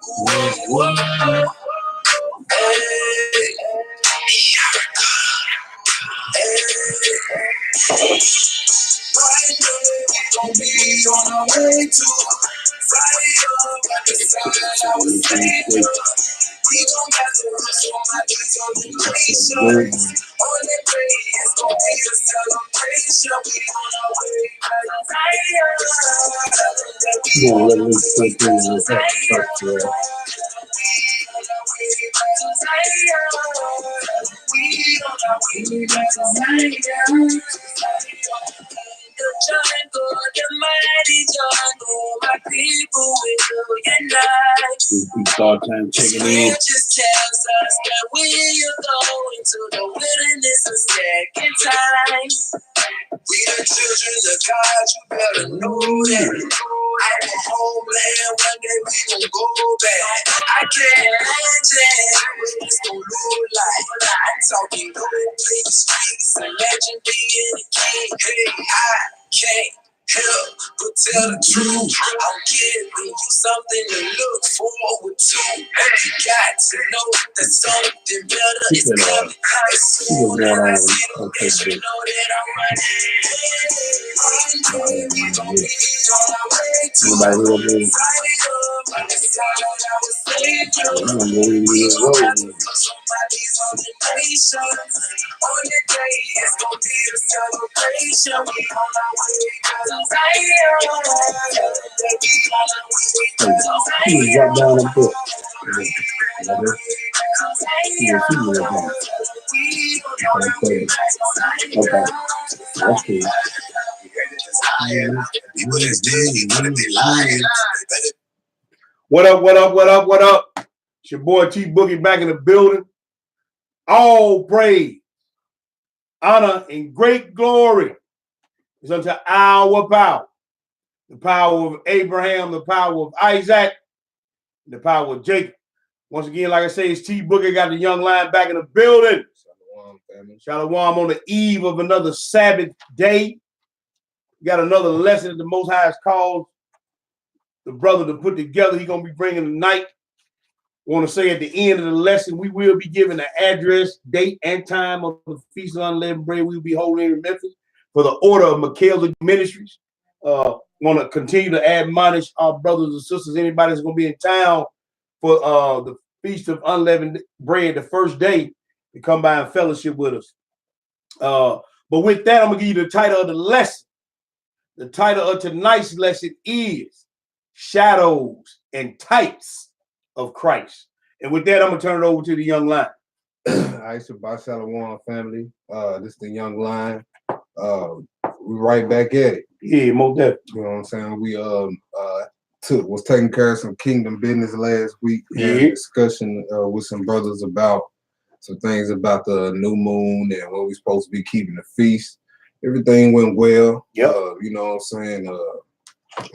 Gon' be on our way to fly up at the side. I was saying, we gon' gather up so my dreams of completion. On the day, it's gon' be a celebration. We on our way back to Zion. We on our way back to Zion. We on our way back to Zion. The jungle, the mighty jungle, my people will unite. Start time checking in. Just tells us that we'll go into the wilderness a second time. We the children of God, you better know that. Our homeland, one day we gon' go back. I can't imagine what this gon' look like. I'm talking no big streets, imagine being a king. Hey, I can't help but tell the truth. I'm giving you something to look forward to. You got to know that something better is coming. As soon as I see the bitch, you know that I'm running. We gon' be on our way to fire. By the side, I was saved. We gon' have to put somebody's on the nation. On the day, it's gon' be a celebration. We on our way to Drop down a book. Okay. That's cool. What up, what up, what up, what up? It's your boy T Boogie back in the building. All praise, honor, and great glory is unto our power. The power of Abraham, the power of Isaac, the power of Jacob. Once again, like I say, it's T Boogie, got the young lion back in the building. Shalom, family. Shalom on the eve of another Sabbath day. We got another lesson that the Most High has called the brother to put together. He's going to be bringing tonight. I want to say at the end of the lesson, we will be giving the address, date, and time of the Feast of Unleavened Bread we will be holding in Memphis for the order of Michaela Ministries. Want to continue to admonish our brothers and sisters, anybody that's going to be in town for the Feast of Unleavened Bread, the first day, to come by and fellowship with us. But with that, I'm going to give you the title of the lesson. The title of tonight's lesson is Shadows and Types of Christ. And with that, I'm going to turn it over to the young lion. I Shabbat Shalom, family. This is the young lion. We right back at it. Yeah, most definitely. You know what I'm saying? We was taking care of some kingdom business last week. Yeah. Had a discussion with some brothers about some things about the new moon and what we're supposed to be keeping the feast. Everything went well. Yep. You know what I'm saying?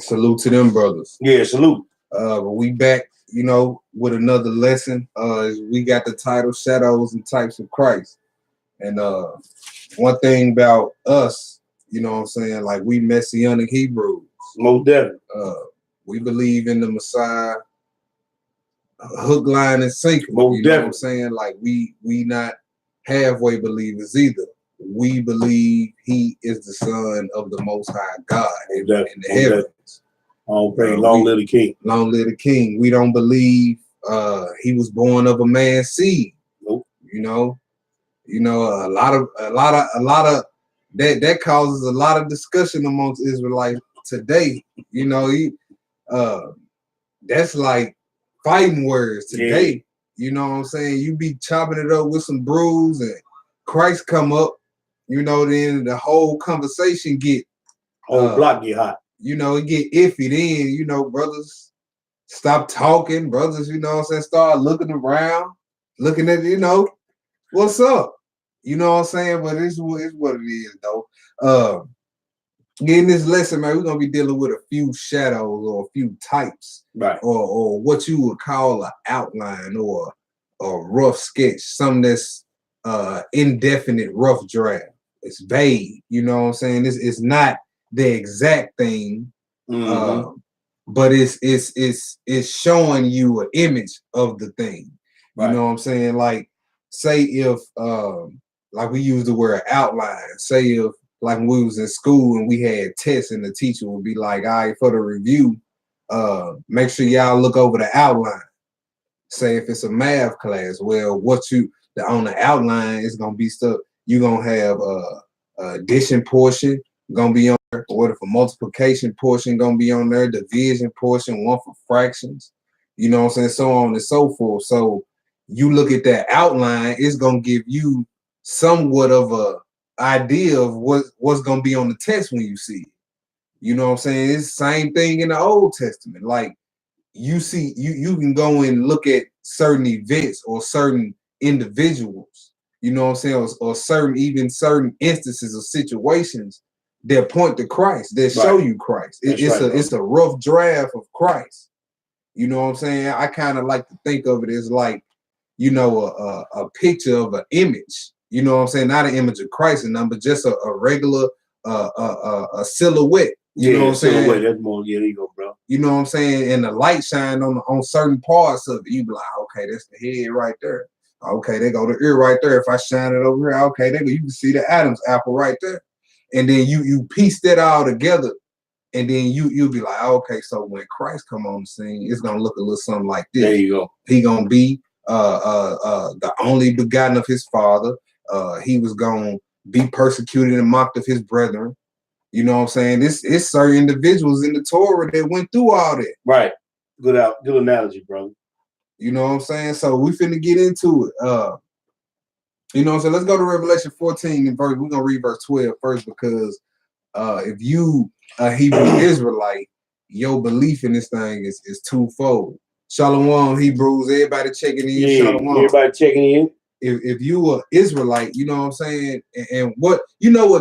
Salute to them brothers. Yeah, salute. But we back, you know, with another lesson. We got the title Shadows and Types of Christ. And one thing about us, you know what I'm saying, like we Messianic Hebrews. Most definitely. We believe in the Messiah, hook, line, and sinker. Most you know definitely. what I'm saying? Like we not halfway believers either. We believe he is the Son of the Most High God in the heavens. All praise, long live the King. Long live the King. We don't believe he was born of a man's seed. Nope. You know, a lot of that causes a lot of discussion amongst Israelites today. You know, that's like fighting words today. Yeah. You know what I'm saying? You be chopping it up with some brews and Christ come up, you know, then the whole conversation get block get hot. You know, it get iffy then, you know, brothers stop talking, brothers, you know what I'm saying, start looking around, looking at, you know, what's up? You know what I'm saying? But it's what it is, though. In this lesson, man, we're gonna be dealing with a few shadows or a few types, right? Or what you would call an outline or a rough sketch, something that's indefinite rough draft. It's vague, you know what I'm saying? It's not the exact thing. Mm-hmm. but it's showing you an image of the thing. You Right. know what I'm saying? Like, say if like we use the word outline. Say if like when we was in school and we had tests and the teacher would be like, all right, for the review, make sure y'all look over the outline. Say if it's a math class, well, on the outline is gonna be stuff you're gonna have addition portion gonna be on there, or if a multiplication portion gonna be on there, division portion, one for fractions, you know what I'm saying, so on and so forth. So you look at that outline, it's gonna give you somewhat of a idea of what's gonna be on the test when you see it. You know what I'm saying? It's the same thing in the Old Testament. Like you see, you can go and look at certain events or certain individuals, you know what I'm saying, or certain instances of situations that point to Christ, that show you Christ. It's a rough draft of Christ. You know what I'm saying? I kind of like to think of it as like, you know, a picture of an image. You know what I'm saying? Not an image of Christ and but just a regular a silhouette. You know what I'm saying? That's more, there you go, bro. You know what I'm saying? And the light shine on certain parts of it. You be like, okay, that's the head right there. Okay, they go the ear right there. If I shine it over here, okay, you can see the Adam's apple right there. And then you piece that all together, and then you'll be like, okay, so when Christ come on the scene, it's gonna look a little something like this. There you go. He gonna be the only begotten of his father. He was gonna be persecuted and mocked of his brethren. You know what I'm saying? It's certain individuals in the Torah that went through all that. Right. Good analogy, brother. You know what I'm saying? So we finna get into it. You know what I'm saying? Let's go to Revelation 14 and we're gonna read verse 12 first, because if you a Hebrew Israelite, your belief in this thing is twofold. Shalom, Hebrews, everybody checking in. Yeah, Shalom. everybody checking in. If you are Israelite, you know what I'm saying, and what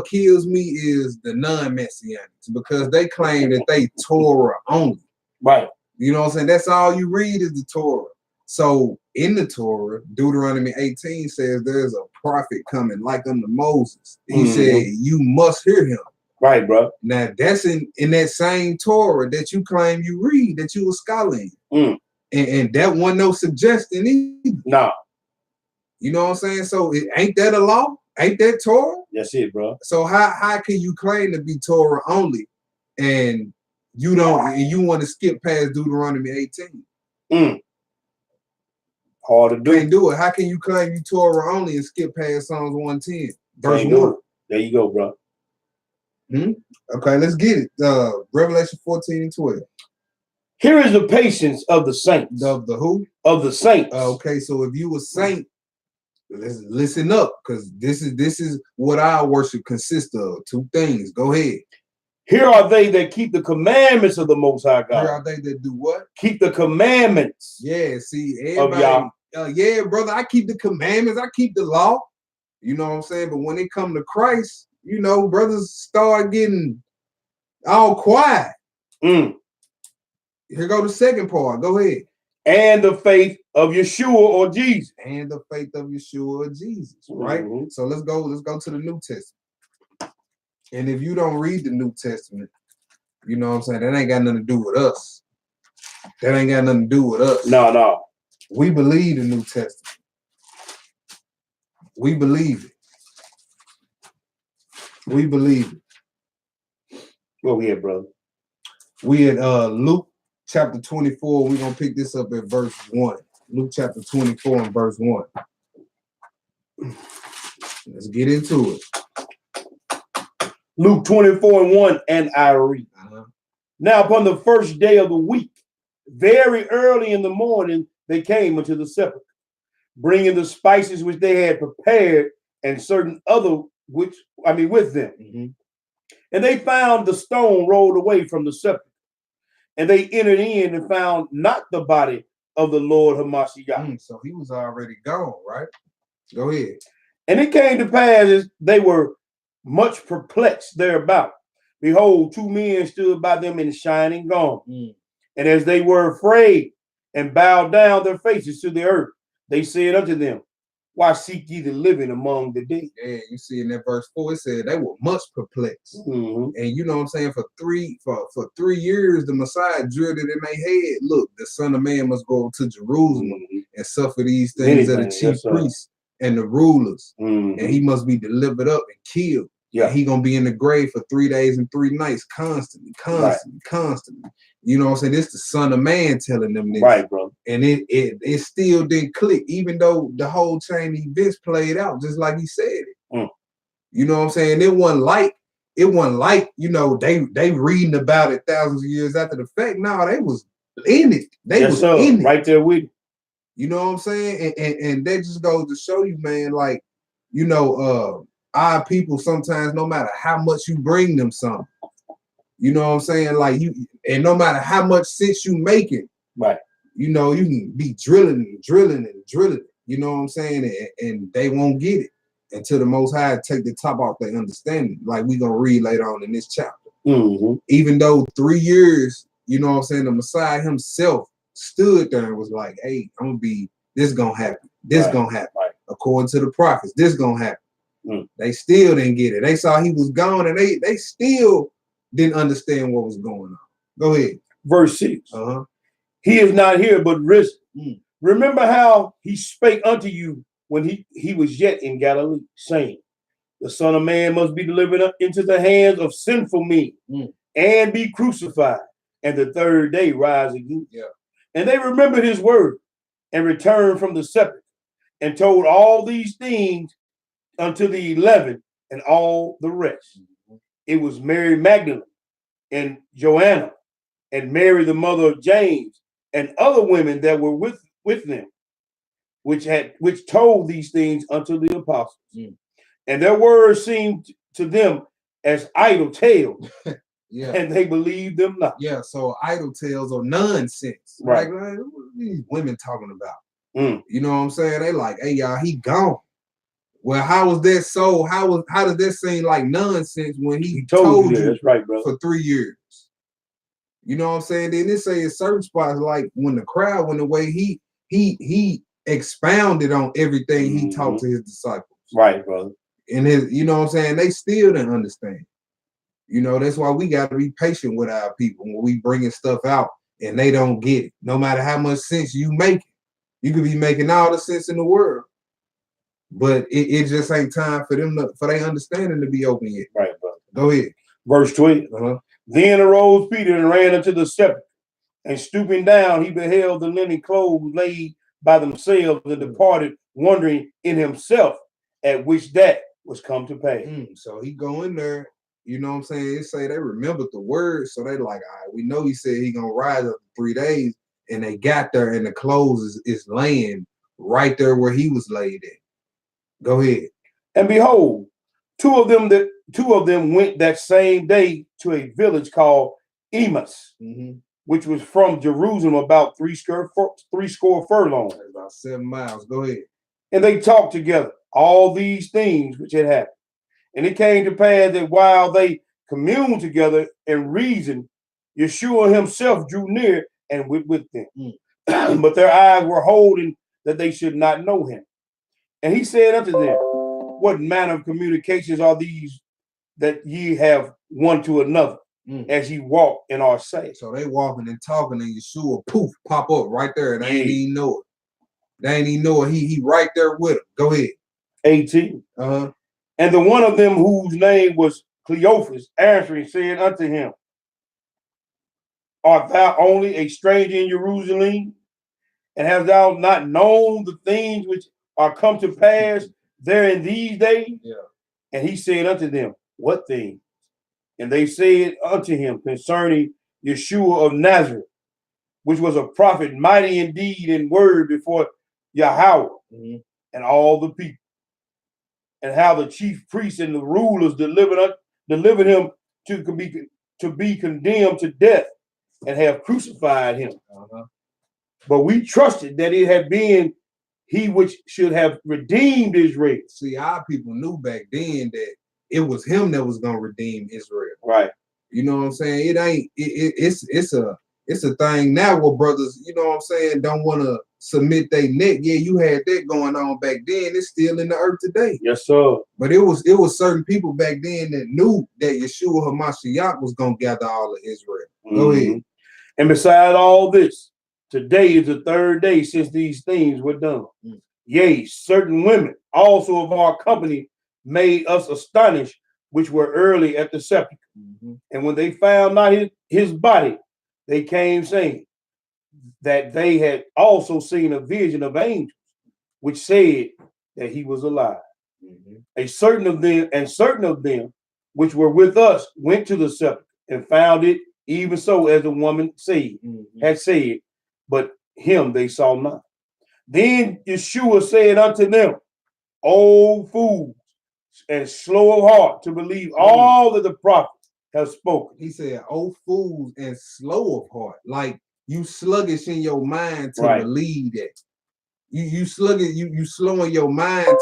kills me is the non-messianics, because they claim that they Torah only. Right. You know what I'm saying? That's all you read is the Torah. So in the Torah, Deuteronomy 18 says there's a prophet coming like unto Moses. He said you must hear him. Right, bro. Now that's in that same Torah that you claim you read, that you a scholar in. And that wasn't no suggestion either. Nah. You know what I'm saying? So ain't that a law? Ain't that Torah? That's it, bro. So how can you claim to be Torah only and you want to skip past Deuteronomy 18? Hard to do. Can't do it. How can you claim you Torah only and skip past Psalms 110, verse 1? There you go, bro. Okay, let's get it. Revelation 14 and 12. Here is the patience of the saints. Of the who? Of the saints. Okay, so if you a saint, listen up, because this is what our worship consists of. Two things. Go ahead. Here are they that keep the commandments of the Most High God. Here are they that do what? Keep the commandments. Yeah, see, everybody. Yeah, brother, I keep the commandments. I keep the law. You know what I'm saying? But when it come to Christ, you know, brothers start getting all quiet. Here go the second part. Go ahead. And the faith of Yeshua or Jesus. And the faith of Yeshua or Jesus, right? So let's go to the New Testament. And if you don't read the New Testament, you know what I'm saying, that ain't got nothing to do with us. That ain't got nothing to do with us. No. We believe the New Testament. We believe it. We believe it. Where we at, brother? We at Luke chapter 24. We're going to pick this up at verse 1. Luke chapter 24 and verse 1. Let's get into it. Luke 24 and 1, and I read. Now upon the first day of the week, very early in the morning, they came unto the sepulchre, bringing the spices which they had prepared, and certain other with them. And they found the stone rolled away from the sepulchre. And they entered in and found not the body of the Lord Hamashiach. So he was already gone, right? Go ahead. And it came to pass as they were much perplexed thereabout, behold, two men stood by them in shining garments. And as they were afraid and bowed down their faces to the earth, they said unto them, Why seek ye the living among the dead? Yeah, you see in that verse 4, it said they were much perplexed. Mm-hmm. And you know what I'm saying? For 3 years, the Messiah drilled it in their head. Look, the Son of Man must go to Jerusalem and suffer these things of the chief priests and the rulers. And he must be delivered up and killed. Yeah. And he gonna be in the grave for 3 days and 3 nights, constantly. You know what I'm saying? This the Son of Man telling them this. Right, bro. And it still didn't click, even though the whole chain of events played out just like he said it. You know what I'm saying? It wasn't like, you know, they reading about it thousands of years after the fact. No, they was in it. They was in it. Right there with you. You know what I'm saying? And that just goes to show you, man, like, you know, our people sometimes, no matter how much you bring them something, you know what I'm saying? Like and no matter how much sense you make it, right? You know, you can be drilling it, you know what I'm saying? And they won't get it until the Most High take the top off their understanding, like we're gonna read later on in this chapter. Even though 3 years, you know what I'm saying, the Messiah himself stood there and was like, hey, this gonna happen. This gonna happen. Right. According to the prophets, this gonna happen. They still didn't get it. They saw he was gone, and they still didn't understand what was going on. Go ahead. Verse 6. He is not here, but risen. Remember how he spake unto you when he was yet in Galilee, saying, the Son of Man must be delivered up into the hands of sinful men and be crucified, and the third day rise again. Yeah. And they remembered his word and returned from the sepulchre and told all these things unto the 11 and all the rest. It was Mary Magdalene and Joanna and Mary, the mother of James, and other women that were with them, which told these things unto the apostles. And their words seemed to them as idle tales. Yeah. And they believed them not. Yeah, so idle tales or nonsense. Right. Like, what are these women talking about? You know what I'm saying? They like, hey, y'all, he gone. Well, how was that so? How does that seem like nonsense when he told you that's right, bro, for 3 years? You know what I'm saying? Then it say in certain spots, like when the crowd went away, he expounded on everything he taught to his disciples. Right, brother. And you know what I'm saying? They still didn't understand. You know, that's why we got to be patient with our people when we bringing stuff out and they don't get it. No matter how much sense you make it, you could be making all the sense in the world, but it just ain't time for them for their understanding to be open yet. Right, brother. Go ahead. Verse 12. Then arose Peter and ran unto the sepulchre, and stooping down, he beheld the linen clothes laid by themselves, and departed, wondering in himself at which that was come to pass. So he go in there, you know what I'm saying? It say they remembered the word, so they like, all right, we know he said he gonna rise up in 3 days, and they got there, and the clothes is laying right there where he was laid at. Go ahead. And behold, two of them went that same day to a village called Emmaus, which was from Jerusalem about 3 score furlongs. About 7 miles. Go ahead. And they talked together all these things which had happened. And it came to pass that while they communed together and reasoned, Yeshua himself drew near and went with them. But their eyes were holding that they should not know him. And he said unto them, what manner of communications are these that ye have one to another as ye walk and are saved? So they walking and talking, and Yeshua poof pop up right there, and they ain't even know it. They ain't even know it. He right there with them. Go ahead. 18. And the one of them whose name was Cleophas, answering, said unto him, art thou only a stranger in Jerusalem, and hast thou not known the things which are come to pass there in these days? Yeah. And he said unto them, what thing? And they said unto him concerning Yeshua of Nazareth, which was a prophet mighty indeed in word before Yahweh and all the people, and how the chief priests and the rulers delivered him to be condemned to death and have crucified him. But we trusted that it had been he which should have redeemed Israel. See, our people knew back then that it was him that was gonna redeem Israel. Right. You know what I'm saying? It ain't. It's a thing now where brothers, you know what I'm saying, don't want to submit their neck. Yeah, you had that going on back then. It's still in the earth today. Yes, sir. But it was certain people back then that knew that Yeshua HaMashiach was gonna gather all of Israel. Go ahead. And beside all this, today is the third day since these things were done. Yea, certain women also of our company made us astonished, which were early at the sepulchre. And when they found not his body, they came saying that they had also seen a vision of angels, which said that he was alive. Certain of them which were with us went to the sepulchre and found it even so as the woman had said, but him they saw not. Then Yeshua said unto them, O fools, and slow of heart to believe all that the prophets have spoken. He said, "O fools and slow of heart," like you sluggish in your mind to believe that. You sluggish, you slow in your mind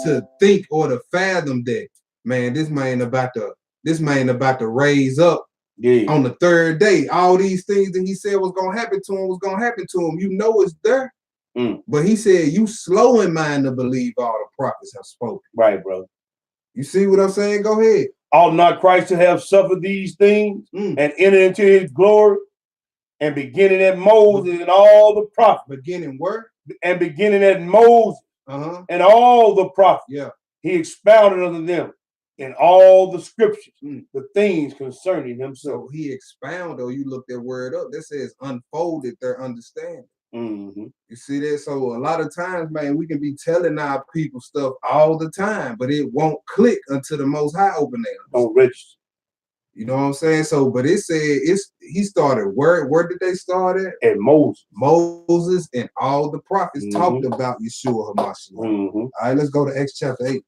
to think or to fathom that. Man, this man about to raise up on the third day. All these things that he said was gonna happen to him. You know it's there. But he said, you slow in mind to believe all the prophets have spoken. Right, bro. You see what I'm saying? Go ahead. Ought not Christ to have suffered these things and enter into his glory? And beginning at Moses and all the prophets. Beginning where? And beginning at Moses and all the prophets. Yeah. He expounded unto them in all the scriptures the things concerning himself. So he expounded, or you look that word up, that says unfolded their understanding. You see that? So a lot of times, man, we can be telling our people stuff all the time, but it won't click until the Most High open their eyes. Don't register. You know what I'm saying? So, but it said he started where did they start at? At Moses. Moses and all the prophets talked about Yeshua HaMashiach. All right, let's go to Acts chapter 8.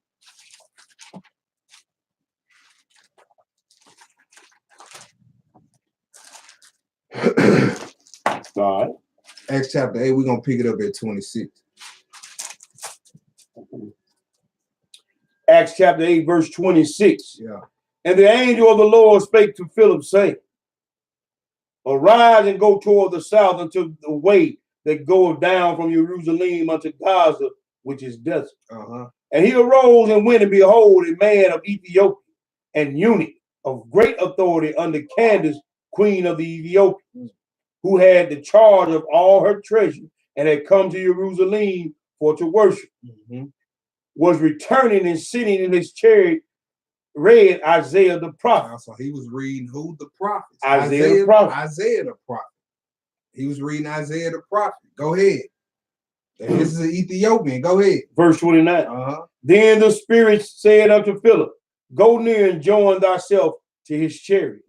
All right. Acts chapter 8, we're gonna pick it up at 26. Acts chapter 8, verse 26. Yeah. And the angel of the Lord spake to Philip, saying, Arise and go toward the south unto the way that goeth down from Jerusalem unto Gaza, which is desert. And he arose and went, and behold, a man of Ethiopia, and eunuch of great authority under Candace, queen of the Ethiopians, who had the charge of all her treasure, and had come to Jerusalem for to worship, was returning and sitting in his chariot, read Isaiah the prophet. So he was reading who? The prophet. Isaiah the prophet. Isaiah the prophet. He was reading Isaiah the prophet. Go ahead. And this is an Ethiopian. Go ahead. Verse 29. Then the Spirit said unto Philip, Go near and join thyself to his chariot.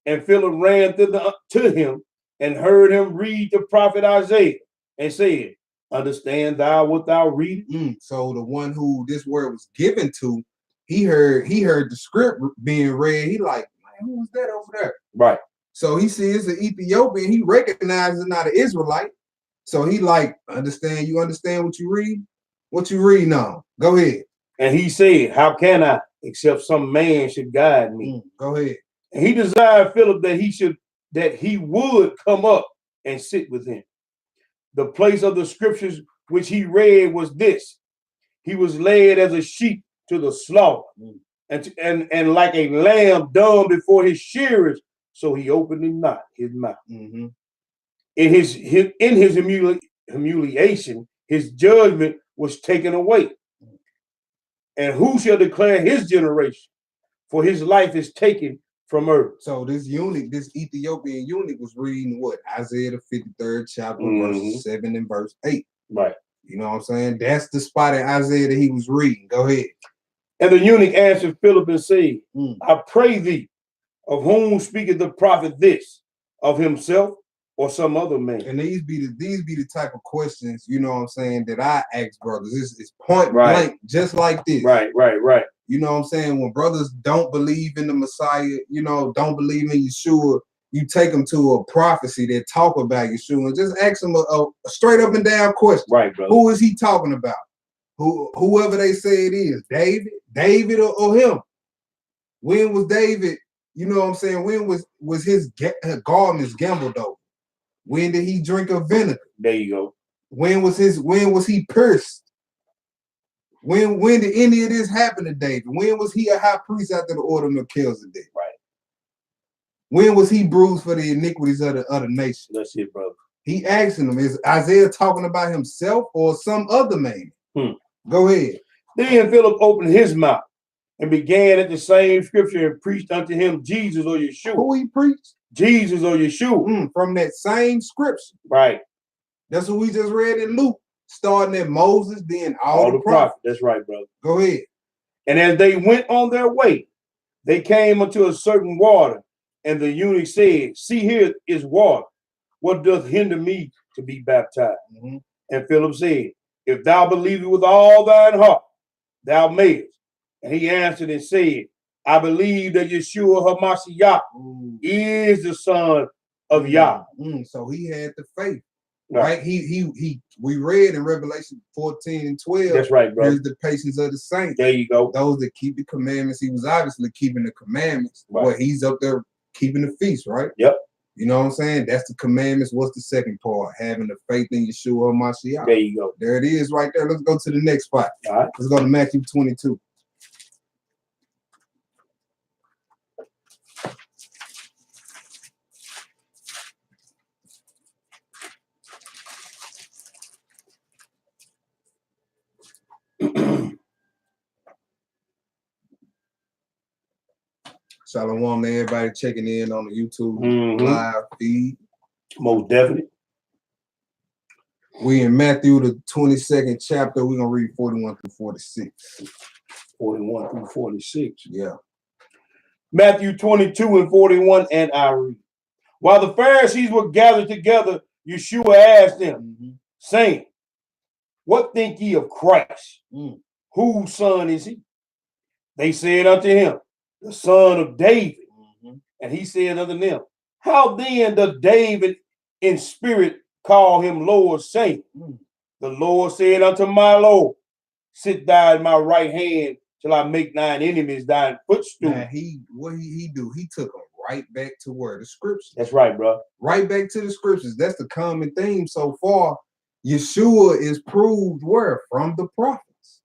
And Philip ran to him and heard him read the prophet Isaiah and said, Understand thou what thou readest? So the one who this word was given to, he heard the script being read. He like, man, who was that over there? Right. So he sees an Ethiopian. He recognizes not an Israelite. So he like, you understand what you read? What you read now? Go ahead. And he said, How can I, except some man should guide me? Go ahead. And he desired Philip that he would come up and sit with him. The place of the scriptures which he read was this: He was led as a sheep to the slaughter, and like a lamb dumb before his shearers, so he opened not his mouth. In his humiliation, his judgment was taken away. And who shall declare his generation? For his life is taken from earth. So this Ethiopian eunuch was reading what? Isaiah the 53rd chapter, verse 7 and verse 8. Right. You know what I'm saying? That's the spot in Isaiah that he was reading. Go ahead. And the eunuch answered Philip and said, I pray thee, of whom speaketh the prophet this? Of himself or some other man? And these be the type of questions, you know what I'm saying, that I ask brothers. It's point blank, just like this. Right. You know what I'm saying? When brothers don't believe in the Messiah, don't believe in Yeshua, you take them to a prophecy that talk about Yeshua and just ask them a straight up and down question. Right, brother. Who is he talking about? Whoever they say it is, David or him. When was David, you know what I'm saying? When was his garments gambled over? When did he drink of vinegar? There you go. When was he pierced? When did any of this happen to David? When was he a high priest after the order of Melchizedek? Right. When was he bruised for the iniquities of the other nation? That's it, brother. He asking him, is Isaiah talking about himself or some other man? Go ahead. Then Philip opened his mouth and began at the same scripture and preached unto him Jesus or Yeshua. Who he preached? Jesus or Yeshua. From that same scripture. Right. That's what we just read in Luke, starting at Moses, then all the prophets. That's right, brother. Go ahead. And as they went on their way, they came unto a certain water, and the eunuch said, see, here is water. What doth hinder me to be baptized? And Philip said, if thou believest with all thine heart, thou mayest. And he answered and said, I believe that Yeshua HaMashiach is the son of Yah. So he had the faith. Right. We read in Revelation 14 and 12. That's right, bro. Here's the patience of the saints. There you go. Those that keep the commandments. He was obviously keeping the commandments. Right. Well, he's up there keeping the feast, right? Yep. You know what I'm saying? That's the commandments. What's the second part? Having the faith in Yeshua HaMashiach. There you go. There it is right there. Let's go to the next spot. All right. Let's go to Matthew 22. Shalom to everybody checking in on the YouTube live feed. Most definitely. We in Matthew, the 22nd chapter. We're going to read 41 through 46. 41 through 46. Yeah. Matthew 22 and 41, and I read. While the Pharisees were gathered together, Yeshua asked them, saying, what think ye of Christ? Whose son is he? They said unto him, the son of David. And he said unto them, how then does David in spirit call him Lord, saying, the Lord said unto my Lord, sit thou at my right hand till I make thine enemies thine footstool. Now what he do? He took them right back to where the scriptures. That's right, bro. Right back to the scriptures. That's the common theme so far. Yeshua is proved where? From the prophets.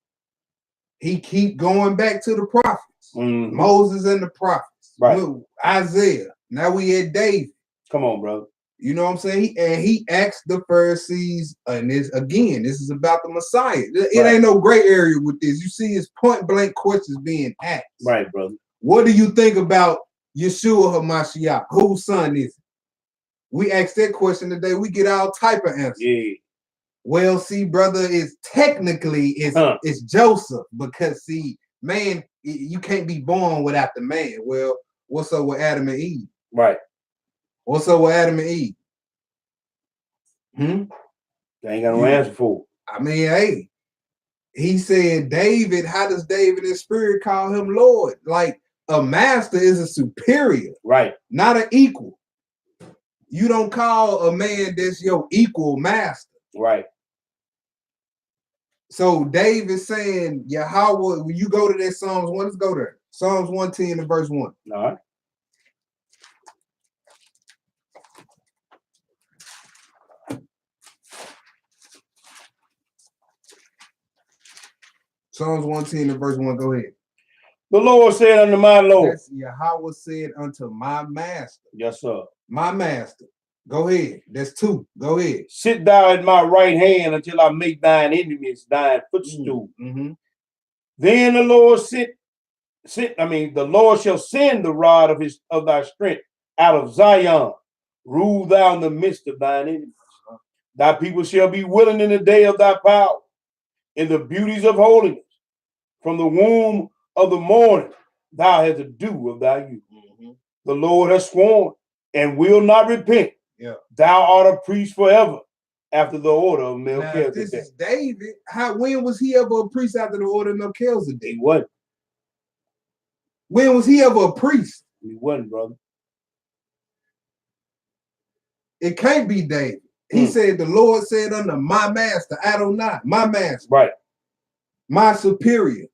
He keep going back to the prophets. Moses and the prophets. Right. Look, Isaiah. Now we at David. Come on, brother. You know what I'm saying? He asked the Pharisees, and this is about the Messiah. It ain't no gray area with this. You see, it's point blank questions being asked. Right, brother. What do you think about Yeshua HaMashiach? Whose son is it? We asked that question today. We get all type of answers. Yeah. Well, see, brother, it's Joseph, because see, man, you can't be born without the man. Well, what's up with Adam and Eve? Right. What's up with Adam and Eve? They ain't got no answer for it. I mean, hey, he said, David, how does David in spirit call him Lord? Like a master is a superior, right? Not an equal. You don't call a man that's your equal master. Right. So David saying, Yahweh, when you go to that Psalms 1, let's go there. Psalms 110 and verse 1. All right. Psalms 110 and verse 1, go ahead. The Lord said unto my Lord. That's Yahweh said unto my master. Yes, sir. My master. Go ahead. That's 2. Go ahead. Sit thou at my right hand until I make thine enemies thine footstool. Then the Lord the Lord shall send the rod of thy strength out of Zion. Rule thou in the midst of thine enemies. Thy people shall be willing in the day of thy power, in the beauties of holiness. From the womb of the morning, thou hast the dew of thy youth. The Lord has sworn and will not repent. Yeah. Thou art a priest forever after the order of Melchizedek. This is David. When was he ever a priest after the order of Melchizedek? He wasn't. When was he ever a priest? He wasn't, brother. It can't be David. He said, the Lord said unto my master, Adonai, my master. Right. My superior.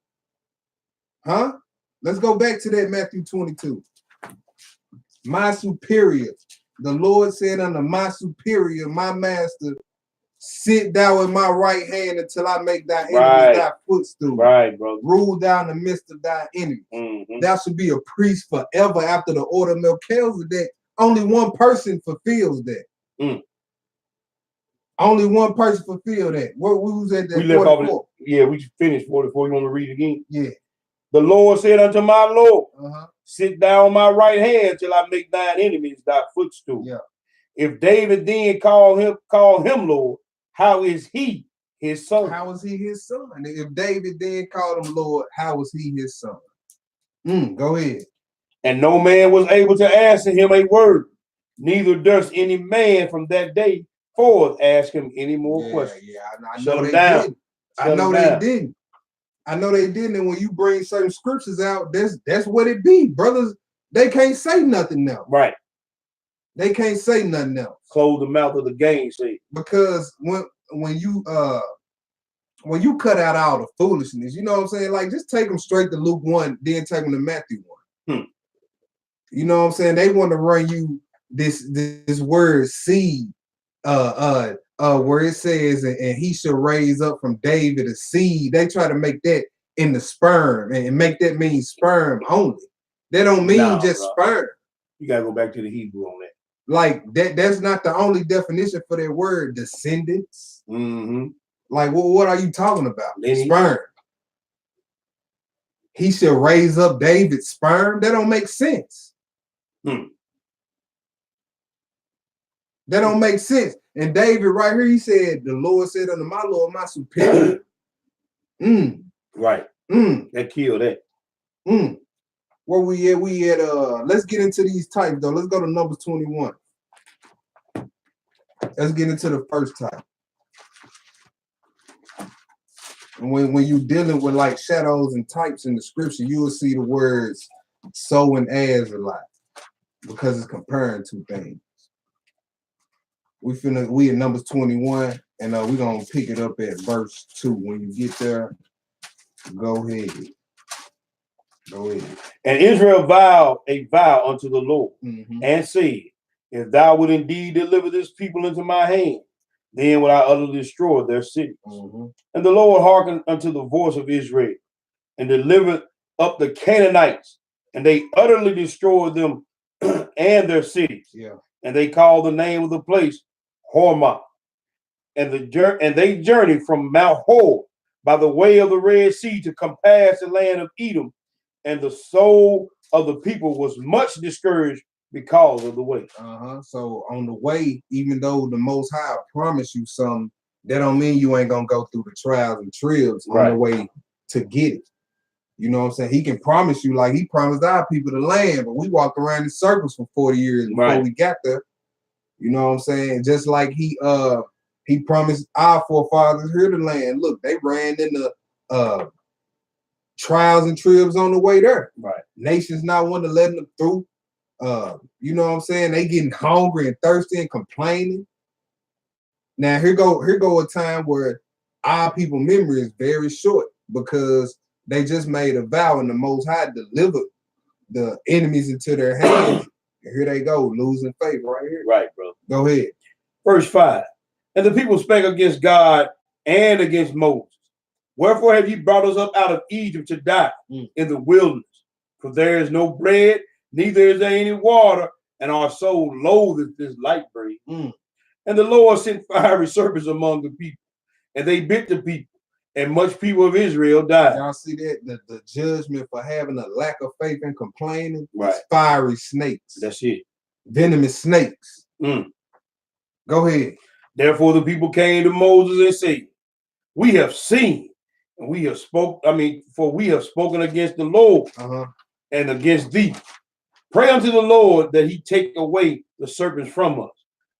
Huh? Let's go back to that Matthew 22. My superior. The Lord said unto my superior, my master, Sit thou in my right hand until I make thy enemies Right. thy footstool. Right, brother. Rule down the midst of thy enemies. Mhm. Thou should be a priest forever after the order of Melchizedek. Only one person fulfills that. Mm. Only one person fulfilled that. What we was at that We left off 44? Yeah, we finished 44. You want to read it again? Yeah. The Lord said unto my Lord, Uh-huh. sit thou on my right hand till I make thine enemies thy footstool. Yeah. If David then call him Lord, how is he his son? How is he his son? And if David then called him Lord, how was he his son? Go ahead. And no man was able to answer him a word, neither durst any man from that day forth ask him any more questions. Yeah, I Shut know him they down. didn't. Shut I him know down. they didn't. I know they didn't. And when you bring certain scriptures out, that's what it be. Brothers, they can't say nothing else. Right. They can't say nothing else. Close the mouth of the gainsay. Because when you cut out all the foolishness, you know what I'm saying? Like, just take them straight to Luke 1, then take them to Matthew 1. You know what I'm saying? They want to run you this word seed, where it says, and he shall raise up from David a seed. They try to make that in the sperm and make that mean sperm only. That don't mean just sperm. You gotta go back to the Hebrew on that. Like that's not the only definition for that word, descendants. Mm-hmm. Like, what are you talking about? Lineage. Sperm. He shall raise up David's sperm. That don't make sense. That don't make sense. And David right here, he said, the Lord said unto my Lord, my superior. Right. That killed that. Where we at? We at let's get into these types though. Let's go to Numbers 21. Let's get into the first type. And when you're dealing with like shadows and types in the scripture, you will see the words so and as a lot because it's comparing two things. We in Numbers 21, and we're gonna pick it up at verse 2. When you get there, go ahead. Go ahead. And Israel vowed a vow unto the Lord, and said, if thou would indeed deliver this people into my hand, then will I utterly destroy their cities. And the Lord hearkened unto the voice of Israel, and delivered up the Canaanites, and they utterly destroyed them and their cities. Yeah. And they called the name of the place Hormah. And they journeyed from Mount Hor by the way of the Red Sea to compass the land of Edom. And the soul of the people was much discouraged because of the way. So on the way, even though the Most High promised you something, that don't mean you ain't gonna go through the trials and tribs on the way to get it. You know what I'm saying? He can promise you, like he promised our people the land, but we walked around in circles for 40 years before we got there. You know what I'm saying? Just like he promised our forefathers here the land. Look, they ran into trials and tribs on the way there. Nations not wanting to let them through. You know what I'm saying? They getting hungry and thirsty and complaining. Now here go a time where our people memory is very short because they just made a vow and the Most High delivered the enemies into their hands. And here they go, losing faith right here. Right, bro. Go ahead. Verse 5. And the people spake against God and against Moses. Wherefore have ye brought us up out of Egypt to die in the wilderness? For there is no bread, neither is there any water, and our soul loatheth this light bread. And the Lord sent fiery serpents among the people, and they bit the people, and much people of Israel died. Y'all see that? The judgment for having a lack of faith and complaining? Right. Fiery snakes. That's it. Venomous snakes. Go ahead. Therefore the people came to Moses and said, we have seen, and we have for we have spoken against the Lord and against thee. Pray unto the Lord that he take away the serpents from us.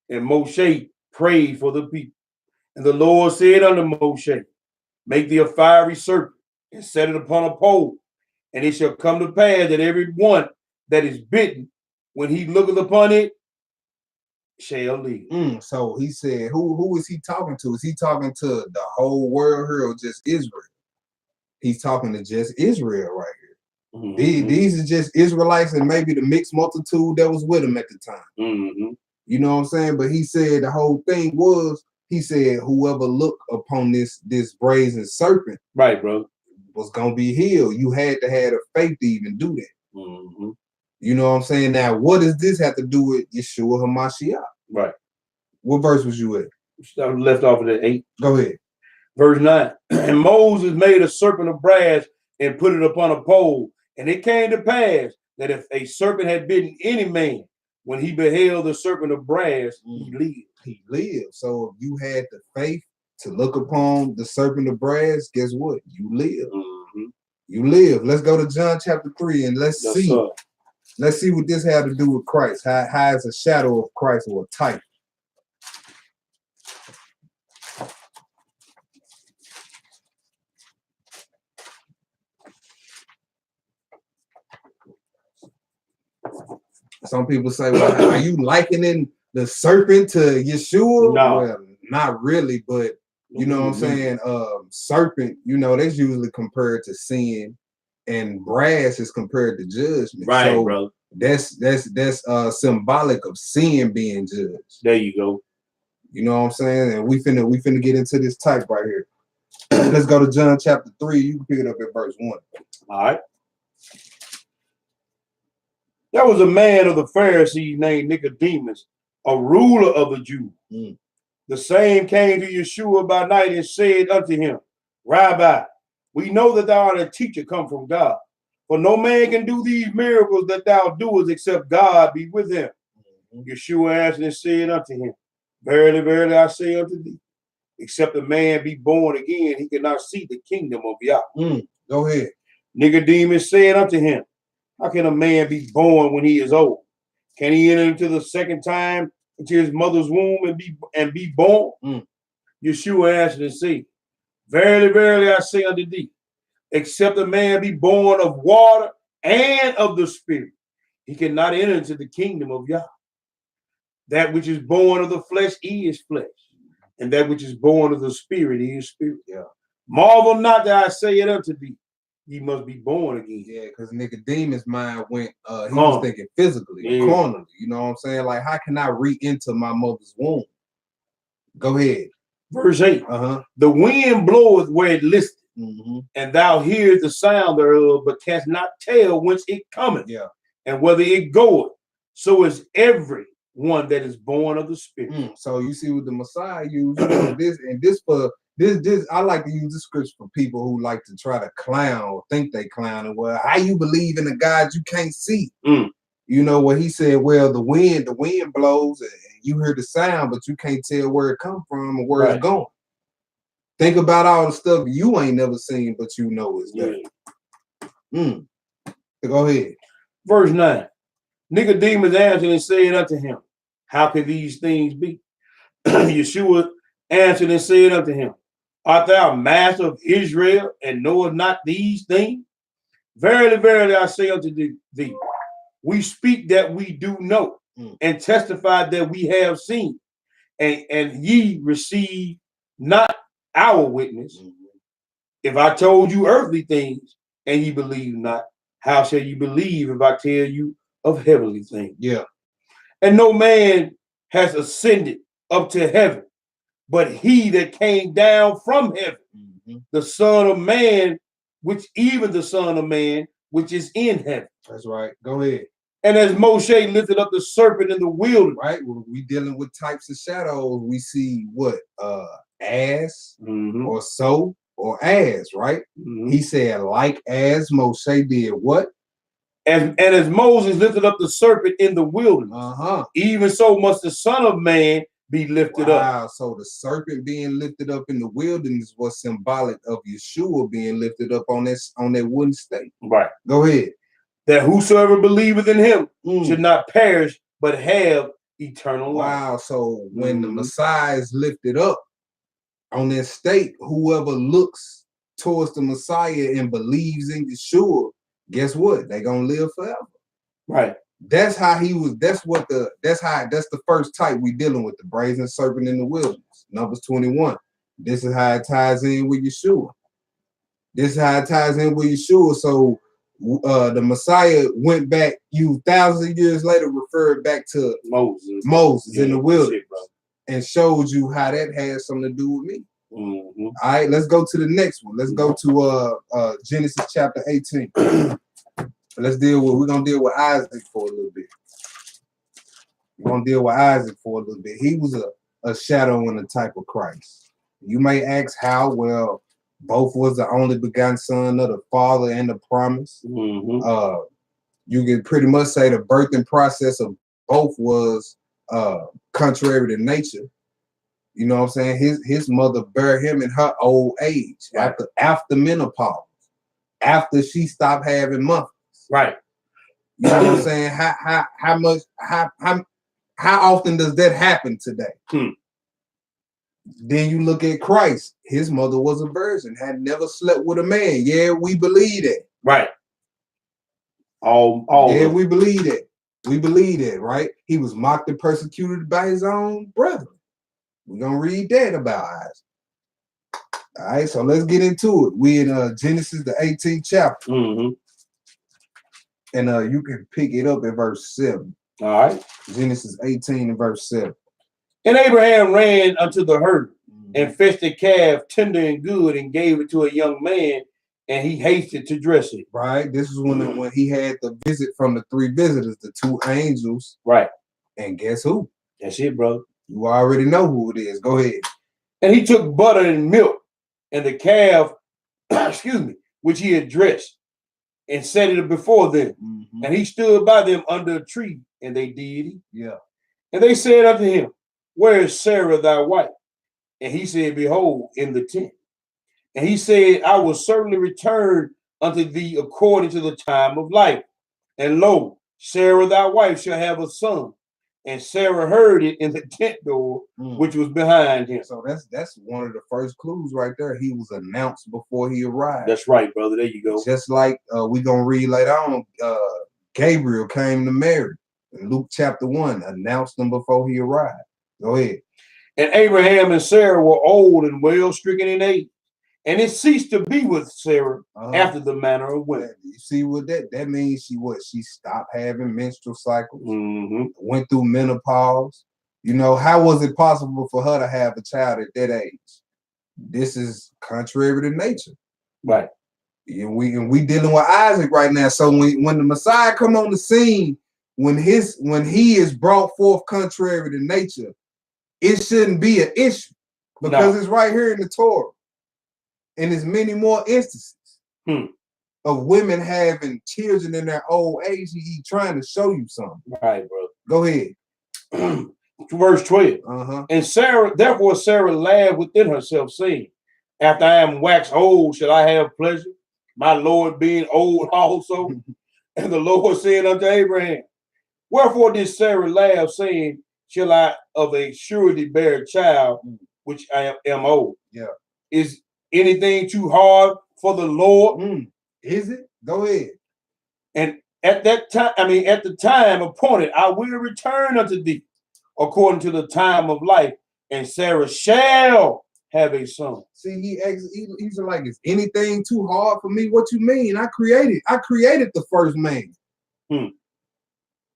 And Moshe prayed for the people. And the Lord said unto Moshe, make thee a fiery serpent and set it upon a pole. And it shall come to pass that every one that is bitten, when he looketh upon it, shall live. So he said, who is he talking to? Is he talking to the whole world here or just Israel? He's talking to just Israel right here. These are just Israelites and maybe the mixed multitude that was with him at the time. You know what I'm saying? But he said the whole thing was He said, whoever look upon this brazen serpent Right, bro. was gonna be healed. You had to have the faith to even do that. Mm-hmm. You know what I'm saying? Now, what does this have to do with Yeshua HaMashiach? Right. What verse was you at? I left off at 8. Go ahead. Verse 9. And Moses made a serpent of brass and put it upon a pole. And it came to pass that if a serpent had bitten any man, when he beheld the serpent of brass, he lived. He lived. So if you had the faith to look upon the serpent of brass, guess what? You live. Mm-hmm. You live. Let's go to John chapter 3 and let's see. Sir. Let's see what this had to do with Christ. How is a shadow of Christ or a type? Some people say, well, are you likening the serpent to Yeshua? No. Well, not really, but you know what I'm saying? Serpent, you know, that's usually compared to sin, and brass is compared to judgment. Right, so bro. That's symbolic of sin being judged. There you go. You know what I'm saying? And we finna get into this type right here. Let's go to John chapter 3. You can pick it up at verse 1. All right. There was a man of the Pharisees named Nicodemus, a ruler of the Jews. The same came to Yeshua by night and said unto him, Rabbi, we know that thou art a teacher come from God. For no man can do these miracles that thou doest except God be with him. Yeshua answered and said unto him, Verily, verily, I say unto thee, except a man be born again, he cannot see the kingdom of Yahweh. Go ahead. Nicodemus said unto him, how can a man be born when he is old? Can he enter into the second time into his mother's womb and be born? Yeshua answered and said, Verily, verily, I say unto thee, except a man be born of water and of the Spirit, he cannot enter into the kingdom of Yahweh. That which is born of the flesh is flesh, and that which is born of the Spirit is spirit. Yeah. Marvel not that I say it unto thee, ye must be born again. Yeah, because Nicodemus' mind went, he was thinking physically, carnally. You know what I'm saying? Like, how can I re-enter my mother's womb? Go ahead. Verse 8. The wind bloweth where it listeth, and thou hearest the sound thereof, but canst not tell whence it cometh, and whether it goeth. So is every one that is born of the Spirit. So you see what the Messiah used, you know, this I like to use this scripture for people who like to try to clown or think they clown, and well, how you believe in a God you can't see? You know what he said? Well, the wind blows and you hear the sound, but you can't tell where it come from or where it's going. Think about all the stuff you ain't never seen, but you know it's there. Go ahead. Verse 9. Nicodemus answered and said unto him, how can these things be? Yeshua answered and said unto him, art thou master of Israel and knowest not these things? Verily, verily, I say unto thee, we speak that we do know, and testify that we have seen, and ye receive not our witness. If I told you earthly things and ye believe not, how shall you believe if I tell you of heavenly things? And no man has ascended up to heaven, but he that came down from heaven, the Son of Man, which even the Son of Man, which is in heaven. That's right. Go ahead. And as Moshe lifted up the serpent in the wilderness. Right. Well, we dealing with types of shadows. We see what? Ass or so or as, right? He said, like as Moshe did what? And as Moses lifted up the serpent in the wilderness, even so must the Son of Man be lifted up. Wow, so the serpent being lifted up in the wilderness was symbolic of Yeshua being lifted up on that wooden stake. Right. Go ahead. That whosoever believeth in him should not perish, but have eternal life. Wow, so when the Messiah is lifted up on that stake, whoever looks towards the Messiah and believes in Yeshua, guess what? They're gonna live forever. Right. That's how he was. That's the first type we dealing with, the brazen serpent in the wilderness. Numbers 21. This is how it ties in with Yeshua. So the Messiah went back, thousands of years later, referred back to Moses in the wilderness. and showed you how that has something to do with me. Mm-hmm. All right, let's go to the next one. Let's go to Genesis chapter 18. We're gonna deal with Isaac for a little bit. He was a shadow and a type of Christ. You may ask how. Well, both was the only begotten son of the Father and the promise. Mm-hmm. You can pretty much say the birthing process of both was contrary to nature. You know what I'm saying? His mother bare him in her old age, right. after menopause, after she stopped having months. Right. You know what I'm saying? How often does that happen today? Then you look at Christ. His mother was a virgin, had never slept with a man. Yeah, we believe that. Right. Yeah, we believe that. We believe that, right? He was mocked and persecuted by his own brother. We're gonna read that about Isaac. All right, so let's get into it. We in Genesis, the 18th chapter. Mm-hmm. And you can pick it up at verse 7. All right. Genesis 18 and verse 7. And Abraham ran unto the herd and fetched a calf tender and good and gave it to a young man, and he hasted to dress it. Right. This is when he had the visit from the 3 visitors, the 2 angels. Right. And guess who? That's it, bro. You already know who it is. Go ahead. And he took butter and milk and the calf, excuse me, which he had dressed, and set it before them. Mm-hmm. And he stood by them under a tree, and they did eat. Yeah. And they said unto him, Where is Sarah thy wife? And he said, Behold, in the tent. And he said, I will certainly return unto thee according to the time of life. And lo, Sarah thy wife shall have a son. And Sarah heard it in the tent door, which was behind him. So that's one of the first clues right there. He was announced before he arrived. That's right, brother. There you go. Just like we're going to read later on, Gabriel came to Mary in Luke chapter 1, announced him before he arrived. Go ahead. And Abraham and Sarah were old and well stricken in age. And it ceased to be with Sarah after the manner of women. You see what that means? She stopped having menstrual cycles, mm-hmm. went through menopause. You know, how was it possible for her to have a child at that age? This is contrary to nature. Right. And we dealing with Isaac right now. So when the Messiah come on the scene, when he is brought forth contrary to nature, it shouldn't be an issue because it's right here in the Torah. And there's many more instances of women having children in their old age. He's trying to show you something. Right, bro. Go ahead. Verse 12. And therefore Sarah laughed within herself, saying, After I am waxed old, shall I have pleasure? My Lord being old also. And the Lord said unto Abraham, Wherefore did Sarah laugh, saying, Shall I of a surety bear a child, which I am old? Yeah. Is anything too hard for the Lord? Is it? Go ahead. And at the time appointed, I will return unto thee according to the time of life, and Sarah shall have a son. See, he's like, is anything too hard for me? What you mean? I created the first man.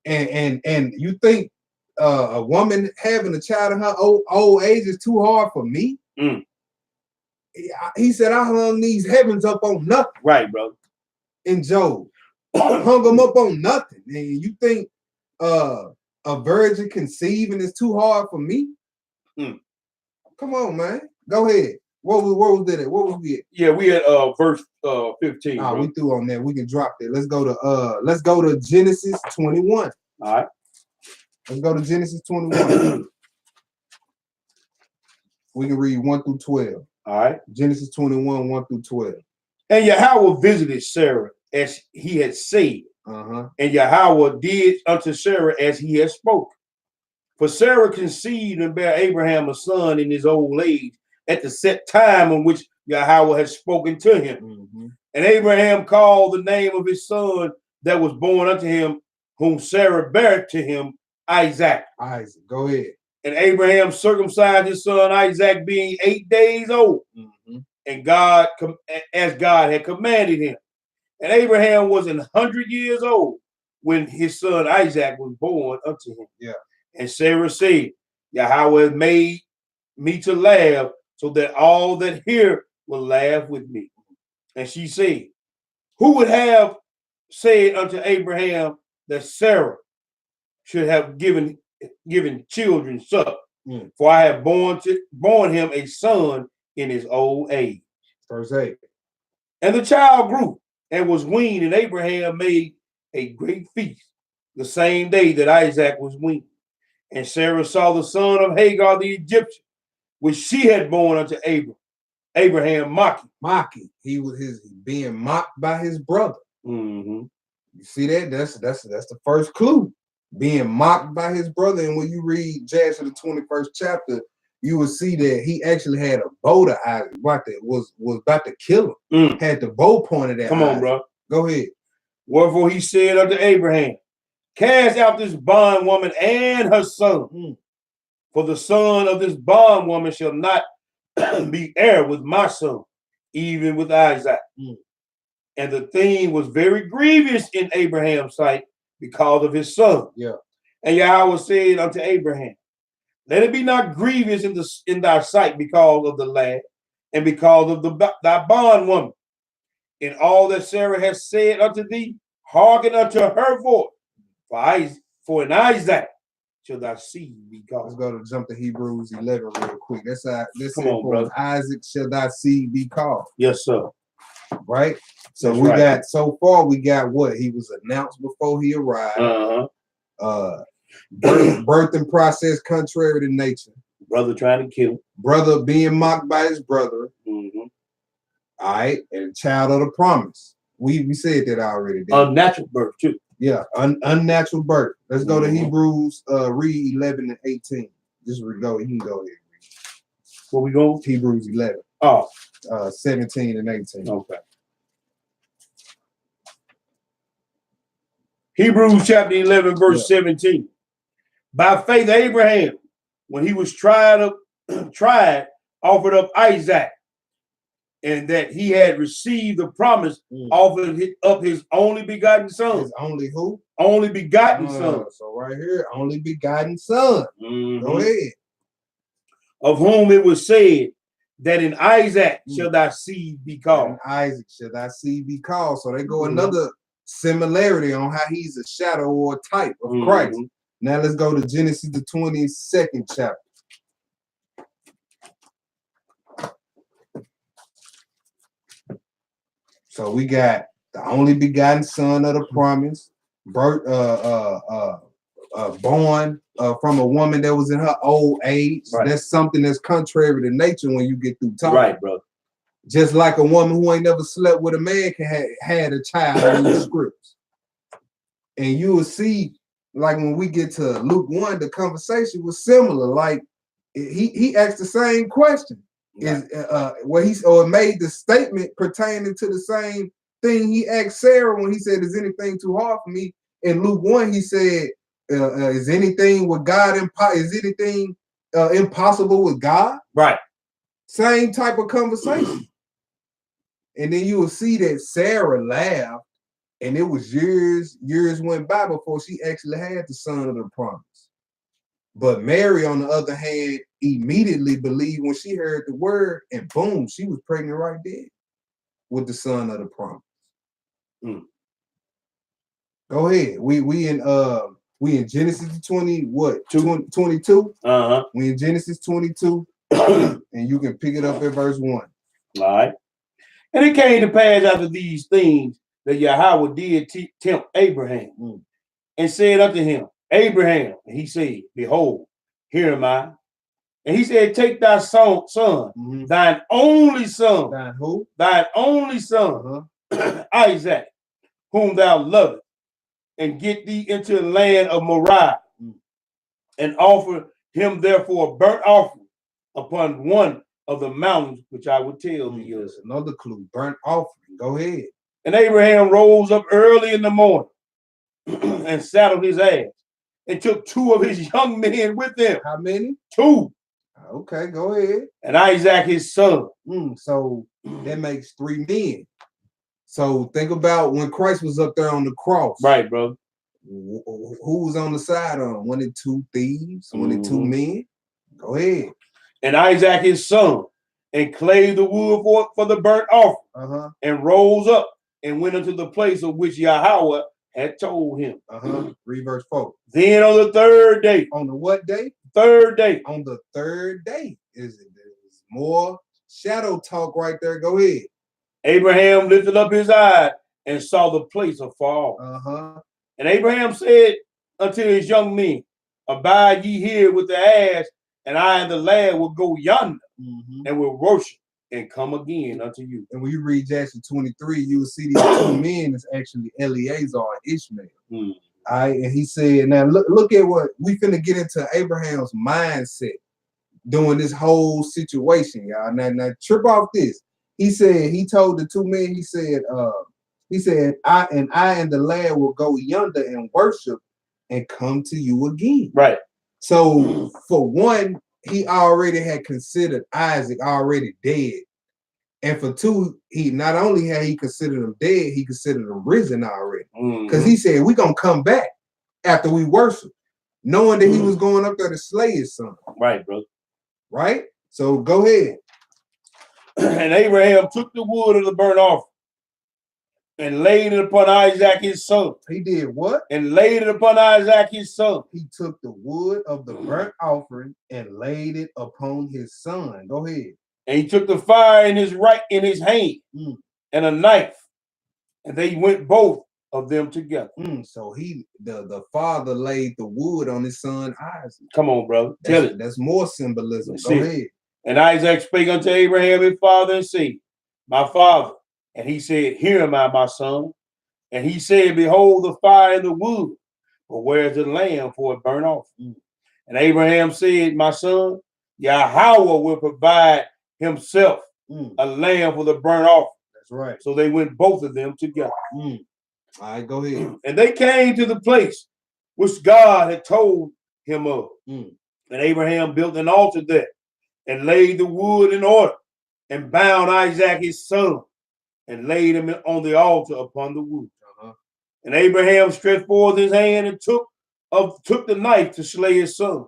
And you think a woman having a child in her old age is too hard for me? He said, I hung these heavens up on nothing. Right, bro. In Job. Hung them up on nothing. And you think a virgin conceiving is too hard for me? Come on, man. Go ahead. What was that at? What was we at? Yeah, we at verse 15. Nah, we threw on that. We can drop that. Let's go to Genesis 21. All right. Let's go to Genesis 21. We can read 1 through 12. All right. Genesis 21, 1 through 12. And Yahweh visited Sarah as he had said. And Yahweh did unto Sarah as he had spoken. For Sarah conceived and bare Abraham a son in his old age at the set time on which Yahweh had spoken to him. And Abraham called the name of his son that was born unto him, whom Sarah bare to him, Isaac. Isaac, go ahead. And Abraham circumcised his son Isaac, being 8 days old, and as God had commanded him. And Abraham was 100 years old when his son Isaac was born unto him. Yeah. And Sarah said, Yahweh has made me to laugh, so that all that hear will laugh with me. And she said, who would have said unto Abraham that Sarah should have given children suck? For I have born him a son in his old age. Verse 8. And the child grew and was weaned, and Abraham made a great feast the same day that Isaac was weaned. And Sarah saw the son of Hagar the Egyptian, which she had born unto Abraham mocking. He was being mocked by his brother. Mm-hmm. You see that? That's the first clue. Being mocked by his brother. And when you read Jasher the 21st chapter, you will see that he actually had a bow to Isaac. Was about to kill him. Had the bow pointed at Come Isaac. on, bro. Go ahead. Wherefore he said unto Abraham, cast out this bondwoman and her son. For the son of this bondwoman shall not be heir with my son, even with Isaac. And the thing was very grievous in Abraham's sight because of his son. Yeah. And Yahweh said unto Abraham, let it be not grievous in thy sight because of the lad, and because of thy bondwoman. In all that Sarah has said unto thee, hearken unto her voice. For in Isaac shall thy seed be called. Let's jump to Hebrews 11 real quick. This Come on, brother. Isaac shall thy seed be called. Yes, sir. Right? So That's we right. got, so far we got what? He was announced before he arrived. Birthing process contrary to nature. Brother trying to kill him. Brother being mocked by his brother. All right, and child of the promise. We said that already. Unnatural birth too. Yeah, unnatural birth. Let's go to Hebrews. Read 11 and 18. Just go. You can go ahead. Where we go? Hebrews 11. 17 and 18. Okay. Hebrews chapter 11, verse 17. By faith, Abraham, when he was tried, offered up Isaac, and that he had received the promise, offered up his only begotten son. His only who? Only begotten son. So right here, only begotten son. Go ahead. Of whom it was said that in Isaac shall thy seed be called. In Isaac shall thy seed be called. So they go another similarity on how he's a shadow or a type of Christ. Now let's go to Genesis the 22nd chapter. So we got the only begotten son of the promise, born from a woman that was in her old age. Right. That's something that's contrary to nature when you get through talking. Right, bro. Just like a woman who ain't never slept with a man can had a child in the scripts. And you will see, like when we get to Luke 1, the conversation was similar. Like he asked the same question. Is where he made the statement pertaining to the same thing he asked Sarah when he said, is anything too hard for me? In Luke 1, he said, is anything with God impossible with God? Right. Same type of conversation. And then you will see that Sarah laughed, and it was years went by before she actually had the son of the promise. But Mary, on the other hand, immediately believed when she heard the word, and boom, she was pregnant right there with the son of the promise. Go ahead. We in Genesis 22. We in Genesis 22, and you can pick it up at verse 1. All right. And it came to pass after these things that Yahweh did tempt Abraham and said unto him, Abraham, and he said, behold, here am I. And he said, take thy son, thine only son. Thine who? Thine only son, Isaac, whom thou lovest, and get thee into the land of Moriah, and offer him therefore a burnt offering upon one of the mountains which I will tell thee. There's another clue, burnt offering. Go ahead. And Abraham rose up early in the morning and saddled his ass, and took 2 of his young men with him. How many? 2. Okay, go ahead. And Isaac his son. So that makes 3 men. So think about when Christ was up there on the cross. Right, bro. Who was on the side of him? 1 and 2 thieves, 1 and 2 men. Go ahead. And Isaac his son, and clave the wood for the burnt offering, and rose up and went into the place of which Yahweh had told him. Read verse 4. Then on the third day. On the what day? Third day. On the third day. There's more shadow talk right there. Go ahead. Abraham lifted up his eyes and saw the place afar off. And Abraham said unto his young men, abide ye here with the ass, and I and the lad will go yonder and will worship and come again unto you. And when you read Jackson 23, you will see these two men is actually Eleazar and Ishmael. All right, and he said, now look at what we finna get into Abraham's mindset during this whole situation, y'all. Now trip off this. He said, he told the two men, he said, I and the lad will go yonder and worship and come to you again. Right. So for one, he already had considered Isaac already dead. And for two, he not only had he considered him dead, he considered him risen already. Because he said, we're going to come back after we worship, knowing that he was going up there to slay his son. Right, brother. Right? So go ahead. And Abraham took the wood of the burnt offering and laid it upon Isaac his son. He did what? And laid it upon Isaac his son. He took the wood of the burnt offering and laid it upon his son. Go ahead. And he took the fire in his hand and a knife, and they went both of them together. So the father laid the wood on his son Isaac. Come on, brother. Tell it. That's more symbolism. Go ahead. And Isaac spake unto Abraham his father and said, my father. And he said, here am I, my son. And he said, behold the fire and the wood, but where's the lamb for a burnt offering? And Abraham said, my son, Yahweh will provide himself a lamb for the burnt offering. That's right. So they went both of them together. All right, go ahead. And they came to the place which God had told him of. And Abraham built an altar there and laid the wood in order and bound Isaac his son and laid him on the altar upon the wood. And Abraham stretched forth his hand and took the knife to slay his son.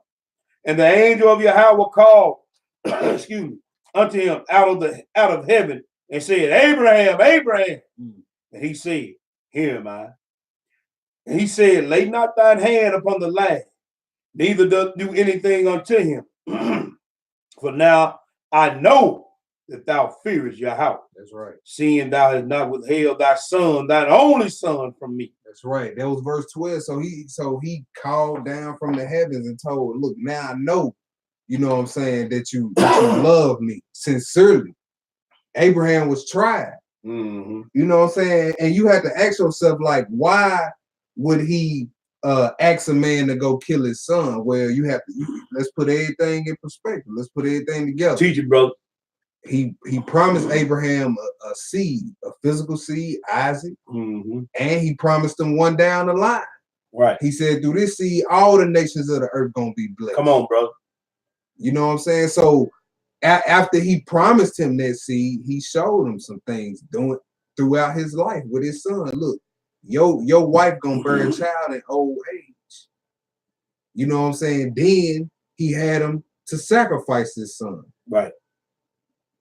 And the angel of Yahweh called, excuse me, unto him out of heaven and said, Abraham, Abraham. And he said, here am I. And he said, lay not thine hand upon the lad, neither do anything unto him. For now I know that thou fearest Yahweh. That's right. Seeing thou hast not withheld thy son, thine only son, from me. That's right. That was verse 12. So he called down from the heavens and told, look, now I know, you know what I'm saying, that you love me sincerely. Abraham was tried. You know what I'm saying? And you have to ask yourself, like, why would he ask a man to go kill his son? Well, you have to, let's put everything in perspective. Let's put everything together. Teach it, brother. He promised Abraham a seed, a physical seed, Isaac, and he promised him one down the line. Right. He said, through this seed, all the nations of the earth gonna be blessed. Come on, brother. You know what I'm saying? So after he promised him that seed, he showed him some things doing throughout his life with his son. Look, your wife gonna bear a child in old age. You know what I'm saying? Then he had him to sacrifice his son. Right.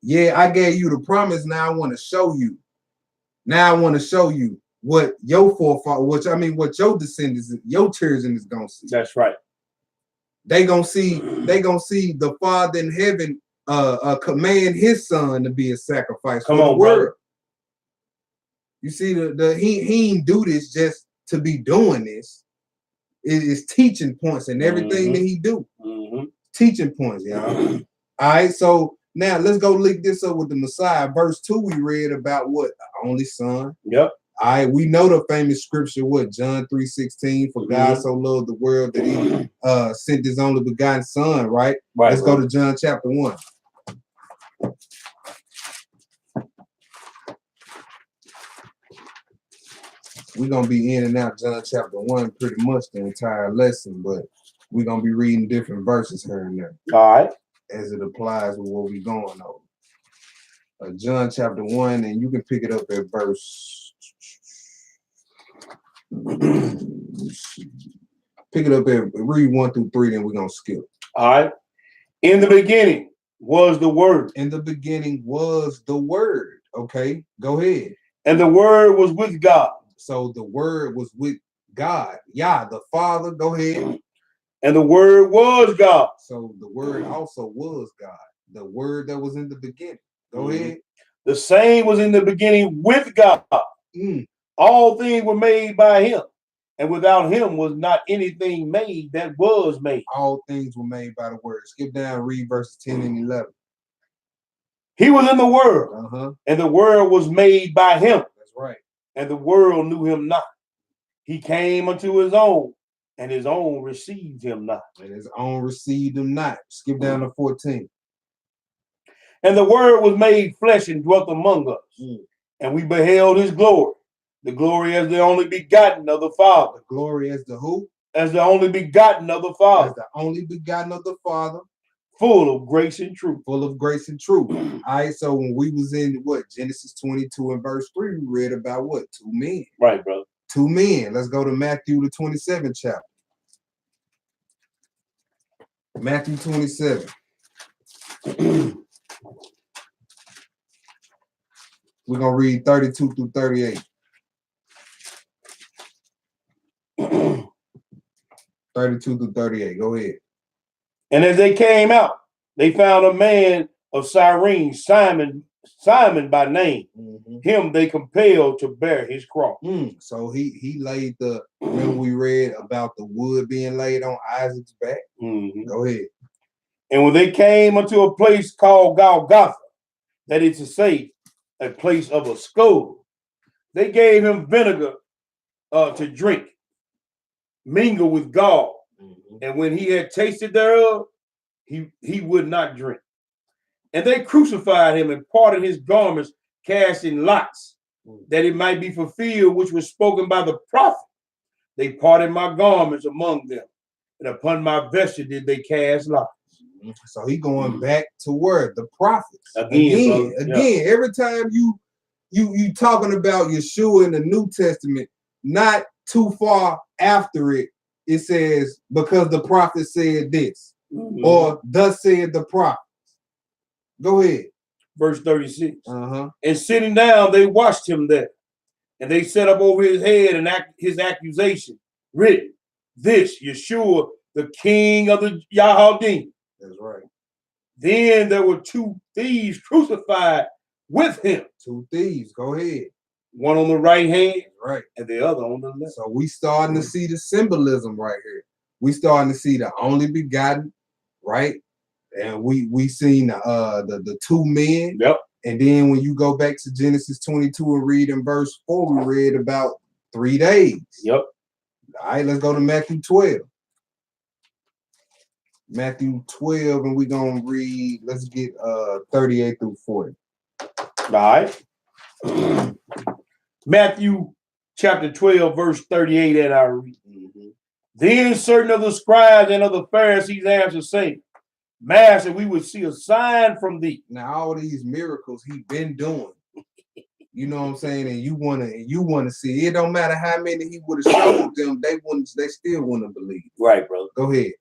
Yeah, I gave you the promise. Now I want to show you. Now I want to show you what your forefather, what your descendants, your children is gonna see. That's right. They gonna see the Father in heaven command his son to be a sacrifice for the world. You see, he ain't do this just to be doing this. It is teaching points in everything that he do. Teaching points, y'all. All right, so now let's go link this up with the Messiah. Verse 2, we read about what? The only son. Yep. All right, we know the famous scripture, what? John 3:16, for God so loved the world that he sent his only begotten son, right? Let's go to John chapter 1. We're going to be in and out John chapter 1 pretty much the entire lesson, but we're going to be reading different verses here and there. All right. As it applies with what we're going over. John chapter 1, and you can pick it up at verse. Pick it up at read 1 through 3, then we're going to skip. All right. In the beginning was the Word. In the beginning was the Word. Okay, go ahead. And the Word was with God. So the Word was with God. Yah, the Father. Go ahead. And the Word was God. So the Word also was God. The Word that was in the beginning. Go ahead. The same was in the beginning with God. All things were made by him. And without him was not anything made that was made. All things were made by the Word. Skip down, read verses 10 and 11. He was in the world, and the world was made by him. That's right. And the world knew him not. He came unto his own, and his own received him not. And his own received him not. Skip down to 14. And the Word was made flesh and dwelt among us. And we beheld his glory. The glory as the only begotten of the Father. The glory as the who? As the only begotten of the Father. As the only begotten of the Father. Full of grace and truth. Full of grace and truth. All right, so when we was in what? Genesis 22 and verse 3, we read about what? 2 men. Right, brother. 2 men. Let's go to Matthew, the 27th chapter. Matthew 27. We're going to read 32 through 38. 32 through 38. Go ahead. And as they came out, they found a man of Cyrene, Simon by name. Him they compelled to bear his cross. So he laid the, remember we read about the wood being laid on Isaac's back? Go ahead. And when they came unto a place called Golgotha, that is to say, a place of a skull, they gave him vinegar to drink, mingled with gall. And when he had tasted thereof, he would not drink. And they crucified him and parted his garments, casting lots, that it might be fulfilled which was spoken by the prophet. They parted my garments among them, and upon my vesture did they cast lots. So he going back to word, the prophets. Again, every time you talking about Yeshua in the New Testament, not too far after it, it says, because the prophet said this, or thus said the prophet. Go ahead. Verse 36. And sitting down, they watched him there, and they set up over his head and his accusation, written, this Yeshua, the king of the Yahudim. That's right. Then there were 2 thieves crucified with him. 2 thieves. Go ahead. One on the right hand, right, and the other on the left. So we starting to see the symbolism right here. We starting to see the only begotten, right? And we seen the 2 men. Yep. And then when you go back to Genesis 22 and read in verse 4, we read about 3 days. Yep. All right, let's go to Matthew 12. Matthew 12, and we're gonna read, let's get 38 through 40. All right. Matthew chapter 12, verse 38 that I read. Then certain of the scribes and of the Pharisees answered, saying, Master, we would see a sign from thee. Now all these miracles he been doing, you know what I'm saying, and you wanna see. It don't matter how many he would have showed them, they still wouldn't believe. Right, brother. Go ahead.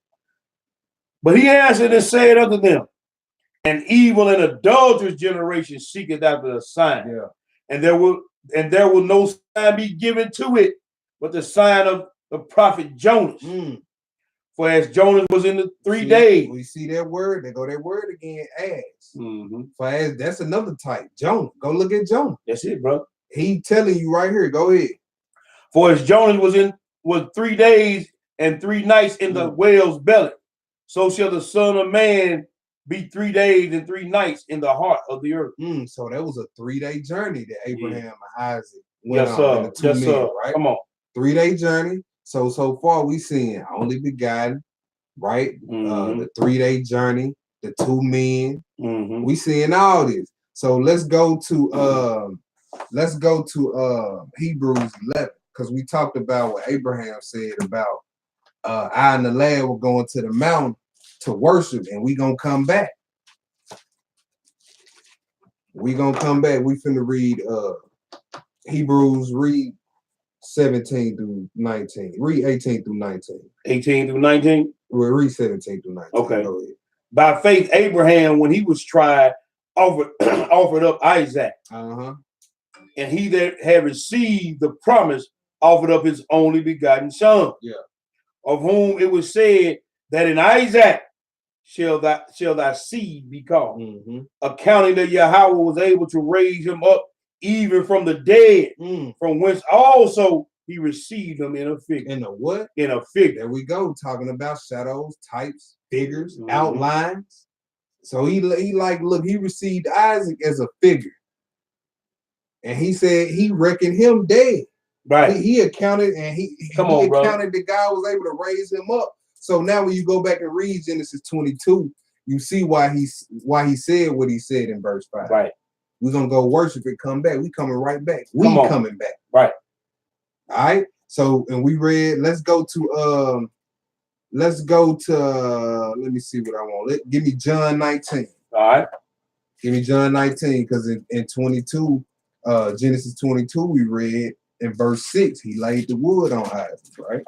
But he answered and said unto them, an evil and adulterous generation seeketh after a sign. Yeah. And there will no sign be given to it, but the sign of the prophet Jonas. For as Jonas was in the 3 days. We see that word. They go that word again, as. For as, that's another type. Jonah. Go look at Jonah. That's it, bro. He telling you right here. Go ahead. For as Jonas was 3 days and 3 nights in the whale's belly, so shall the Son of Man be 3 days and 3 nights in the heart of the earth. So that was a 3-day journey that Abraham and Isaac went on. Yes, sir. Right? Come on. 3-day journey. So far we seeing only begotten, right? The 3-day journey, the 2 men. We seeing all this. So let's go to Hebrews 11, because we talked about what Abraham said about I and the lad were going to the mountain to worship, and we gonna come back. We finna read Hebrews, read 17 through 19. Read 18 through 19. 18 through 19? We'll read 17 through 19. Okay. Go ahead. By faith, Abraham, when he was tried, offered up Isaac. Uh-huh. And he that had received the promise offered up his only begotten son. Yeah. Of whom it was said that in Isaac shall thy seed be called. Mm-hmm. Accounting that Yahweh was able to raise him up even from the dead, from whence also he received him in a figure. In a what? In a figure. There we go, talking about shadows, types, figures, outlines. So he like, look, he received Isaac as a figure. And he said he reckoned him dead. Right. He accounted, and he accounted that God was able to raise him up. So now when you go back and read Genesis 22, you see why he said what he said in verse 5. Right. We're gonna go worship and come back. We coming right back. Coming back. Right. All right. So, and we read, let's go to let me see what I want. Give me John 19. All right. Give me John 19, because in 22, Genesis 22, we read in verse 6, he laid the wood on Isaac, right?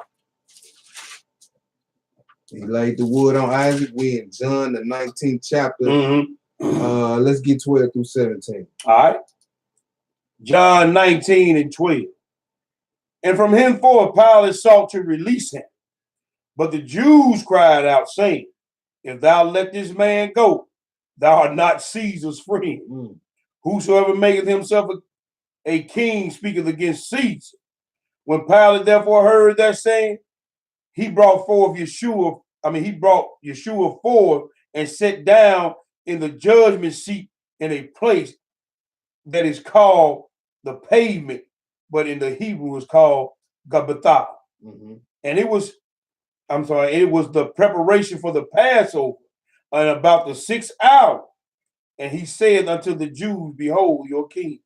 He laid the wood on Isaac. We in John, the 19th chapter. Let's get 12 through 17. All right. John 19 and 12. And from henceforth Pilate sought to release him. But the Jews cried out, saying, if thou let this man go, thou art not Caesar's friend. Whosoever maketh himself a king speaketh against Caesar. When Pilate therefore heard that saying, he brought Yeshua forth and sat down in the judgment seat in a place that is called the pavement, but in the Hebrew is called Gabbatha. And it was the preparation for the Passover, and about the 6th hour. And he said unto the Jews, behold your king.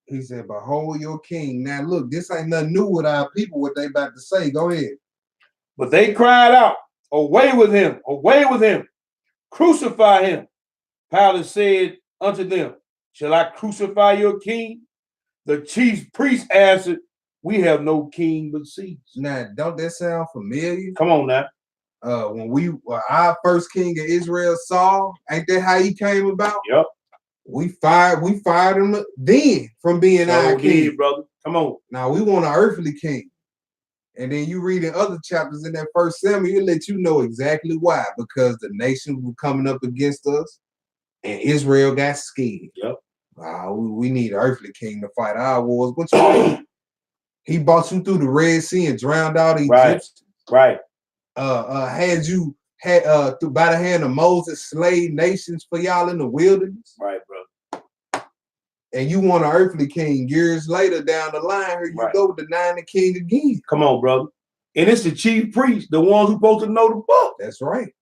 He said, behold your king. Now look, this ain't nothing new with our people, what they about to say. Go ahead. But they cried out, away with him, crucify him. Pilate said unto them, shall I crucify your king? The chief priest answered, we have no king but Caesar. Now, don't that sound familiar? Come on now. When our first king of Israel, Saul, ain't that how he came about? Yep. We fired him then from being our king, brother. Come on. Now we want an earthly king. And then you read in other chapters in that 1 Samuel, it'll let you know exactly why. Because the nations were coming up against us, and Israel got scared. Yep. We need an earthly king to fight our wars. What you mean? He brought you through the Red Sea and drowned out the Egyptians. Right. Had you by the hand of Moses slayed nations for y'all in the wilderness. Right, bro. And you want an earthly king years later down the line, here you go denying the king again. Come on, brother. And it's the chief priest, the ones who supposed to know the book. That's right.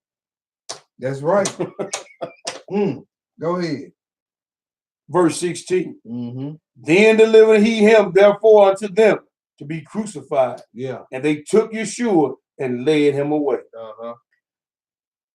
That's right. Go ahead. Verse 16. Then delivered he him therefore unto them to be crucified. Yeah. And they took Yeshua and led him away.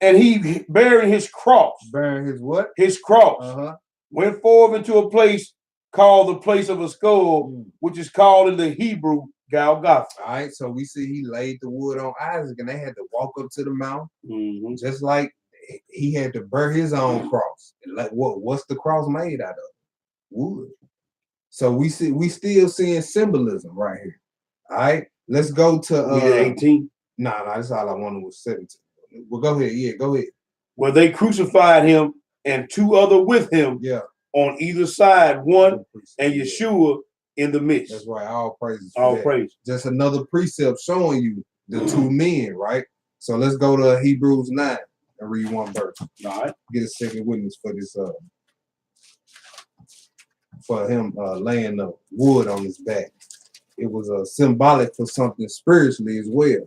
And he, bearing his cross. Bearing his what? His cross. Went forth into a place called the place of a skull, which is called in the Hebrew Golgotha. All right, so we see he laid the wood on Isaac, and they had to walk up to the mountain, just like he had to bear his own cross. Like what's the cross made out of? Wood. So we still seeing symbolism right here. All right, let's go to 18. Nah, that's all I wanted was 17. Well, go ahead. Yeah, go ahead. Well, they crucified him and two other with him. Yeah. On either side, one and Yeshua in the midst. That's right. All praises. All praise. Just another precept showing you the two men, right? So let's go to Hebrews 9 and read one verse. All right. Get a second witness for this. For him laying the wood on his back. It was symbolic for something spiritually as well.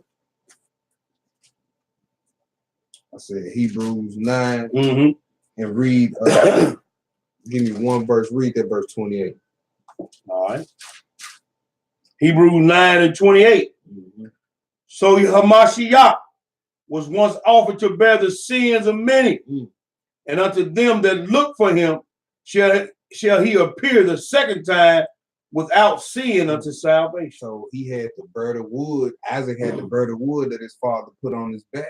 I said Hebrews 9 and read. Give me one verse. Read that verse 28. All right. Hebrews 9 and 28. So Hamashiach was once offered to bear the sins of many, and unto them that look for him shall he appear the second time without sin unto salvation. So he had to bear the wood. Isaac had to bear the wood that his father put on his back.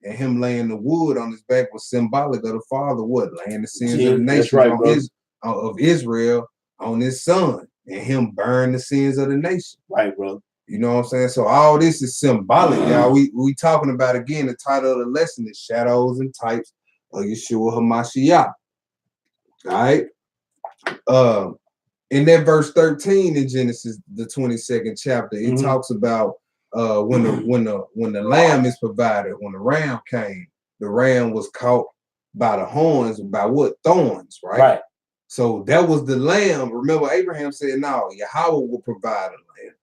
And him laying the wood on his back was symbolic of the Father, what? Laying the sins of the That's nations right, on brother. of Israel on his son, and him burn the sins of the nation. Right, brother. You know what I'm saying? So all this is symbolic, y'all. We talking about, again, the title of the lesson is Shadows and Types of Yeshua HaMashiach. All right. In that verse 13 in Genesis, the 22nd chapter, it talks about when the lamb is provided, when the ram came, the ram was caught by the horns, by what? Thorns, right? Right. So that was the lamb. Remember, Abraham said, no, Yahweh will provide a lamb.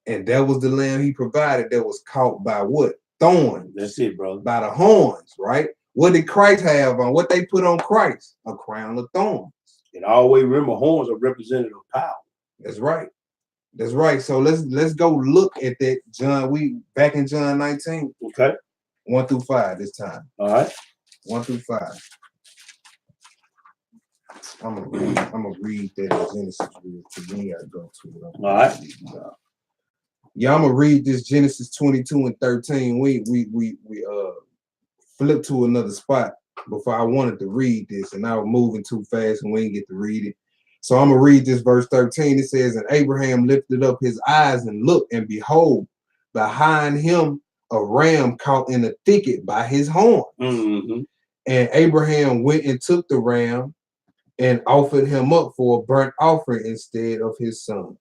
And that was the lamb he provided that was caught by what? Thorns. That's it, brother. By the horns, right? What did Christ have on? What they put on Christ? A crown of thorns. And always remember, horns are representative of power. That's right. That's right. So let's go look at that, John. We back in John 19. Okay. 1 through 5 this time. All right. 1 through 5. I'm gonna read that in Genesis real quick. We gotta go to it. All right. Yeah, I'm gonna read this Genesis 22 and 13. We flipped to another spot before I wanted to read this, and I was moving too fast and we didn't get to read it. So I'm gonna read this verse 13. It says, and Abraham lifted up his eyes and looked, and behold, behind him a ram caught in a thicket by his horn. Mm-hmm. And Abraham went and took the ram and offered him up for a burnt offering instead of his son.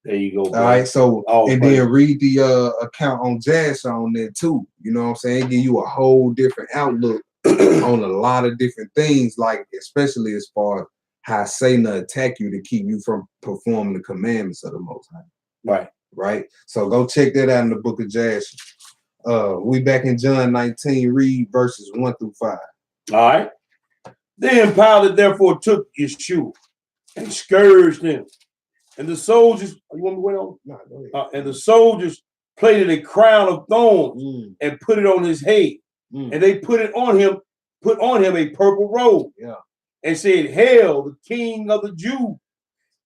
There you go. All right, so and praise. then read the account on Jasher on there too. You know what I'm saying? Give you a whole different outlook on a lot of different things, like especially as far as how Satan attack you to keep you from performing the commandments of the Most High. Right. Right. So go check that out in the book of Jasher. We back in John 19, read verses 1 through 5. All right. Then Pilate therefore took Yeshua and scourged him. And the soldiers, you want me to wait on? No, go ahead. And the soldiers plaited a crown of thorns and put it on his head. And they put on him a purple robe. Yeah. And said, Hail, the King of the Jews.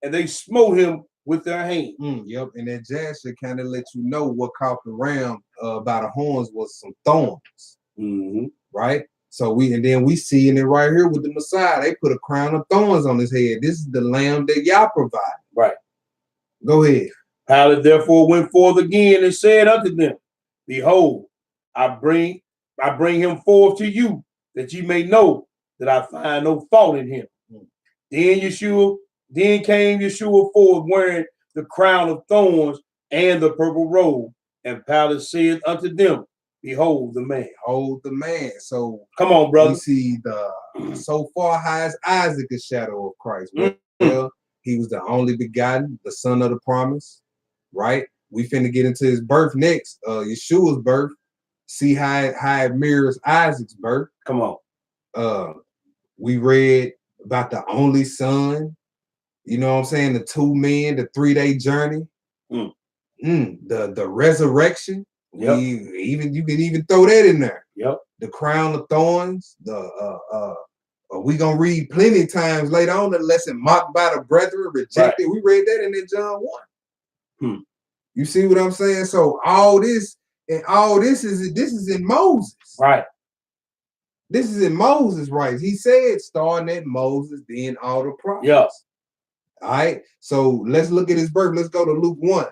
And they smote him with their hand. Yep. And that Jasher kind of let you know what caught the ram by the horns was some thorns. Right? So then we seeing it right here with the Messiah. They put a crown of thorns on his head. This is the lamb that Yah provided. Right. Go ahead. Pilate therefore went forth again and said unto them, Behold, I bring him forth to you, that ye may know that I find no fault in him. Then came Yeshua forth wearing the crown of thorns and the purple robe. And Pilate said unto them, Behold the man. Behold the man. So come on, brother. We see so far high as Isaac, a shadow of Christ. Well, he was the only begotten, the son of the promise, right? We finna get into his birth next, Yeshua's birth. See how it mirrors Isaac's birth. Come on. We read about the only son, you know what I'm saying? The 2 men, the 3-day journey, the resurrection. Yep. You can even throw that in there. Yep. The crown of thorns. We gonna read plenty of times later on the lesson, mocked by the brethren, rejected. Right. We read that in John 1. You see what I'm saying? So all this is in Moses. Right. This is in Moses, right? He said, starting at Moses, then all the prophets. Yeah. All right. So let's look at his birth. Let's go to Luke 1.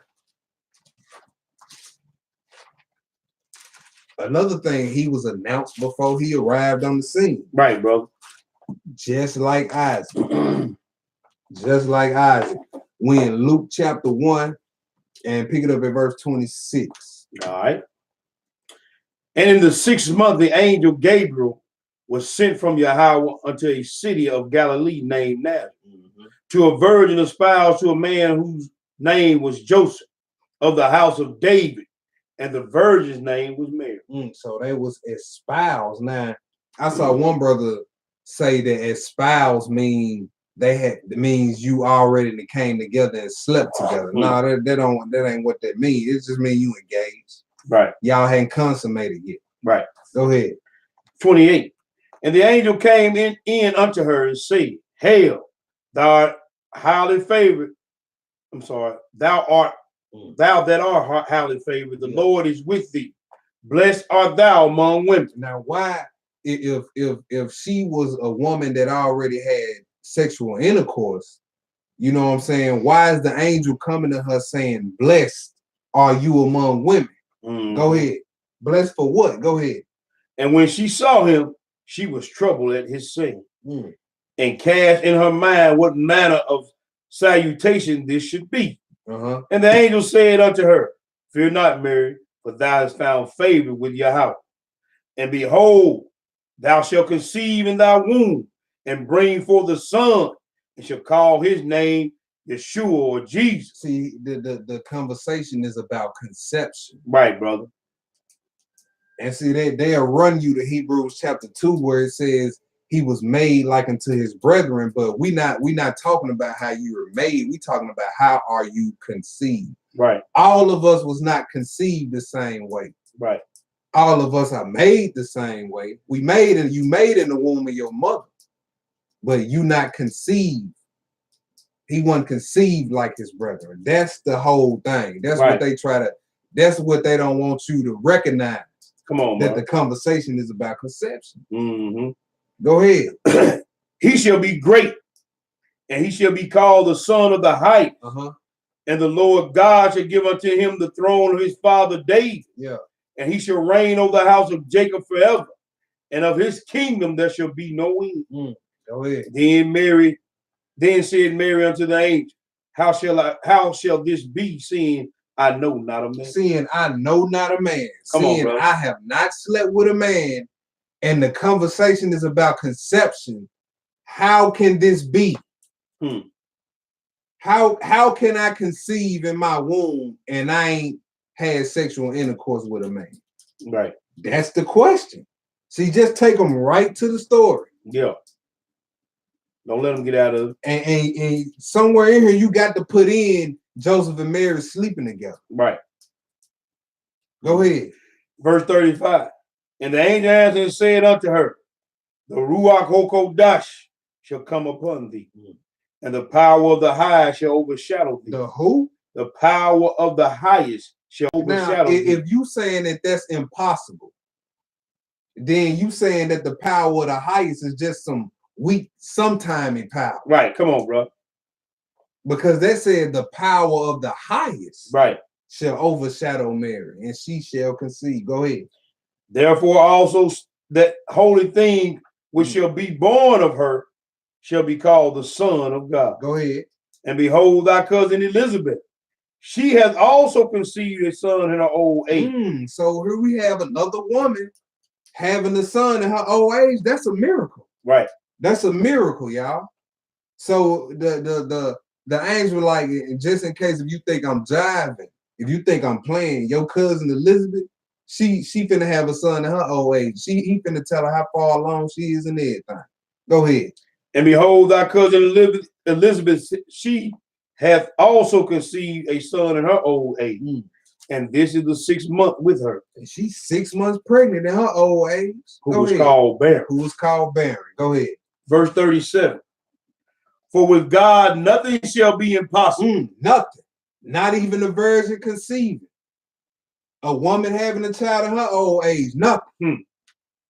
Another thing, he was announced before he arrived on the scene. Right, bro. Just like Isaac. Just like Isaac. We in Luke chapter 1 and pick it up at verse 26. All right. And in the 6th month, the angel Gabriel was sent from Yahweh unto a city of Galilee named Nazareth, to a virgin espoused to a man whose name was Joseph, of the house of David, and the virgin's name was Mary. So they was espoused. Now, I saw one brother say that espoused means you already came together and slept together. No, that ain't what that means. It just means you engaged. Right. Y'all hadn't consummated yet. Right. Go ahead. 28. And the angel came in unto her and said, Hail, thou art highly favored. I'm sorry, thou that art highly favored. The Lord is with thee. Blessed art thou among women. Now, why, if she was a woman that already had sexual intercourse, you know what I'm saying? Why is the angel coming to her saying, "Blessed are you among women"? Go ahead. Blessed for what? Go ahead. And when she saw him, she was troubled at his saying, and cast in her mind what manner of salutation this should be. And the angel said unto her, Fear not, Mary, for thou hast found favor with Yahweh. And behold, thou shalt conceive in thy womb, and bring forth a son, and shall call his name Yeshua, or Jesus. See, the conversation is about conception. Right, brother. And see, they'll run you to Hebrews chapter 2, where it says he was made like unto his brethren, but we not talking about how you were made. We talking about how are you conceived. Right. All of us was not conceived the same way. Right. All of us are made the same way. You made in the womb of your mother, but you not conceived. He wasn't conceived like his brethren. That's the whole thing. That's right. what they try to. That's what they don't want you to recognize. Come on, that bro. The conversation is about conception. Go ahead. He shall be great, and he shall be called the Son of the Height. And the Lord God shall give unto him the throne of his father David. Yeah. And he shall reign over the house of Jacob forever, and of his kingdom there shall be no end. Go ahead. Then said Mary unto the angel, How shall this be, seeing I know not a man? Seeing I know not a man. Come seeing on, bro. I have not slept with a man, and the conversation is about conception. How can this be? How can I conceive in my womb and I ain't had sexual intercourse with a man? Right. That's the question. See, just take them right to the story. Yeah. Don't let them get out of it. And somewhere in here, you got to put in Joseph and Mary sleeping together. Right. Go ahead. Verse 35. And the angel answered and said unto her, The Ruach HaKodesh shall come upon thee, and the power of the highest shall overshadow thee. The who? The power of the highest shall overshadow thee. If you saying that that's impossible, then you saying that the power of the highest is just some weak, sometimey power. Right. Come on, bro. Because they said the power of the highest shall overshadow Mary, and she shall conceive. Go ahead. Therefore also that holy thing which shall be born of her shall be called the Son of God. Go ahead. And behold, thy cousin Elizabeth, she has also conceived a son in her old age. So here we have another woman having a son in her old age. That's a miracle. Right. That's a miracle, y'all. So the angel, like, just in case if you think I'm jiving, if you think I'm playing, your cousin Elizabeth, she finna have a son in her old age. He finna tell her how far along she is and everything. Go ahead. And behold, thy cousin Elizabeth, she hath also conceived a son in her old age. And this is the 6th month with her. And she's 6 months pregnant in her old age. Who was called barren. Who was called barren. Go ahead. Verse 37. For with God nothing shall be impossible. Nothing. Not even a virgin conceiving. A woman having a child in her old age. Nothing.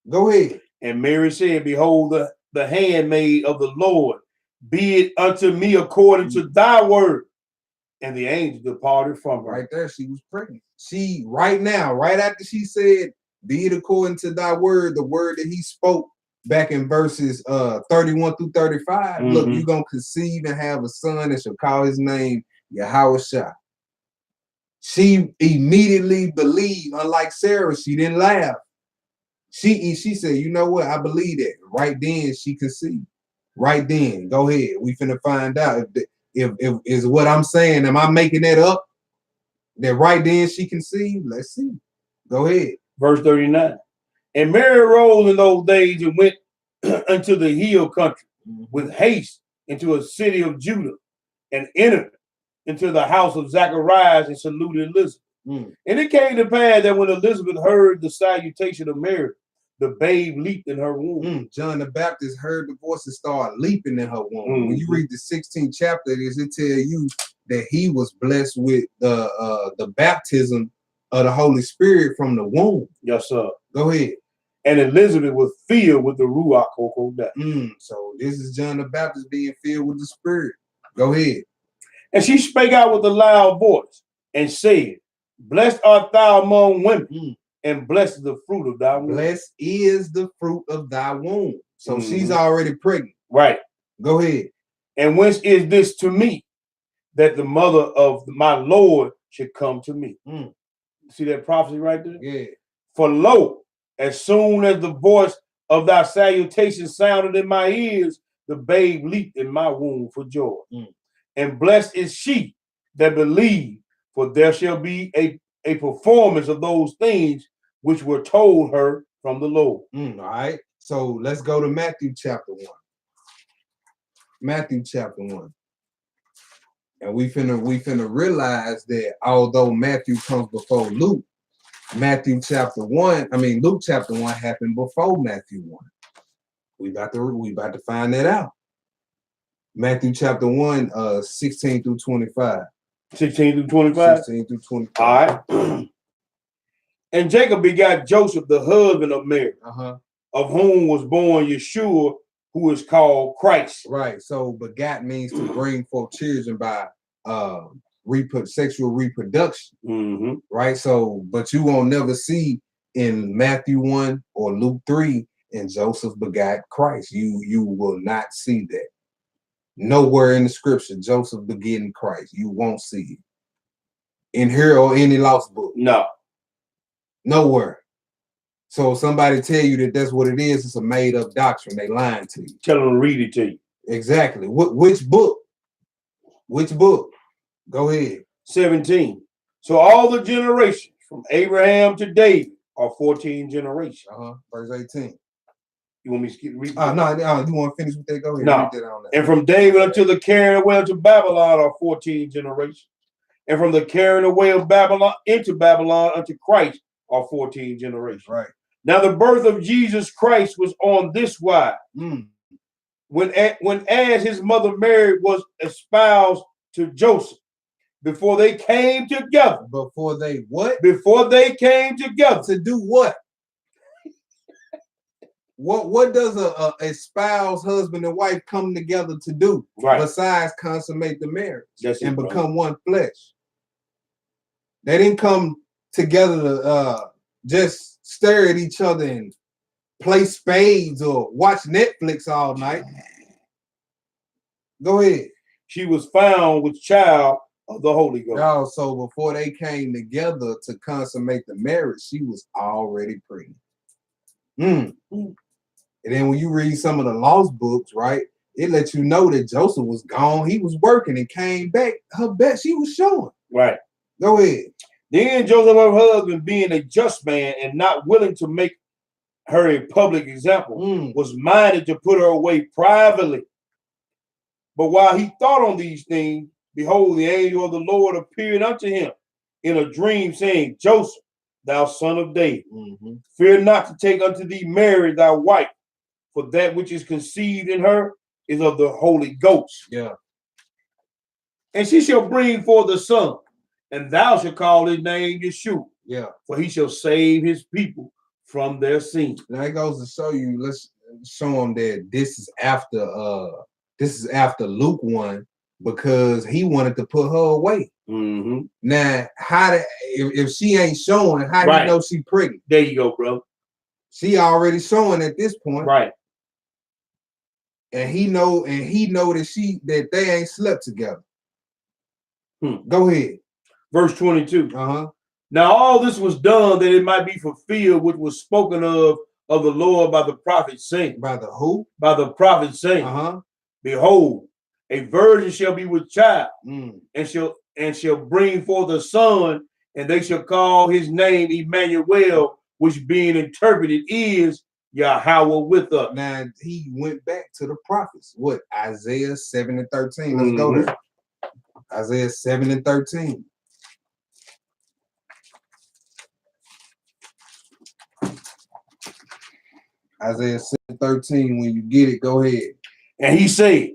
Go ahead. And Mary said, Behold, the handmaid of the Lord, be it unto me according to thy word. And the angel departed from her. Right there, she was pregnant. She, right now, right after she said, be it according to thy word, the word that he spoke back in verses 31 through 35. Look, you're going to conceive and have a son and shall call his name Yahushua. She immediately believed, unlike Sarah, she didn't laugh. She said, you know what? I believe that. Right then, she conceived. Right then. Go ahead. We finna find out if is what I'm saying. Am I making that up? That right then she conceived? Let's see. Go ahead. Verse 39. And Mary arose in those days and went unto the hill country with haste into a city of Judah, and entered into the house of Zacharias and saluted Elizabeth. And it came to pass that when Elizabeth heard the salutation of Mary, the babe leaped in her womb. John the Baptist heard the voice and started leaping in her womb. When you read the 16th chapter, it tell you that he was blessed with the baptism of the Holy Spirit from the womb. Yes, sir. Go ahead. And Elizabeth was filled with the Ruach HaKodesh. So this is John the Baptist being filled with the Spirit. Go ahead. And she spake out with a loud voice and said, Blessed art thou among women, and blessed is the fruit of thy womb. Blessed is the fruit of thy womb. So she's already pregnant. Right. Go ahead. And whence is this to me, that the mother of my Lord should come to me? See that prophecy right there? Yeah. For lo, as soon as the voice of thy salutation sounded in my ears, the babe leaped in my womb for joy. And blessed is she that believed, for there shall be a performance of those things which were told her from the Lord. All right. So let's go to Matthew chapter 1. Matthew chapter 1. And we finna realize that although Matthew comes before Luke, Luke chapter 1 happened before Matthew 1. We about to find that out. Matthew chapter 1, 16 through 25. 16 through 25? 16 through 25. All right. And Jacob begot Joseph, the husband of Mary, of whom was born Yeshua, who is called Christ. Right. So begat means to bring forth children by sexual reproduction. Right. So, but you won't never see in Matthew 1 or Luke 3 and Joseph begat Christ. You will not see that. Nowhere in the scripture, Joseph begetting Christ. You won't see it. In here or any lost book. No. Nowhere. So somebody tell you that that's what it is, it's a made-up doctrine. They lying to you. Tell them to read it to you. Exactly. Which book? Which book? Go ahead. 17. So all the generations from Abraham to David are 14 generations. Verse 18. You want me to read? No, you want to finish with that? Go ahead. No. Read that on that. And from David until the carrying away to Babylon are 14 generations. And from the carrying away of Babylon into Babylon unto Christ are 14 generations. Right. Now the birth of Jesus Christ was on this wise. When as his mother Mary was espoused to Joseph, before they came together. Before they what? Before they came together. To do what? What does a espoused husband and wife come together to do? Right. Besides consummate the marriage and become one flesh. They didn't come together to just stare at each other and play spades or watch Netflix all night. Go ahead. She was found with child of the Holy Ghost. Oh, so before they came together to consummate the marriage, she was already pregnant. And then when you read some of the lost books, right, it lets you know that Joseph was gone. He was working and came back. Her bet she was showing. Right. Go ahead. Then Joseph, her husband, being a just man and not willing to make her a public example, was minded to put her away privately. But while he thought on these things, behold, the angel of the Lord appeared unto him in a dream, saying, Joseph, thou son of David, fear not to take unto thee Mary thy wife, for that which is conceived in her is of the Holy Ghost. Yeah. And she shall bring forth a son, and thou shalt call his name Yeshua. Yeah. For he shall save his people from their sins. Now it goes to show you, let's show them that this is after Luke 1, because he wanted to put her away. Now, if she ain't showing, how do you know she pregnant? There you go, bro. She already showing at this point. Right. And he know that they ain't slept together. Go ahead. Verse 22. Now all this was done that it might be fulfilled, which was spoken of the Lord by the prophet saying. By the who? By the prophet saying. Behold, a virgin shall be with child, and shall bring forth a son, and they shall call his name Emmanuel, which being interpreted is Yahweh with us. Now he went back to the prophets. What? Isaiah 7 and 13. Let's go there. Isaiah 7 and 13. Isaiah 7:13. When you get it, go ahead. And he said,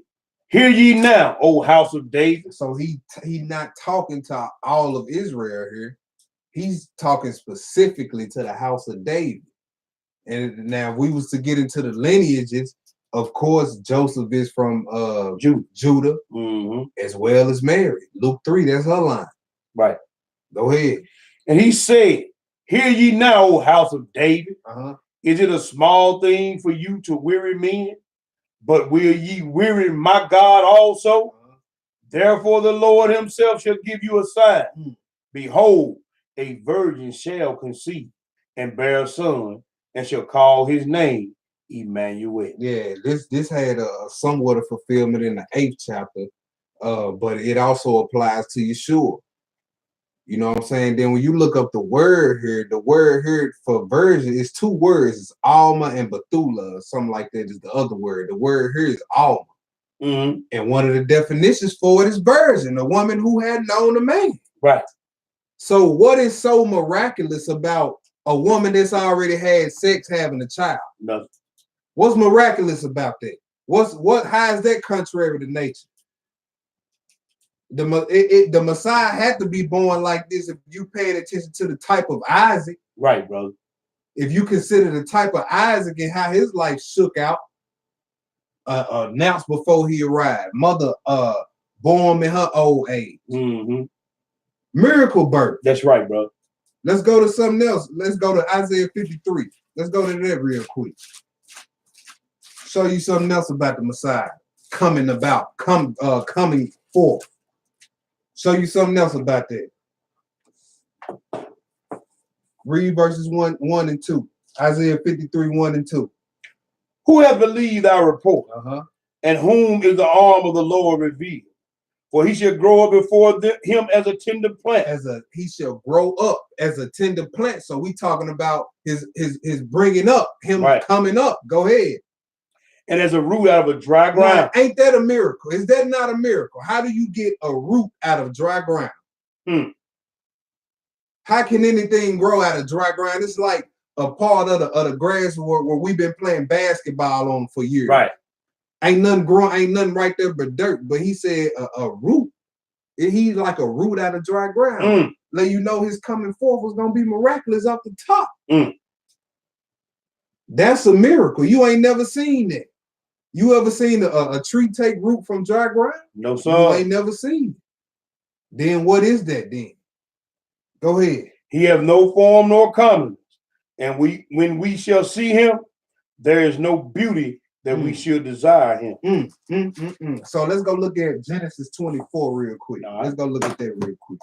hear ye now, O house of David. So he not talking to all of Israel here. he's talking specifically to the house of David. And now if we was to get into the lineages, of course, Joseph is from Judah, as well as Mary. Luke 3, that's her line. Right. Go ahead. And he said, "Hear ye now, O house of David. Is it a small thing for you to weary men? But will ye weary my God also? Therefore the Lord himself shall give you a sign. Behold, a virgin shall conceive and bear a son, and shall call his name Emmanuel." Yeah, this had a somewhat of fulfillment in the 8th chapter, but it also applies to Yeshua. You know what I'm saying? Then when you look up the word here for virgin is 2 words. It's Alma and Bethula, or something like that is the other word. The word here is Alma. And one of the definitions for it is virgin, a woman who had known a man. Right. So what is so miraculous about a woman that's already had sex having a child? Nothing. What's miraculous about that? How is that contrary to nature? The Messiah had to be born like this if you paying attention to the type of Isaac. Right, brother. If you consider the type of Isaac and how his life shook out, announced before he arrived, mother born in her old age. Miracle birth. That's right, bro. Let's go to something else. Let's go to Isaiah 53. Let's go to that real quick. Show you something else about the Messiah coming forth. Show you something else about that. Read verses 1 and 2. Isaiah 53, 1 and 2. Who hath believed our report? And whom is the arm of the Lord revealed? For he shall grow up before him as a tender plant. He shall grow up as a tender plant. So we talking about his bringing up, him coming up. Go ahead. And as a root out of a dry ground. Now, ain't that a miracle? Is that not a miracle? How do you get a root out of dry ground? How can anything grow out of dry ground? It's like a part of the grass where we've been playing basketball on for years. Right. Ain't nothing growing, ain't nothing right there but dirt. But he said a root. He's like a root out of dry ground. Let you know his coming forth was gonna be miraculous off the top. That's a miracle. You ain't never seen that. You ever seen a tree take root from dry ground? No, sir. You ain't never seen it. Then what is that then? Go ahead. He have no form nor comeliness. And when we shall see him, there is no beauty that we should desire him. So let's go look at Genesis 24 real quick. Let's go look at that real quick.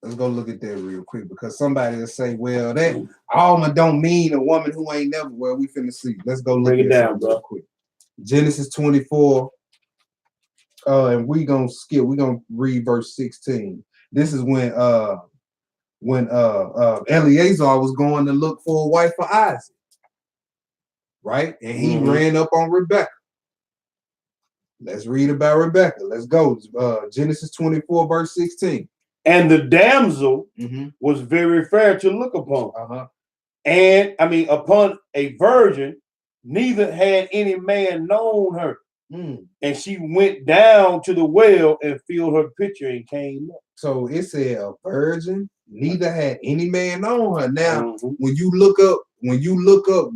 Let's go look at that real quick because somebody will say, well, that Alma don't mean a woman who ain't never. Well, we finna see. Let's go look at that real quick. Genesis 24. And we're gonna read verse 16. This is when Eleazar was going to look for a wife for Isaac, right? And he ran up on Rebecca. Let's read about Rebecca. Let's go. Genesis 24, verse 16. And the damsel was very fair to look upon. And upon a virgin, neither had any man known her. And she went down to the well and filled her pitcher and came up. So it said a virgin, neither had any man known her. Now, when you look up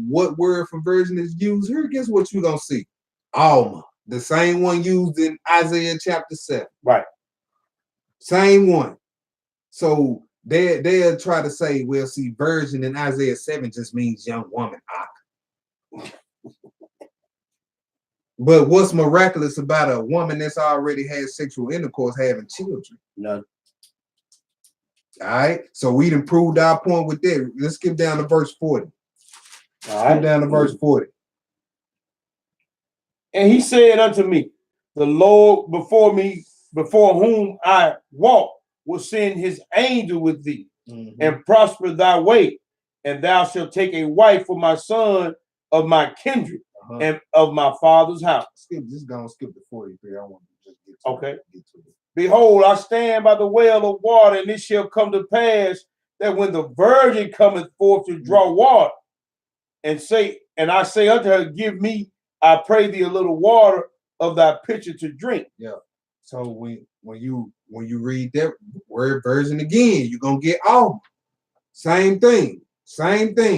what word for virgin is used here, guess what you're gonna see? Alma, the same one used in Isaiah chapter 7. Right. Same one. So they'll try to say, well, see, virgin in Isaiah 7 just means young woman. But what's miraculous about a woman that's already had sexual intercourse having children? None. All right. So we done proved our point with that. Let's skip down to verse 40. All right. Skip down to verse 40. And he said unto me, the Lord before whom I walk, will send his angel with thee and prosper thy way, and thou shalt take a wife for my son of my kindred and of my father's house. Just go and skip the 43. I want to just get to it. Behold, I stand by the well of water, and it shall come to pass that when the virgin cometh forth to draw water, and I say unto her, give me, I pray thee, a little water of thy pitcher to drink. Yeah. So when you when you read that word version again, you're gonna get Alma. Same thing,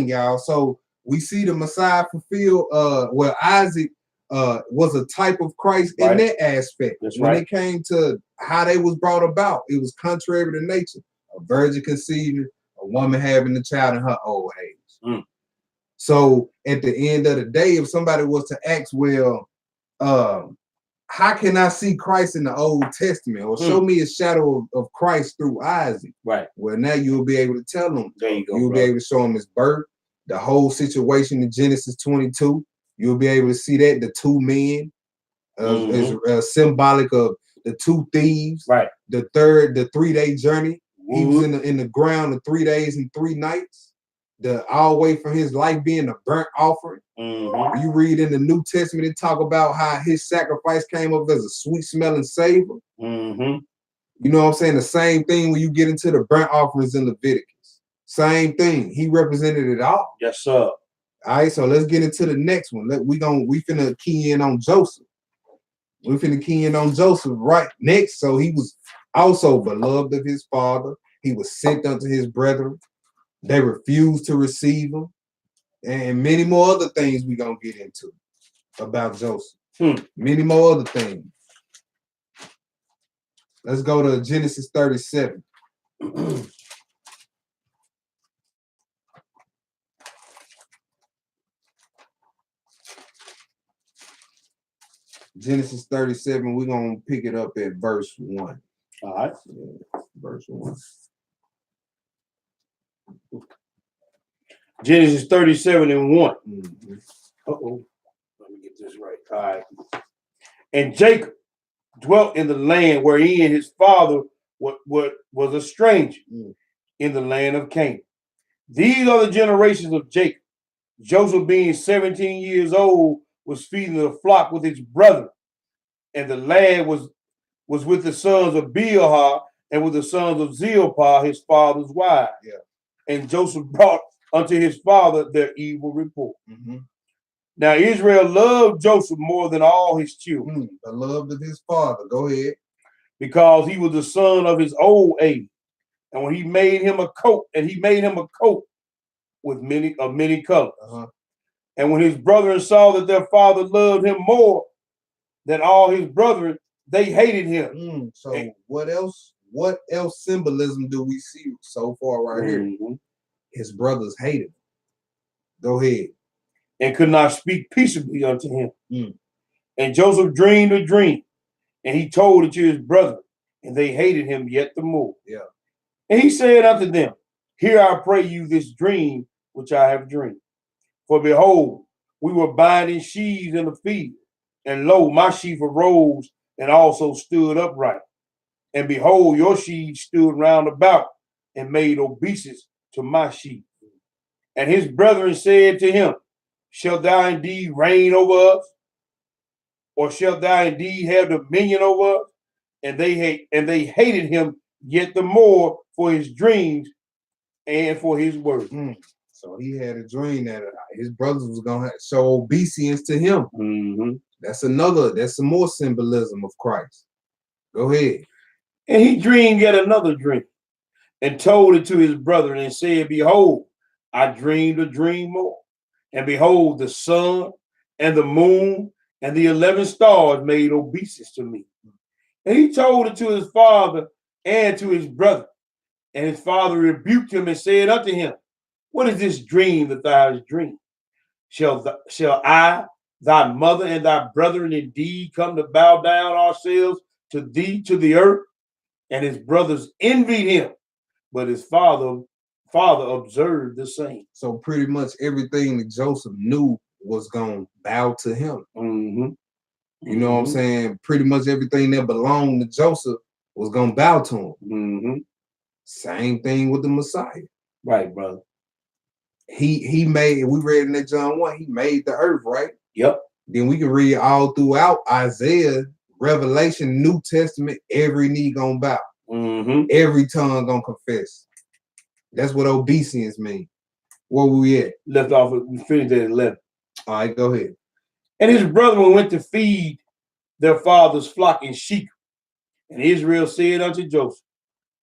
y'all. So we see the Messiah fulfill. Well, Isaac was a type of Christ in that aspect. That's when right. it came to how they was brought about, it was contrary to nature. A virgin conceiving, a woman having a child in her old age. Mm. So at the end of the day, if somebody was to ask, well, how can I see Christ in the Old Testament, or show me a shadow of Christ through Isaac? Right. Well, now you'll be able to tell them. There you go. You'll be able to show them his birth, the whole situation in Genesis 22. You'll be able to see that the two men is symbolic of the two thieves. Right. The 3-day journey. He was in the ground the 3 days and 3 nights. All the way from his life being a burnt offering. You read in the New Testament, it talk about how his sacrifice came up as a sweet smelling savor. You know what I'm saying? The same thing when you get into the burnt offerings in Leviticus. Same thing. He represented it all. Yes, sir. All right, so let's get into the next one. We finna key in on Joseph. We finna key in on Joseph right next. So he was also beloved of his father. He was sent unto his brethren. They refused to receive him, and many more other things we're gonna get into about Joseph. Many more other things. Let's go to Genesis 37. Genesis 37, we're gonna pick it up at verse 1. All right. Yeah, verse 1. Genesis 37 and 1. Uh-oh. Let me get this right. All right. And Jacob dwelt in the land wherein his father was a stranger in the land of Canaan. These are the generations of Jacob. Joseph, being 17 years old, was feeding the flock with his brother, and the lad was with the sons of Bilhah and with the sons of Zilpah, his father's wife. Yeah. And Joseph brought unto his father their evil report. Now Israel loved Joseph more than all his children. The love of his father. Go ahead. Because he was the son of his old age. And when he made him a coat with many colors. And when his brethren saw that their father loved him more than all his brethren, they hated him. So what else symbolism do we see so far right here? His brothers hated him. Go ahead. And could not speak peaceably unto him. And Joseph dreamed a dream, and he told it to his brethren, and they hated him yet the more. Yeah. And he said unto them, Hear, I pray you, this dream which I have dreamed. For behold, we were binding sheaves in the field, and lo, my sheaf arose and also stood upright. And behold, your sheaves stood round about and made obeisance to my sheep. And his brethren said to him, Shalt thou indeed reign over us? Or shalt thou indeed have dominion over us? And they hated him yet the more for his dreams and for his words. So he had a dream that his brothers was gonna show obeisance to him. That's some more symbolism of Christ. Go ahead. And he dreamed yet another dream, and told it to his brethren, and said, Behold, I dreamed a dream more. And behold, the sun and the moon and the 11 stars made obeisance to me. And he told it to his father and to his brother. And his father rebuked him and said unto him, What is this dream that thou hast dreamed? Shall I, thy mother, and thy brethren indeed come to bow down ourselves to thee, to the earth? And his brothers envied him, but his father observed the same. So pretty much everything that Joseph knew was going to bow to him. You know what I'm saying? Pretty much everything that belonged to Joseph was going to bow to him. Same thing with the Messiah. Right, brother. He made, we read in that John 1, he made the earth, right? Yep. Then we can read all throughout Isaiah, Revelation, New Testament, every knee gonna bow. Every tongue gonna confess. That's what obeisance means. Where we at? Left off, we finished at 11. All right, go ahead. And his brethren went to feed their father's flock in Shechem. And Israel said unto Joseph,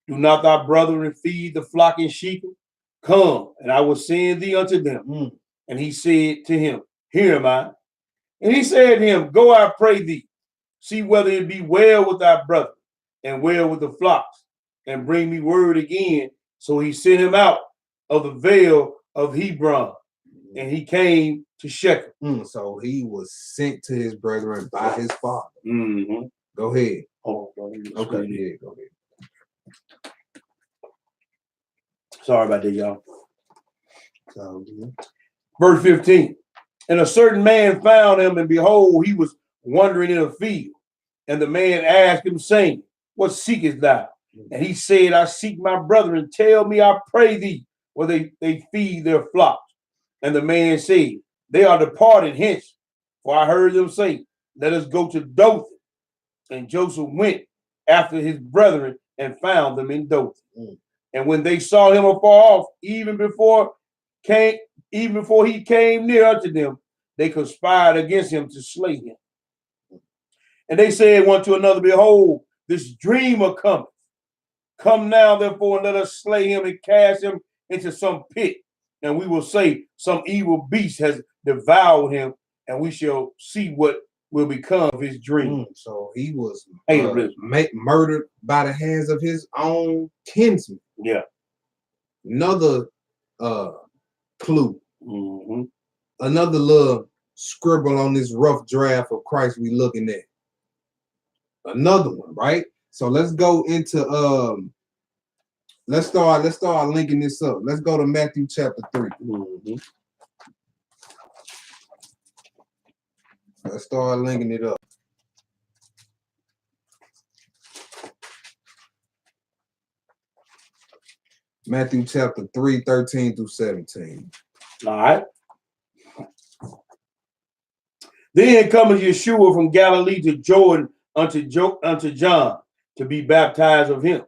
do not thy brethren feed the flock in Shechem? Come, and I will send thee unto them. And he said to him, here am I. And he said to him, go, I pray thee, see whether it be well with thy brother and well with the flocks, and bring me word again. So he sent him out of the vale of Hebron, and he came to Shechem. So he was sent to his brethren by his father. Go ahead. Oh, okay, yeah, go ahead. Sorry about that, y'all. Verse 15. And a certain man found him, and behold, he was wandering in a field. And the man asked him, saying, what seekest thou? And he said, I seek my brethren. Tell me, I pray thee, where they feed their flocks. And the man said, they are departed hence. For I heard them say, let us go to Dothan. And Joseph went after his brethren and found them in Dothan. And when they saw him afar off, even before he came near unto them, they conspired against him to slay him. And they said one to another, behold, this dreamer cometh. Come now, therefore, and let us slay him and cast him into some pit. And we will say, some evil beast has devoured him, and we shall see what will become of his dream. So he was murdered by the hands of his own kinsman. Yeah. Another clue. Another little scribble on this rough draft of Christ we looking at. Another one, right? So let's go into let's start linking this up. Let's go to Matthew chapter 3. Let's start linking it up. Matthew chapter 3, 13 through 17. All right. Then cometh Yeshua from Galilee to Jordan unto John to be baptized of him.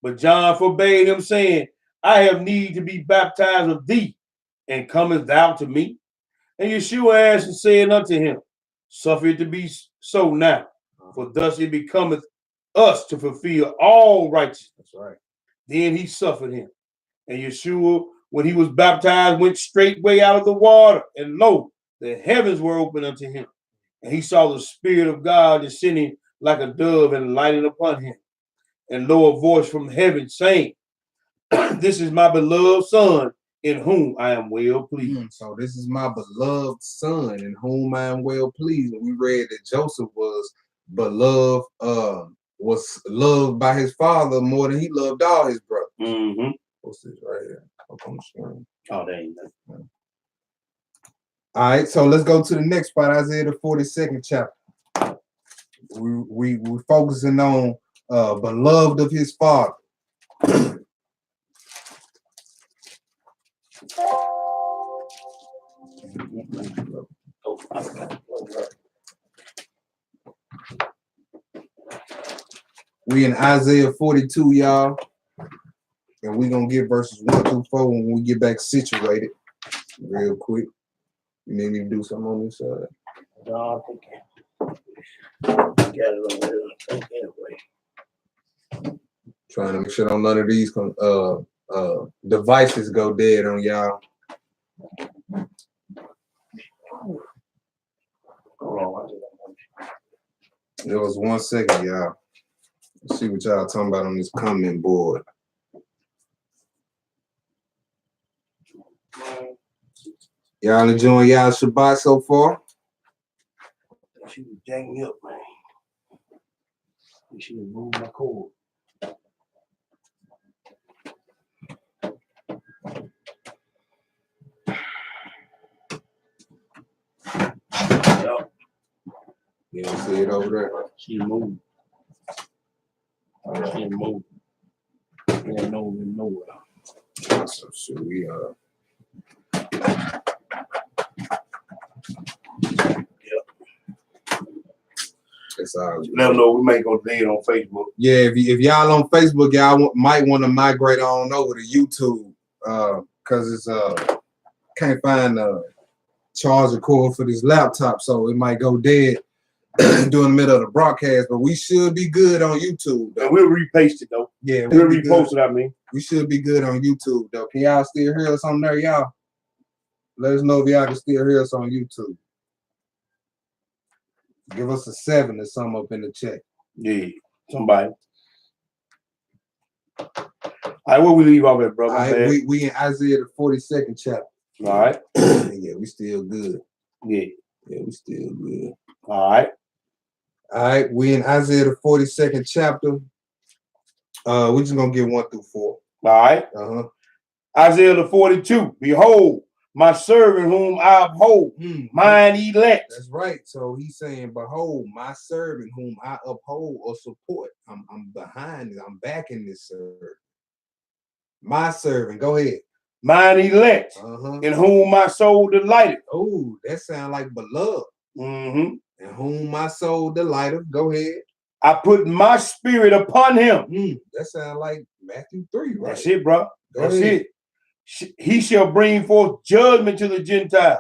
But John forbade him, saying, I have need to be baptized of thee, and comest thou to me? And Yeshua answered and said unto him, suffer it to be so now, for thus it becometh us to fulfill all righteousness. That's right. Then he suffered him. And Yeshua, when he was baptized, went straightway out of the water, and lo, the heavens were opened unto him. And he saw the Spirit of God descending like a dove and lighting upon him. And lo, a voice from heaven saying, this is my beloved Son, in whom I am well pleased. So this is my beloved Son, in whom I am well pleased. And we read that Joseph was beloved, was loved by his father more than he loved all his brothers. What's this right here? Up on the screen. Oh, that ain't nothing. All right, so let's go to the next spot, Isaiah the 42nd chapter. We're focusing on beloved of his father. We in Isaiah 42, y'all. And we're going to get verses 1 through 4 when we get back situated real quick. You need me to do something on this side? No, I think got it over there. Anyway. Trying to make sure none of these devices go dead on y'all. There was 1 second, y'all. Let's see what y'all talking about on this comment board. Y'all enjoying y'all Shabbat so far? She was jacking me up, man. She was moving my cord. Yep. You don't see it over there? She moved. She moved. Yeah, nowhere. So should we It's let them know we may go dead on Facebook. Yeah, if y'all on Facebook, y'all might want to migrate on over to YouTube, cause it's can't find a charger cord for this laptop, so it might go dead. during the middle of the broadcast, but we should be good on YouTube though. And we'll repaste it though. Yeah, We'll be repost good. it, I mean. We should be good on YouTube though. Can y'all still hear us on there, y'all? Let us know if y'all can still hear us on YouTube. Give us a 7 or something up in the chat. Yeah, somebody. All right, where we leave off at, brother? All right, we in Isaiah the 42nd chapter. All right. Yeah, we still good. Yeah. Yeah, we still good. All right. All right, we in Isaiah the 42nd chapter. We're just gonna get 1 through 4. All right. Isaiah the 42. Behold, my servant whom I uphold, mine elect. That's right. So he's saying, behold, my servant whom I uphold or support. I'm behind it. I'm backing this servant. My servant. Go ahead. Mine elect, in whom my soul delighted. Oh, that sounds like beloved. Mm-hmm. In whom my soul delighteth. Go ahead. I put my spirit upon him. That sounds like Matthew 3, right? That's it, bro. Go That's ahead. it. He shall bring forth judgment to the Gentiles.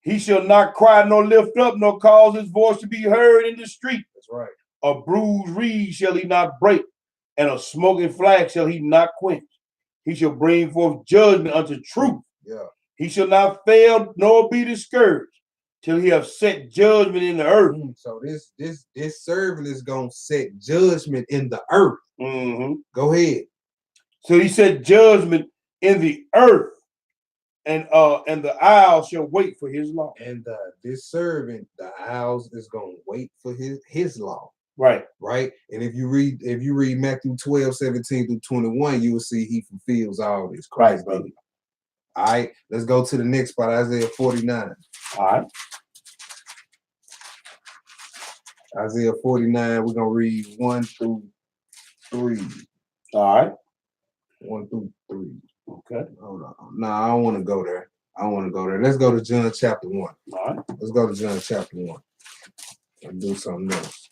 He shall not cry nor lift up nor cause his voice to be heard in the street. That's right. A bruised reed shall he not break, and a smoking flax shall he not quench. He shall bring forth judgment unto truth. Yeah. He shall not fail nor be discouraged till he have set judgment in the earth. So this servant is gonna set judgment in the earth. Go ahead. So he said judgment in the earth, and the isles shall wait for his law. And this servant, the isles, is gonna wait for his law. Right. Right. And if you read Matthew 12:17-21, you will see he fulfills all this. Christ, brother. All right, let's go to the next spot, Isaiah 49. All right. Isaiah 49, we're gonna read 1 through 3. All right. 1 through 3. Okay. Hold on. No, I don't want to go there. Let's go to John chapter 1. All right. Let's go to John chapter 1 and do something else.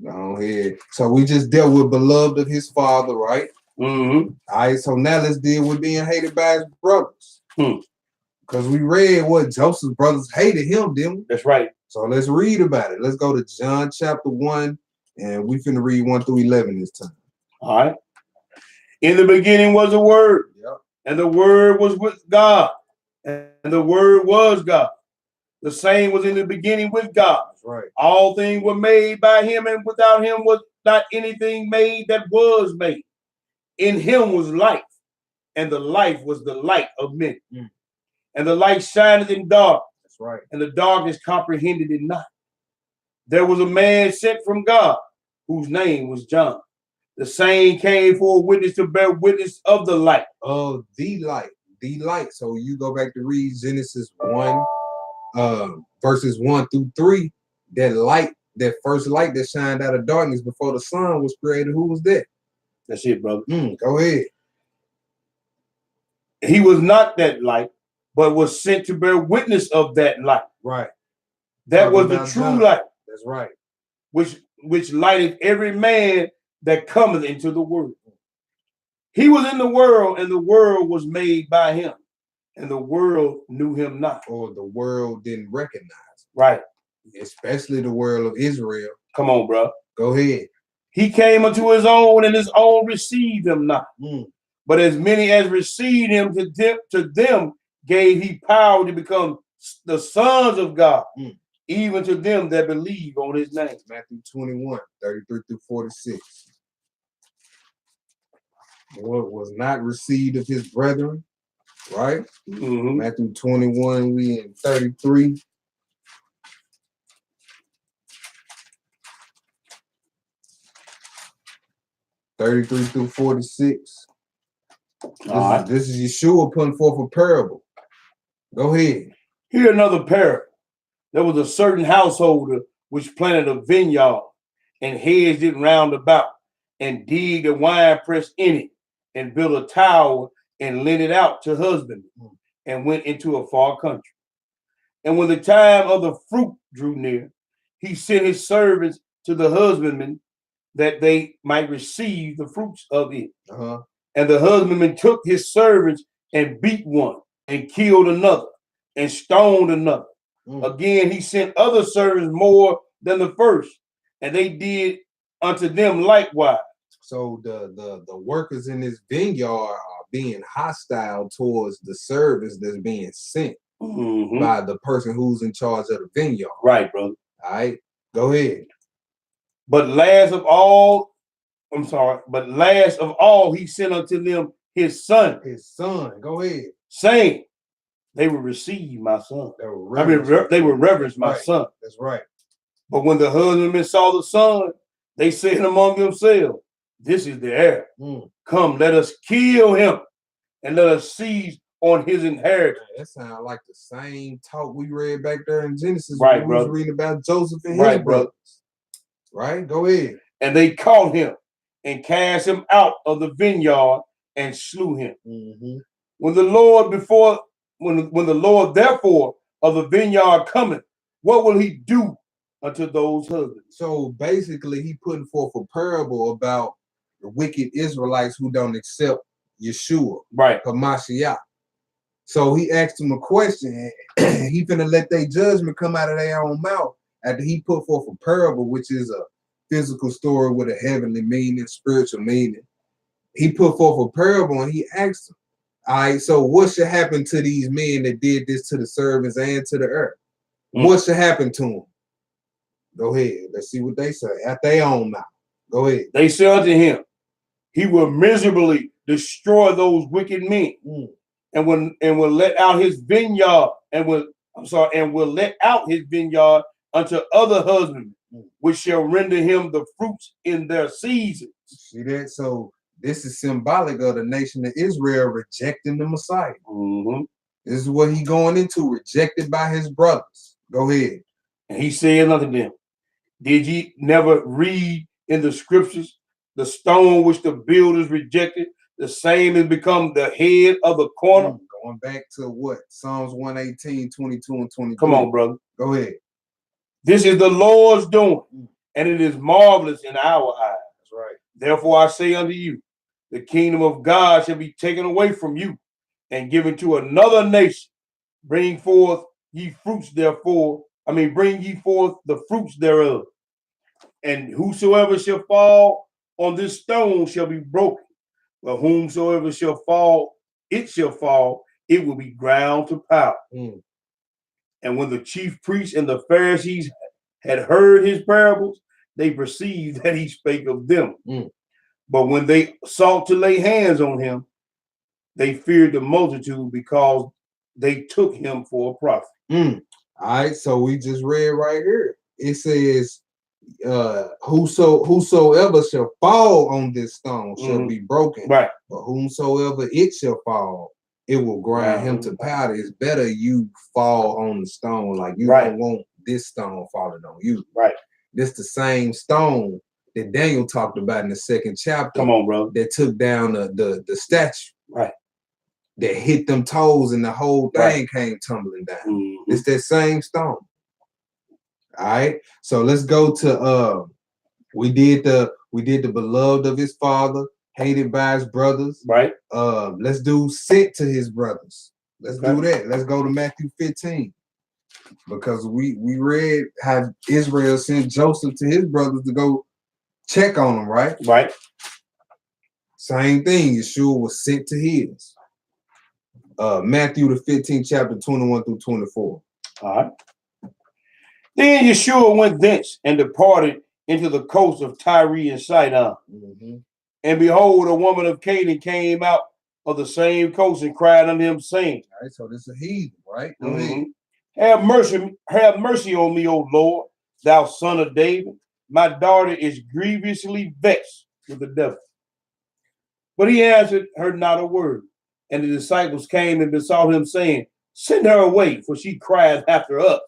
Go ahead. So we just dealt with beloved of his father, right? All right. So now let's deal with being hated by his brothers. Because we read what Joseph's brothers hated him, didn't we? That's right. So let's read about it. Let's go to John chapter 1, and we finna read 1 through 11 this time. All right. In the beginning was the Word, and the Word was with God, and the Word was God. The same was in the beginning with God. That's right. All things were made by him, and without him was not anything made that was made. In him was life, and the life was the light of men. And the light shineth in dark. That's right. And the darkness comprehended it not. There was a man sent from God, whose name was John. The same came for a witness to bear witness of the light. Of the light. The light. So you go back to read Genesis 1, verses 1 through 3. That light, that first light that shined out of darkness before the sun was created. Who was that? That's it, brother. Go ahead. He was not that light, but was sent to bear witness of that light. Right. That was the true light. That's right. Which lighteth every man that cometh into the world. He was in the world, and the world was made by him, and the world knew him not. Or the world didn't recognize him. Right. Especially the world of Israel. Come on, bro. Go ahead. He came unto his own, and his own received him not. But as many as received him, to them gave he power to become the sons of God, even to them that believe on his name. Matthew 21:33-46. What was not received of his brethren, right? Matthew 21, we in 33. through 46. This is Yeshua putting forth a parable. Go ahead. Here another parable. There was a certain householder which planted a vineyard and hedged it round about, and digged a wine press in it, and built a tower and lent it out to husbandmen, and went into a far country. And when the time of the fruit drew near, he sent his servants to the husbandmen that they might receive the fruits of it. And the husbandman took his servants and beat one, and killed another, and stoned another. Again, he sent other servants more than the first, and they did unto them likewise. So the workers in this vineyard are being hostile towards the service that's being sent by the person who's in charge of the vineyard. Right, brother. All right, go ahead. But last of all, he sent unto them his son. His son, go ahead. Saying, they will receive my son. They will reverence my son. That's right. But when the husbandmen saw the son, they said among themselves, this is the heir. Come, let us kill him and let us seize on his inheritance. That sounds like the same talk we read back there in Genesis. Right, when brother. We was reading about Joseph and his brothers. Right, go ahead. And they caught him and cast him out of the vineyard and slew him. When the Lord therefore of the vineyard cometh, what will he do unto those husbands? So basically, he putting forth a parable about the wicked Israelites who don't accept Yeshua, right, Hamashiach. So he asked them a question. He finna let their judgment come out of their own mouth after he put forth a parable, which is a physical story with a heavenly meaning, spiritual meaning. He put forth a parable and he asked them, all right, so what should happen to these men that did this to the servants and to the earth? What should happen to them? Go ahead. Let's see what they say at their own mouth. Go ahead. They said unto him, he will miserably destroy those wicked men, and will let out his vineyard, and will let out his vineyard unto other husbands, which shall render him the fruits in their season. See that? So this is symbolic of the nation of Israel rejecting the Messiah. This is what he going into, rejected by his brothers. Go ahead. And he said unto them, did ye never read in the scriptures, the stone which the builders rejected, the same has become the head of the corner? Going back to what? Psalms 118, 22 and 23. Come on, brother. Go ahead. This is the Lord's doing, and it is marvelous in our eyes. That's right. Therefore I say unto you, the kingdom of God shall be taken away from you and given to another nation. Bring forth ye fruits therefore. Bring ye forth the fruits thereof. And whosoever shall fall on this stone shall be broken. But whomsoever shall fall, it will be ground to powder. And when the chief priests and the Pharisees had heard his parables, they perceived that he spake of them. But when they sought to lay hands on him, they feared the multitude because they took him for a prophet. All right, so we just read right here. It says, whosoever shall fall on this stone shall be broken. Right. But whomsoever it shall fall, it will grind him to powder. It's better you fall on the stone. Like you don't want this stone falling on you. Right. This the same stone that Daniel talked about in the 2nd chapter. Come on, bro. That took down the statue. Right. That hit them toes and the whole thing came tumbling down. It's that same stone. All right. So let's go to we did the beloved of his father, hated by his brothers. Right. Let's do sent to his brothers. Let's do that. Let's go to Matthew 15. Because we read how Israel sent Joseph to his brothers to go check on them, right? Right. Same thing. Yeshua was sent to his. Matthew the 15th chapter 21 through 24. All right. Then Yeshua went thence and departed into the coast of Tyre and Sidon. And behold, a woman of Canaan came out of the same coast and cried unto him, saying, all right, so this is a heathen, right? Go ahead. Have mercy on me, O Lord, thou son of David. My daughter is grievously vexed with the devil. But he answered her not a word. And the disciples came and besought him, saying, send her away, for she crieth after us.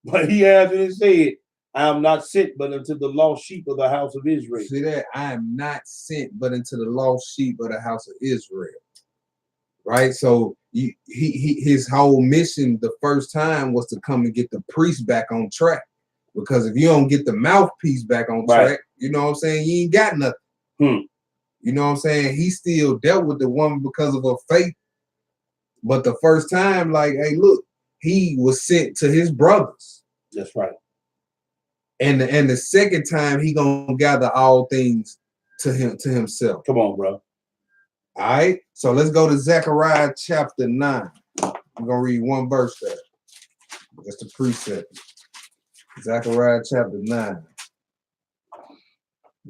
But he answered and said, I am not sent but unto the lost sheep of the house of Israel. See that? I am not sent but unto the lost sheep of the house of Israel. Right? So his whole mission the first time was to come and get the priest back on track. Because if you don't get the mouthpiece back on track, you know what I'm saying? You ain't got nothing. You know what I'm saying? He still dealt with the woman because of her faith. But the first time, like, hey, look, he was sent to his brothers. That's right. And the second time he gonna gather all things to himself. Come on, bro. All right. So let's go to Zechariah chapter 9. We're gonna read one verse there. Just a precept. Zechariah chapter 9.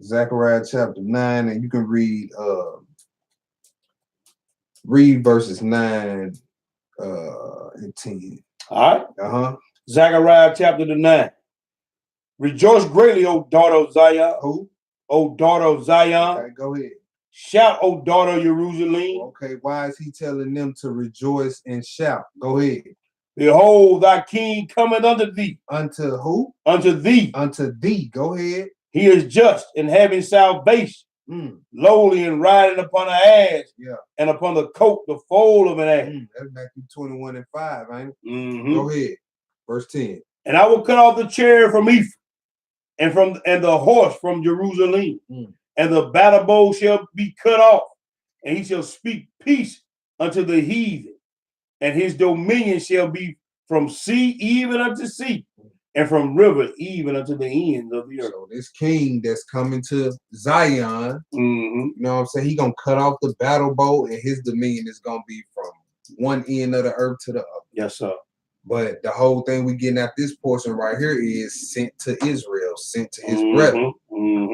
Zechariah chapter 9, and you can read verses 9 and 10. All right. Uh-huh. Zechariah chapter 9. Rejoice greatly, O daughter of Zion. Who? O daughter of Zion. Okay, go ahead. Shout, O daughter of Jerusalem. Okay, why is he telling them to rejoice and shout? Go ahead. Behold, thy king cometh unto thee. Unto who? Unto thee. Unto thee. Go ahead. He is just and having salvation, lowly and riding upon an ass, and upon the coat, the foal of an ass. That's Matthew 21 and 5, ain't it? Mm-hmm. Go ahead. Verse 10. And I will cut off the chariot from Ephraim, and the horse from Jerusalem, and the battle bow shall be cut off, and he shall speak peace unto the heathen, and his dominion shall be from sea even unto sea, and from river even unto the ends of the earth. So this king that's coming to Zion, you know what I'm saying? He gonna cut off the battle bow, and his dominion is gonna be from one end of the earth to the other. Yes, sir. But the whole thing we getting at this portion right here is sent to Israel, sent to his brethren,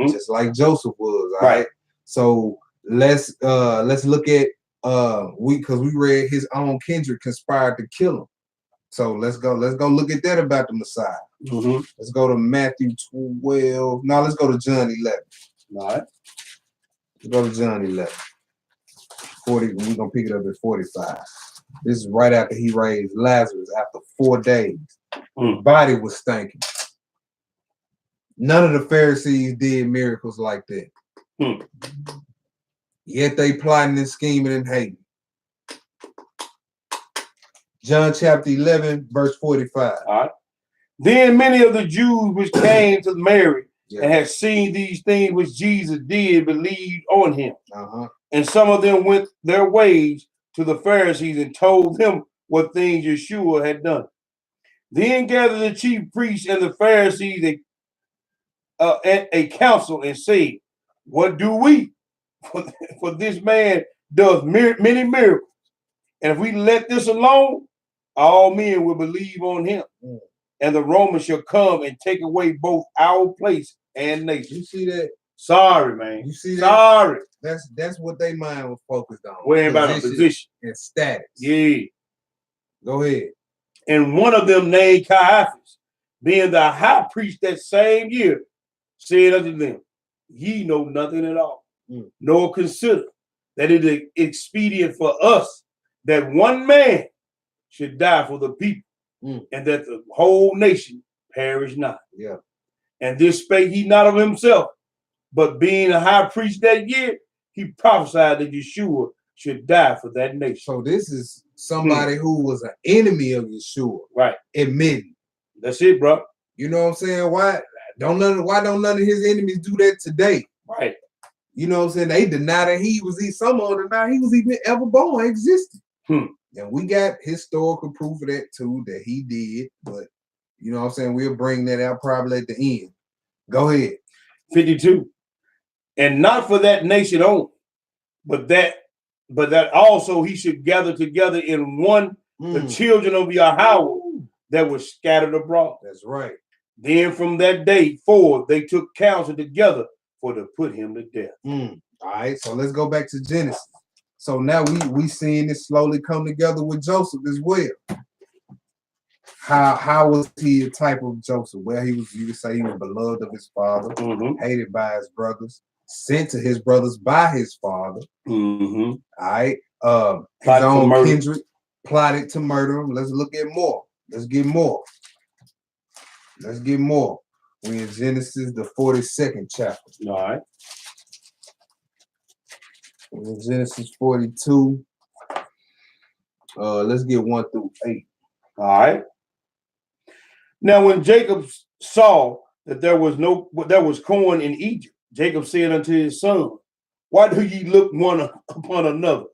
just like Joseph was. All right. So let's look at because we read his own kindred conspired to kill him. So let's go look at that about the Messiah. Let's go to Matthew 12. No, let's go to John 11. All right. Let's go to John 11. 40. We're gonna pick it up at 45. This is right after he raised Lazarus after 4 days. His body was stinking. None of the Pharisees did miracles like that. Yet they plotting and scheming and hating. John chapter 11, verse 45. All right. Then many of the Jews which came to Mary and had seen these things which Jesus did believed on him. And some of them went their ways to the Pharisees and told them what things Yeshua had done. Then gathered the chief priests and the Pharisees a council and said, what do we? For this man does many miracles. And if we let this alone, all men will believe on him. And the Romans shall come and take away both our place and nation. You see that? Sorry, man. You see that? Sorry. That's what they mind was focused on. Worrying about a position and status. Yeah. Go ahead. And one of them named Caiaphas, being the high priest that same year, said unto them, ye know nothing at all, nor consider that it is expedient for us that one man should die for the people, and that the whole nation perish not. Yeah. And this spake he not of himself, but being a high priest that year, he prophesied that Yeshua should die for that nation. So this is somebody who was an enemy of Yeshua. Right. Admitting. That's it, bro. You know what I'm saying? Why don't none of his enemies do that today? Right. You know what I'm saying? They deny that some of them deny he was even ever born, existed. And we got historical proof of that too, that he did. But you know what I'm saying? We'll bring that out probably at the end. Go ahead. 52. And not for that nation only, but that also he should gather together in one the children of Yahweh that were scattered abroad. That's right. Then from that day forward, they took counsel together for to put him to death. All right, so let's go back to Genesis. So now we seeing this slowly come together with Joseph as well. How was he a type of Joseph? Well, you could say he was beloved of his father, hated by his brothers, sent to his brothers by his father. All right. His own kindred plotted to murder him. Let's look at more. Let's get more. We're in Genesis, the 42nd chapter. All right. We're in Genesis 42. Let's get 1 through 8. All right. Now, when Jacob saw that there was corn in Egypt, Jacob said unto his son, why do ye look one upon another?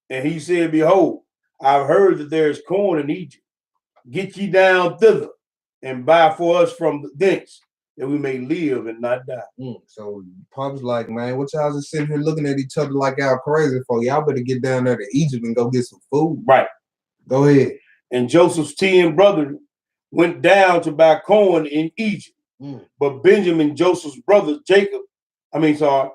And he said, behold, I've heard that there is corn in Egypt. get ye down thither, and buy for us from thence, that we may live and not die. So Pop's like, man, what y'all just sitting here looking at each other like y'all crazy for? Y'all better get down there to Egypt and go get some food. Right. Go ahead. And Joseph's 10 brothers went down to buy corn in Egypt. But Benjamin, Joseph's brother, Joseph's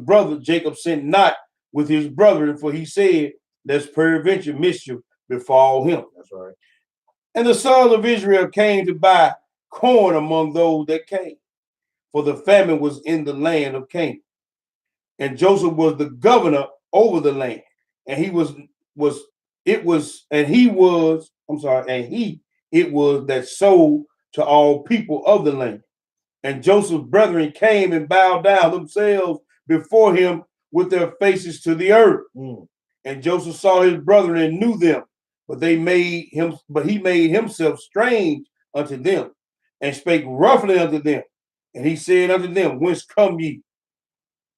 brother, Jacob sent not with his brethren, for he said, lest peradventure mischief befall him. That's right. And the sons of Israel came to buy corn among those that came, for the famine was in the land of Canaan. And Joseph was the governor over the land, and he that sold to all people of the land. And Joseph's brethren came and bowed down themselves before him with their faces to the earth. And Joseph saw his brethren and knew them, but he made himself strange unto them, and spake roughly unto them. And he said unto them, whence come ye?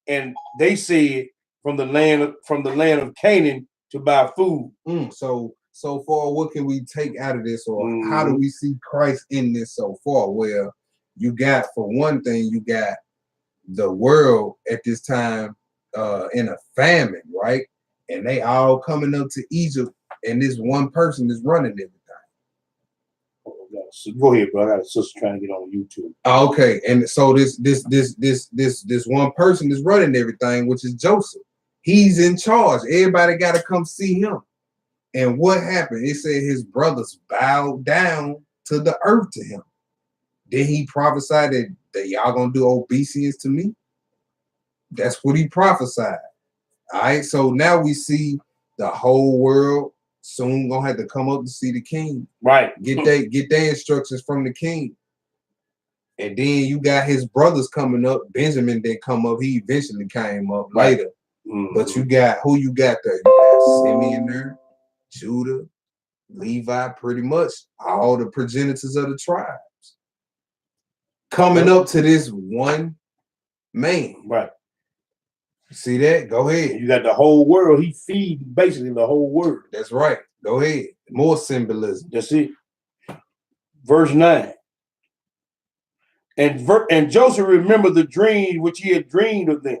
And they said, from the land of Canaan, to buy food. So far, what can we take out of this, or how do we see Christ in this so far? Well, you got, for one thing, you got the world at this time in a famine, right? And they all coming up to Egypt, and this one person is running everything. Go ahead, bro. I got a sister trying to get on YouTube. Okay, and so this one person is running everything, which is Joseph. He's in charge. Everybody got to come see him. And what happened? It said his brothers bowed down to the earth to him. Then he prophesied that y'all gonna do obeisance to me. That's what he prophesied. All right. So now we see the whole world soon gonna have to come up to see the king. Right. Get their instructions from the king. And then you got his brothers coming up. Benjamin didn't come up. He eventually came up later. But you got who you got there? You got Simeon there, Judah, Levi, pretty much all the progenitors of the tribes coming up to this one man. Right. See that? Go ahead. You got the whole world. He feeds basically the whole world. That's right. Go ahead. More symbolism. That's it. Verse 9. And Joseph remembered the dream which he had dreamed of them,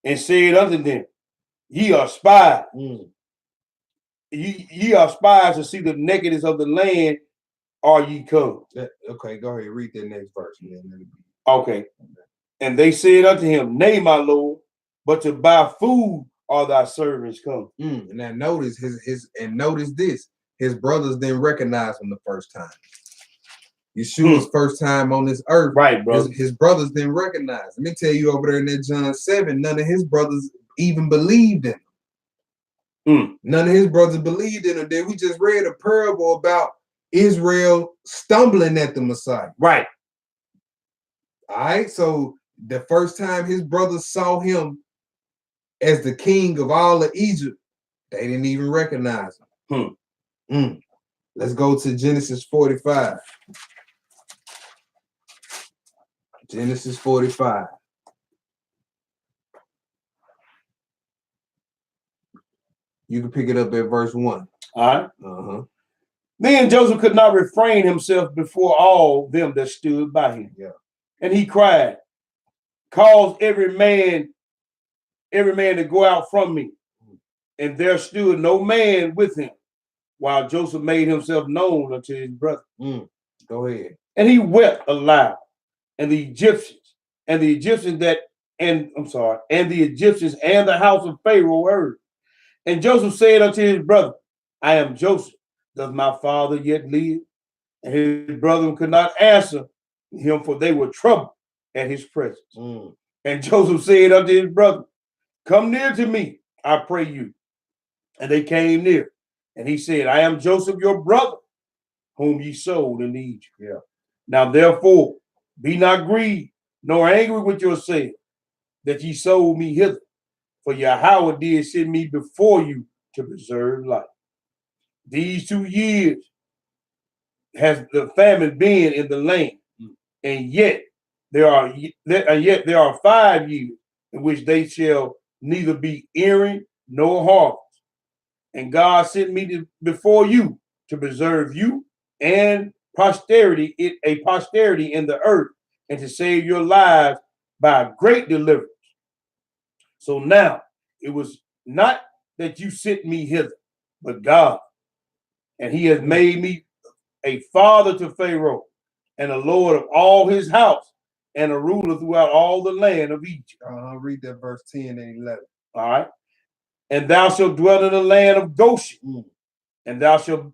and said unto them, ye are spies. Ye are spies to see the nakedness of the land. Are ye come? Okay, go ahead. Read that next verse. Man. Okay. And they said unto him, nay, my lord, but to buy food are thy servants come. And now notice notice this. His brothers didn't recognize him the first time. Yeshua's first time on this earth. Right, bro. His brothers didn't recognize. Let me tell you, over there in that John 7, none of his brothers even believed in him. None of his brothers believed in him. Then we just read a parable about Israel stumbling at the Messiah. Right. All right. So the first time his brothers saw him as the king of all of Egypt, they didn't even recognize him. Let's go to Genesis 45. Genesis 45. You can pick it up at verse 1. All right. Then Joseph could not refrain himself before all them that stood by him. Yeah. And he cried, cause every man to go out from me. And there stood no man with him, while Joseph made himself known unto his brother. Go ahead. And he wept aloud. And the Egyptians and the Egyptians and the house of Pharaoh heard. And Joseph said unto his brother, I am Joseph. Does my father yet live? And his brethren could not answer him, for they were troubled at his presence. And Joseph said unto his brother, come near to me, I pray you. And they came near. And he said, I am Joseph, your brother, whom ye sold in Egypt. Yeah. Now therefore, be not grieved, nor angry with yourself, that ye sold me hither. For Yahweh did send me before you to preserve life. These 2 years has the famine been in the land, and yet there are 5 years in which they shall neither be earing nor harvest. And God sent me before you to preserve you and posterity, a posterity in the earth, and to save your lives by a great deliverance. So now it was not that you sent me hither, but God, and he has made me a father to Pharaoh, and a lord of all his house, and a ruler throughout all the land of Egypt. Read that verse 10 and 11. All right. And thou shalt dwell in the land of Goshen, and thou shalt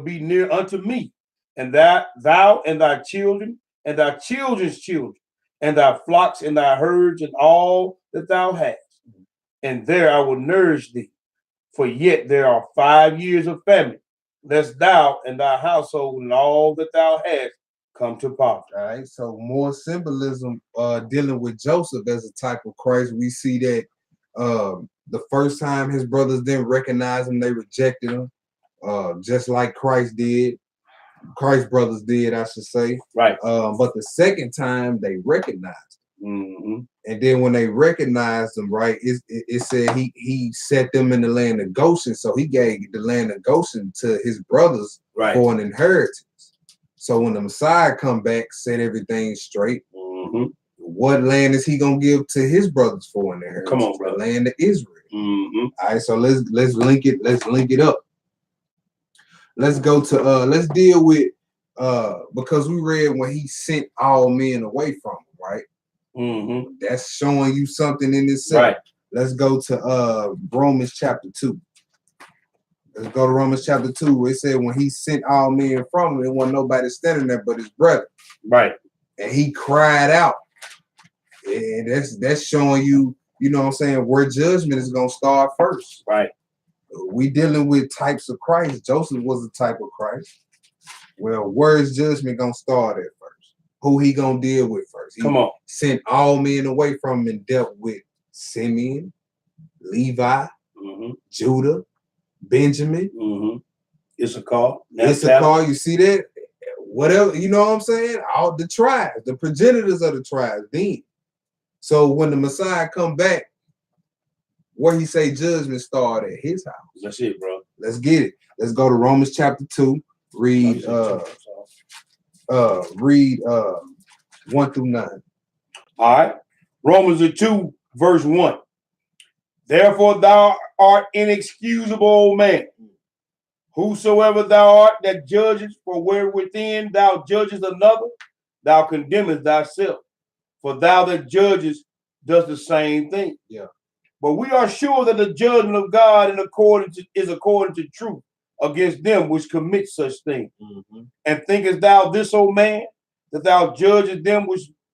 be near unto me, and thou and thy children, and thy children's children, and thy flocks and thy herds, and all that thou hast. And there I will nourish thee, for yet there are 5 years of famine, lest thou and thy household and all that thou hast come to poverty. All right, so more symbolism dealing with Joseph as a type of Christ. We see that the first time his brothers didn't recognize him, they rejected him, just like Christ did. Christ's brothers did, I should say. Right. But the second time they recognized him. And then when they recognized him, right, it said he set them in the land of Goshen. So he gave the land of Goshen to his brothers for an inheritance. So when the Messiah come back, set everything straight, what land is he gonna give to his brothers for an inheritance? Come on, brother. The land of Israel. All right, so let's link it. Let's link it up. Let's go to let's deal with because we read when he sent all men away from him, right? That's showing you something in this set. Right. Let's go to Romans chapter 2. Let's go to Romans chapter 2. It said when he sent all men from him, there wasn't nobody standing there but his brother. Right. And he cried out. And that's showing you, you know what I'm saying, where judgment is gonna start first. Right. We dealing with types of Christ. Joseph was a type of Christ. Well, where is judgment gonna start at first? Who he gonna deal with first? He Come on. Sent all men away from him and dealt with Simeon, Levi, Judah, Benjamin, Issachar. You see that? Whatever, you know what I'm saying? All the tribes, the progenitors of the tribes, then. So when the Messiah come back, where he say judgment start at his house. That's it, bro. Let's get it. Let's go to Romans chapter 2. Read 1 through 9. All right. Romans 2, verse 1. Therefore thou art inexcusable, old man. Whosoever thou art that judges, for where within thou judgest another, thou condemnest thyself. For thou that judges does the same thing. Yeah. But we are sure that the judgment of God is according to truth against them which commit such things. And thinkest thou this, O man, that thou judgest them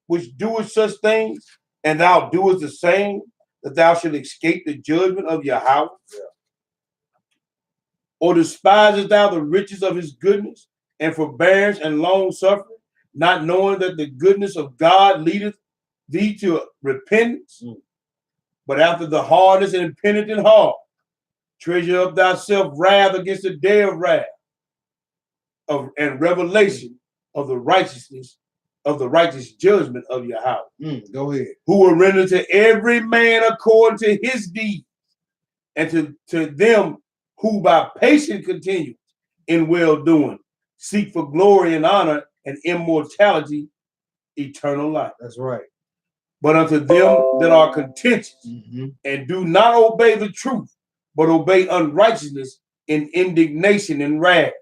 which doeth such things, and thou doest the same, that thou shalt escape the judgment of your house? Yeah. Or despisest thou the riches of his goodness and forbearance and long suffering, not knowing that the goodness of God leadeth thee to repentance? But after the hardness and impenitent heart, treasure up thyself wrath against the day of wrath and revelation of the righteousness of the righteous judgment of your house. Go ahead. Who will render to every man according to his deeds, and to them who by patience continue in well-doing seek for glory and honor and immortality, eternal life. That's right. But unto them that are contentious and do not obey the truth, but obey unrighteousness in indignation and wrath,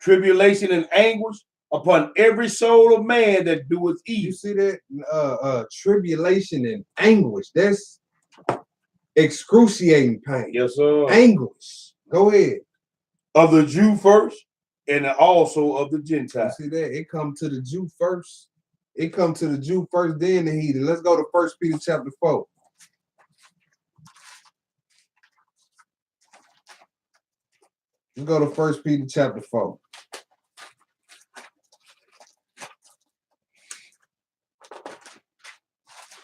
tribulation and anguish upon every soul of man that doeth evil. You see that? Tribulation and anguish. That's excruciating pain. Yes, sir. Anguish. Go ahead. Of the Jew first, and also of the Gentile. You see that? It come to the Jew first. It come to the Jew first, then the heathen. Let's go to 1 Peter chapter 4. Let's go to 1 Peter chapter 4.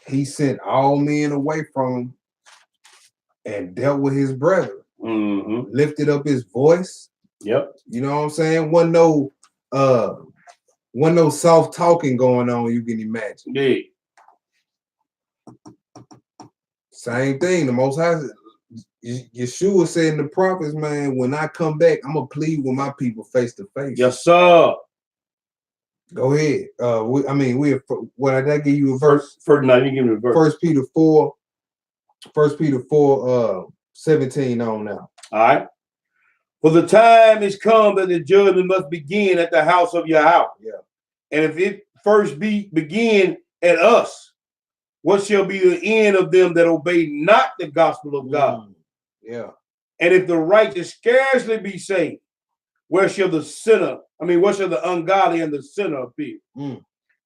He sent all men away from him and dealt with his brethren. Lifted up his voice. Yep. You know what I'm saying? Wasn't no soft talking going on, you can imagine. Yeah. Same thing. The Most High, Yeshua said in the prophets, man, when I come back, I'm gonna plead with my people face to face. Yes, sir. Go ahead. What did I give you a verse? First, now you give me the verse. 1 Peter 4, 17 on now. All right. For the time is come that the judgment must begin at the house of Yahweh. Yeah. And if it first begin at us, what shall be the end of them that obey not the gospel of God? Yeah. And if the righteous scarcely be saved, where shall the ungodly and the sinner appear?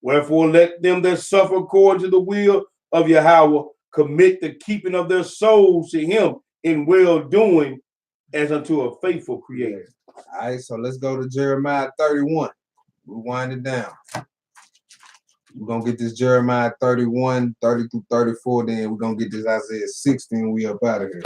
Wherefore let them that suffer according to the will of Yahweh commit the keeping of their souls to him in well-doing as unto a faithful creator. All right, so let's go to Jeremiah 31. We'll wind it down. We're going to get this Jeremiah 31, 30 through 34, then we're going to get this Isaiah 60, and we up out of here.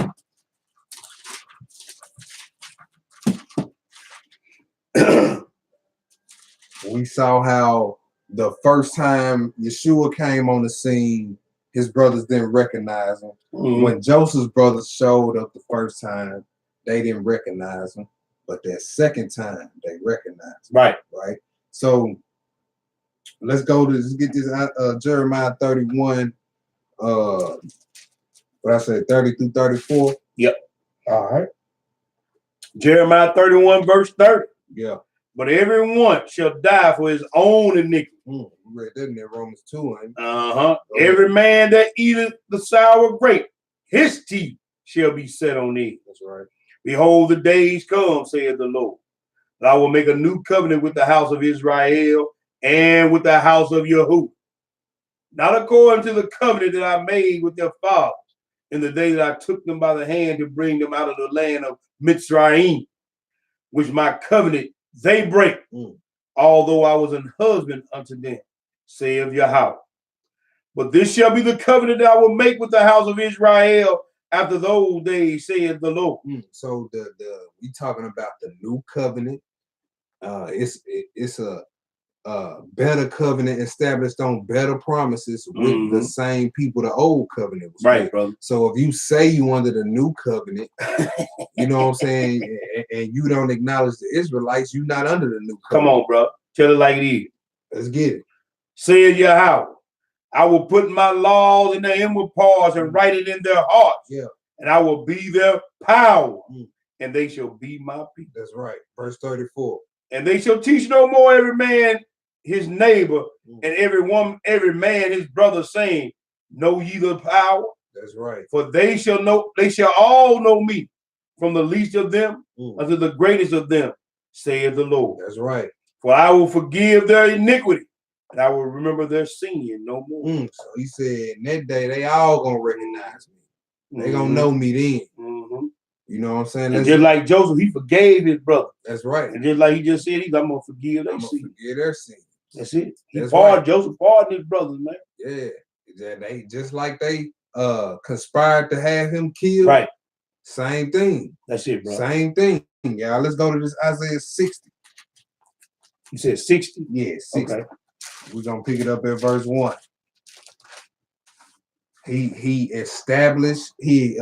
We saw how the first time Yeshua came on the scene, his brothers didn't recognize him. When Joseph's brothers showed up the first time, they didn't recognize him. But that second time, they recognized him. Right? So let's get this Jeremiah 31, what I said, 30 through 34. Yep. All right. Jeremiah 31, verse 30. Yeah. But everyone shall die for his own iniquity. We read that in Romans 2. Every man that eateth the sour grape, his teeth shall be set on edge. That's right. Behold, the days come, saith the Lord, that I will make a new covenant with the house of Israel and with the house of Yahuwah, not according to the covenant that I made with their fathers in the day that I took them by the hand to bring them out of the land of Mitzrayim, which my covenant they break, although I was an husband unto them, saith Yahweh. But this shall be the covenant that I will make with the house of Israel after those days, saith the Lord. So we talking about the new covenant. It's a better covenant established on better promises with the same people the old covenant was right, with. brother. So if you say you under the new covenant, you know what I'm saying, and you don't acknowledge the Israelites, you're not under the new covenant. Come on, bro. Tell it like it is. Let's get it. Saith Yahweh, I will put my laws in their inward parts and write it in their hearts. Yeah. And I will be their power, and they shall be my people. That's right. Verse 34. And they shall teach no more every man his neighbor, and every man his brother, saying, know ye the power? That's right. For they shall all know me, from the least of them unto the greatest of them, saith the Lord. That's right. For I will forgive their iniquity, and I will remember their sin no more. So he said, in that day, they all gonna recognize me. They gonna know me then. You know what I'm saying? And just like Joseph, he forgave his brother. That's right. And just like he just said, I'm gonna forgive their sin. Forgive their sin. That's it. Joseph pardoned his brothers, man. Yeah. They just like they conspired to have him killed. Right. Same thing. That's it, bro. Same thing. Y'all, let's go to this Isaiah 60. You said 60? Yeah, 60. Okay. We're gonna pick it up at verse 1. He established, he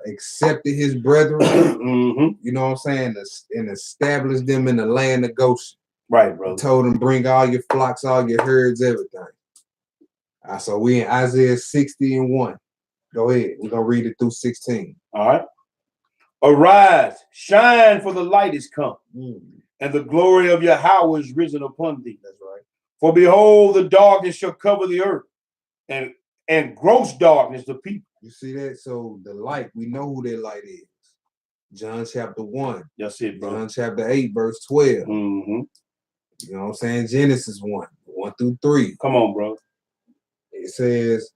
accepted his brethren, you know what I'm saying, and established them in the land of Goshen. Right, bro. Told them, bring all your flocks, all your herds, everything. So we in Isaiah 60 and 1. Go ahead. We're gonna read it through 16. All right. Arise, shine, for the light is come, and the glory of Yahweh is risen upon thee. That's right. For behold, the darkness shall cover the earth, and gross darkness the people. You see that? So the light, we know who that light is. John chapter 1. That's it, bro. John chapter 8, verse 12. You know what I'm saying? Genesis 1 through 3. Come on, bro. It says,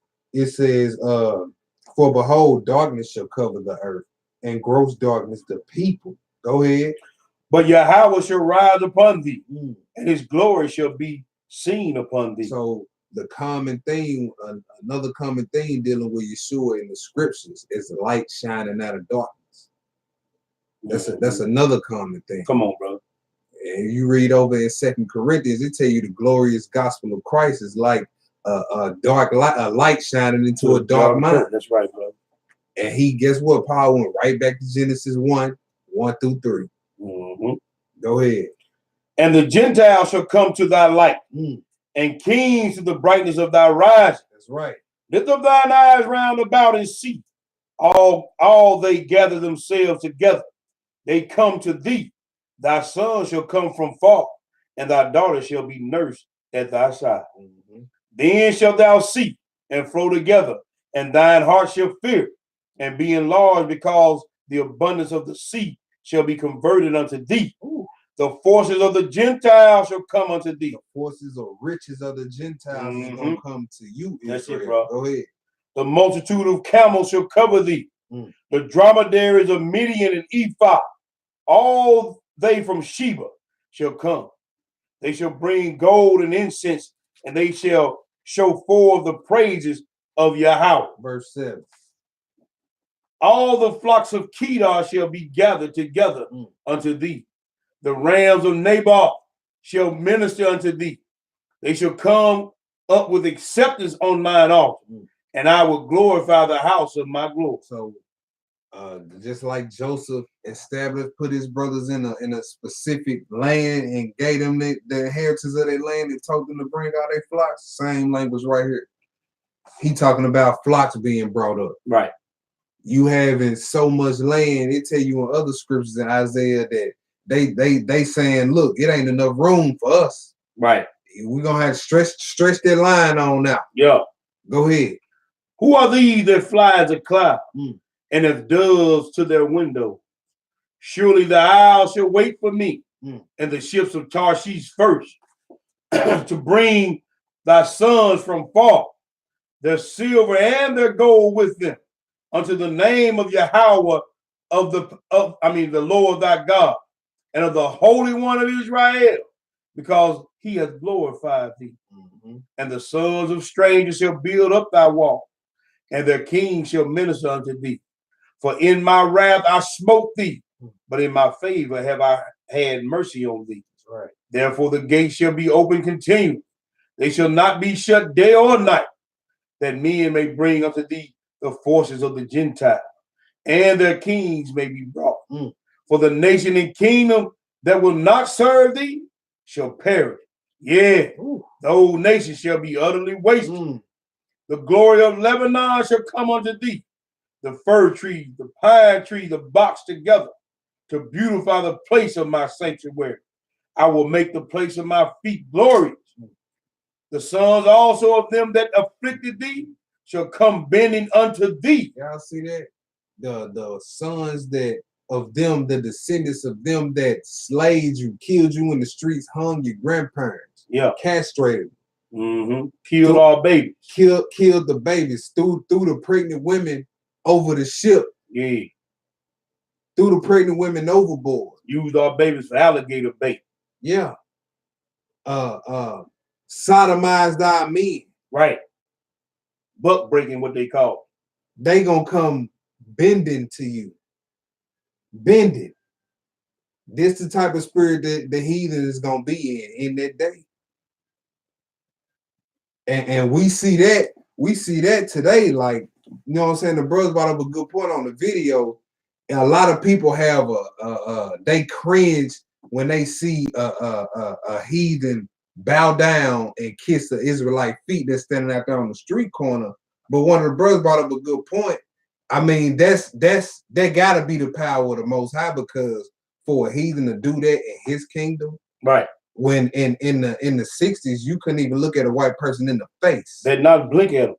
for behold, darkness shall cover the earth, and gross darkness the people. Go ahead. But Yahweh shall rise upon thee, and his glory shall be seen upon thee. So the common thing, another common thing dealing with Yeshua in the scriptures is the light shining out of darkness. That's another common thing. Come on, bro. And you read over in 2 Corinthians, it tell you the glorious gospel of Christ is like a dark light, a light shining into a dark mind. That's right, bro. And he, guess what? Paul went right back to Genesis 1:1-3. Mhm. Go ahead. And the Gentiles shall come to thy light, and kings to the brightness of thy rising. That's right. Lift up thine eyes round about and see. All they gather themselves together. They come to thee. Thy son shall come from far, and thy daughter shall be nursed at thy side. Then shalt thou see and flow together, and thine heart shall fear and be enlarged, because the abundance of the sea shall be converted unto thee. The forces of the Gentiles shall come unto thee. The forces or riches of the Gentiles is going to come to you, Israel. That's it, bro. Go ahead. The multitude of camels shall cover thee. The dromedaries of Midian and Ephah, all they from Sheba shall come. They shall bring gold and incense, and they shall show forth the praises of Yahweh. Verse 7. All the flocks of Kedar shall be gathered together unto thee. The rams of Naboth shall minister unto thee. They shall come up with acceptance on mine altar, and I will glorify the house of my glory. So, just like Joseph established, put his brothers in a specific land and gave them the inheritance of their land and told them to bring out their flocks. Same language right here. He talking about flocks being brought up. Right. You having so much land. It tell you in other scriptures in Isaiah that they saying, look, it ain't enough room for us. Right. We're gonna have to stretch that line on now. Yeah. Go ahead. Who are these that fly as a cloud, and as doves to their window? Surely the isles shall wait for me, and the ships of Tarshish first, to bring thy sons from far, their silver and their gold with them, unto the name of Yahweh the Lord thy God, and of the Holy One of Israel, because he has glorified thee. And the sons of strangers shall build up thy wall, and their kings shall minister unto thee. For in my wrath I smote thee, but in my favor have I had mercy on thee. Right. Therefore the gates shall be open continually. They shall not be shut day or night, that men may bring unto thee the forces of the Gentiles, and their kings may be brought. For the nation and kingdom that will not serve thee shall perish. Yeah, the old nation shall be utterly wasted. The glory of Lebanon shall come unto thee, the fir tree, the pine tree, the box together, to beautify the place of my sanctuary. I will make the place of my feet glorious. The sons also of them that afflicted thee shall come bending unto thee. Y'all see that? The sons that of them, the descendants of them that slayed you, killed you in the streets, hung your grandparents, castrated, killed all babies, killed the babies, threw the pregnant women over the ship, threw the pregnant women overboard, used our babies for alligator bait, sodomized our men, right? Buck breaking, what they call. They gonna come bending to you. Bending. This the type of spirit that the heathen is gonna be in that day. And we see that today. Like, you know what I'm saying? The brothers brought up a good point on the video. And a lot of people have they cringe when they see a heathen bow down and kiss the Israelite feet that's standing out there on the street corner. But one of the brothers brought up a good point. I mean, that gotta be the power of the Most High, because for a heathen to do that in his kingdom, right? When in the 60s, you couldn't even look at a white person in the face. They'd not blink at them.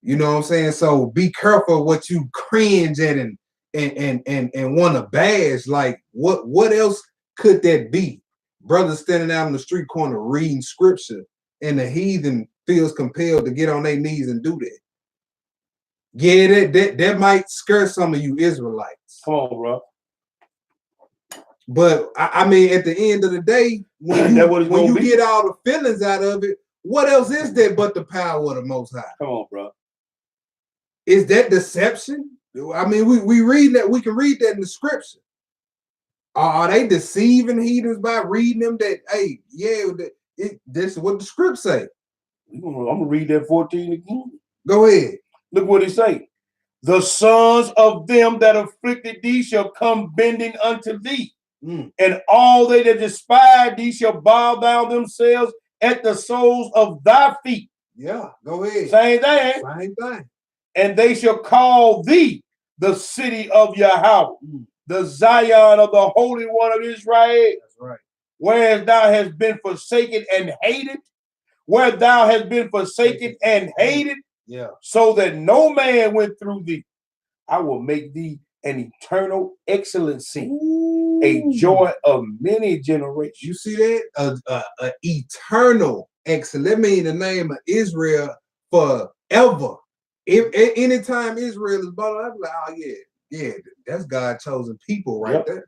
You know what I'm saying? So be careful what you cringe at and want to bash. Like, what else could that be? Brothers standing out on the street corner reading scripture, and the heathen feels compelled to get on their knees and do that. Yeah, that might scare some of you Israelites. Come on, bro. But I mean, at the end of the day, when you get all the feelings out of it, what else is there but the power of the Most High? Come on, bro. Is that deception? I mean, we read that, we can read that in the scripture. Are they deceiving heathens by reading them that, hey, this is what the script say? I'm gonna read that 14 again. Go ahead. Look what it say. The sons of them that afflicted thee shall come bending unto thee. And all they that despise thee shall bow down themselves at the soles of thy feet. Yeah, go ahead. Same thing. Same thing. And they shall call thee the city of Yahweh, the Zion of the Holy One of Israel. That's right. Whereas thou hast been forsaken and hated, where thou hast been forsaken and hated, yeah, so that no man went through thee. I will make thee an eternal excellency, a joy of many generations. You see that? A eternal excellence. That means the name of Israel forever. If anytime Israel is brought up, like, oh yeah, that's God chosen people right there.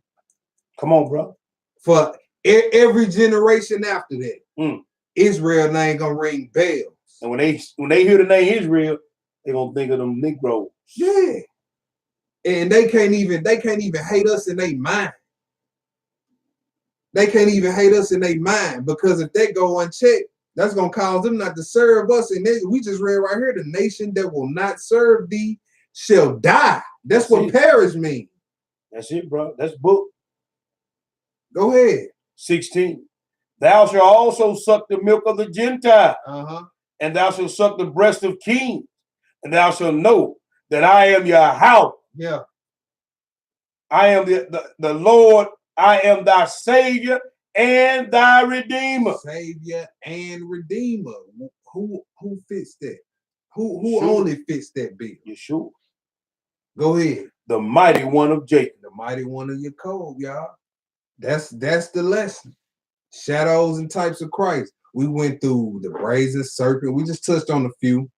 Come on, bro. For every generation after that, Israel ain't gonna ring bells. And when they hear the name Israel, they gonna think of them Negroes. Yeah. And they can't even hate us in their mind. They can't even hate us in their mind, because if they go unchecked, that's gonna cause them not to serve us. And we just read right here, the nation that will not serve thee shall die. That's what perish means. That's it, bro. That's book. Go ahead. 16. Thou shalt also suck the milk of the Gentile, and thou shalt suck the breast of kings, and thou shalt know that I am your house. Yeah. I am the Lord, I am thy Savior and thy Redeemer. Savior and Redeemer. Who fits that? Who only fits that bill? Yeshua. Go ahead. The mighty one of Jacob. The mighty one of Jacob, y'all. That's the lesson. Shadows and types of Christ. We went through the brazen serpent. We just touched on a few.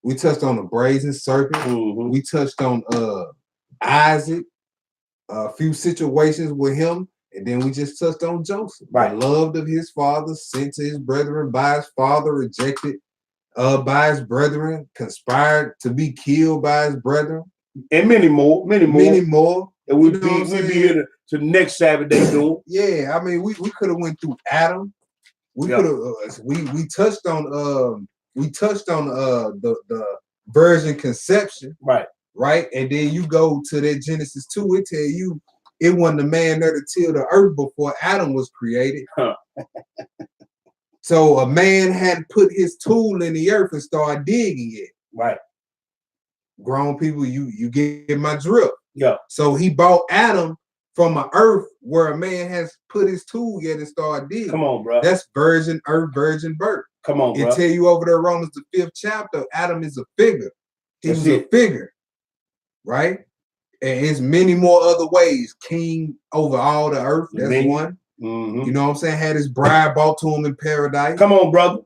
We touched on the brazen serpent. We touched on Isaac, a few situations with him, and then we just touched on Joseph. Right. Loved of his father, sent to his brethren by his father, rejected by his brethren, conspired to be killed by his brethren. And many more. And we'd be here to next Sabbath day doing. Yeah, I mean, we could have went through Adam. We could have we touched on the virgin conception. Right. And then you go to that Genesis 2, it tell you it wasn't a man there to till the earth before Adam was created. So a man had put his tool in the earth and started digging it. Right. Grown people, you get my drift. Yeah. So he bought Adam from an earth where a man has put his tool yet and started digging. Come on, bro. That's virgin earth, virgin birth. Come on, bro. It tell you over there, Romans the 5th chapter, Adam is a figure. He was a figure, right? And it's many more other ways. King over all the earth. That's one. You know what I'm saying? Had his bride brought to him in paradise. Come on, brother.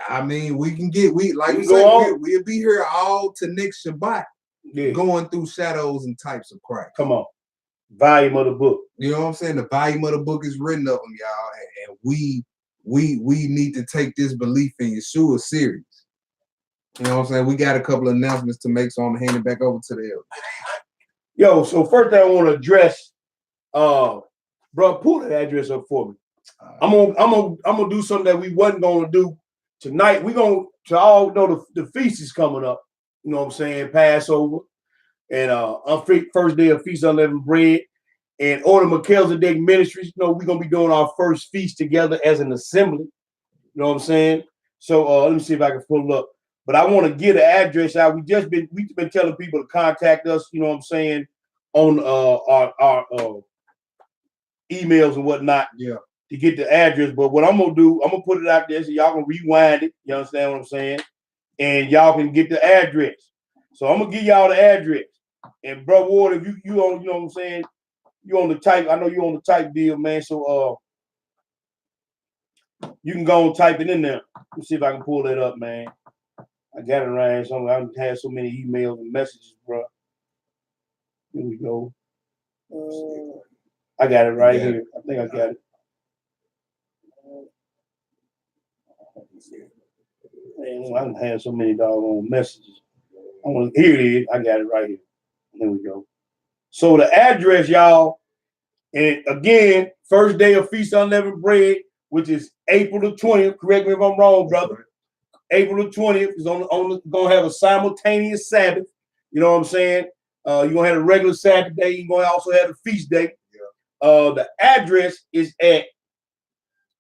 I mean, we'll be here all to next Shabbat, going through shadows and types of Christ. Come on. Volume of the book. You know what I'm saying? The volume of the book is written of them, y'all. And we need to take this belief in Yeshua serious. You know what I'm saying? We got a couple of announcements to make, so I'm handing it back over to the elder. Yo, so first thing I want to address, bro, pull that address up for me. I'm gonna do something that we wasn't gonna do tonight. We gonna to all know the feast is coming up. You know what I'm saying? Passover and first day of Feast of Unleavened Bread. And Order Melchizedek Ministries. You know, we're gonna be doing our first feast together as an assembly. You know what I'm saying? So let me see if I can pull it up. But I want to get an address out. We've been telling people to contact us, you know what I'm saying, on our emails and whatnot. Yeah. To get the address. But what I'm gonna do, I'm gonna put it out there so y'all can rewind it. You understand what I'm saying? And y'all can get the address. So I'm gonna give y'all the address. And bro Ward, if you on, you know what I'm saying, you on the type, I know you on the type deal, man. So you can go and type it in there. Let's see if I can pull that up, man. I got it right somewhere. I've had so many emails and messages, bro. Here we go. I got it right here. I think I got it. Man, I done had so many doggone messages. Here it is. I got it right here. There we go. So the address, y'all, and again, first day of Feast of Unleavened Bread, which is April the 20th. Correct me if I'm wrong, brother. April the 20th is gonna have a simultaneous Sabbath. You know what I'm saying? You're gonna have a regular Saturday. You're gonna also have a feast day. Yeah. The address is at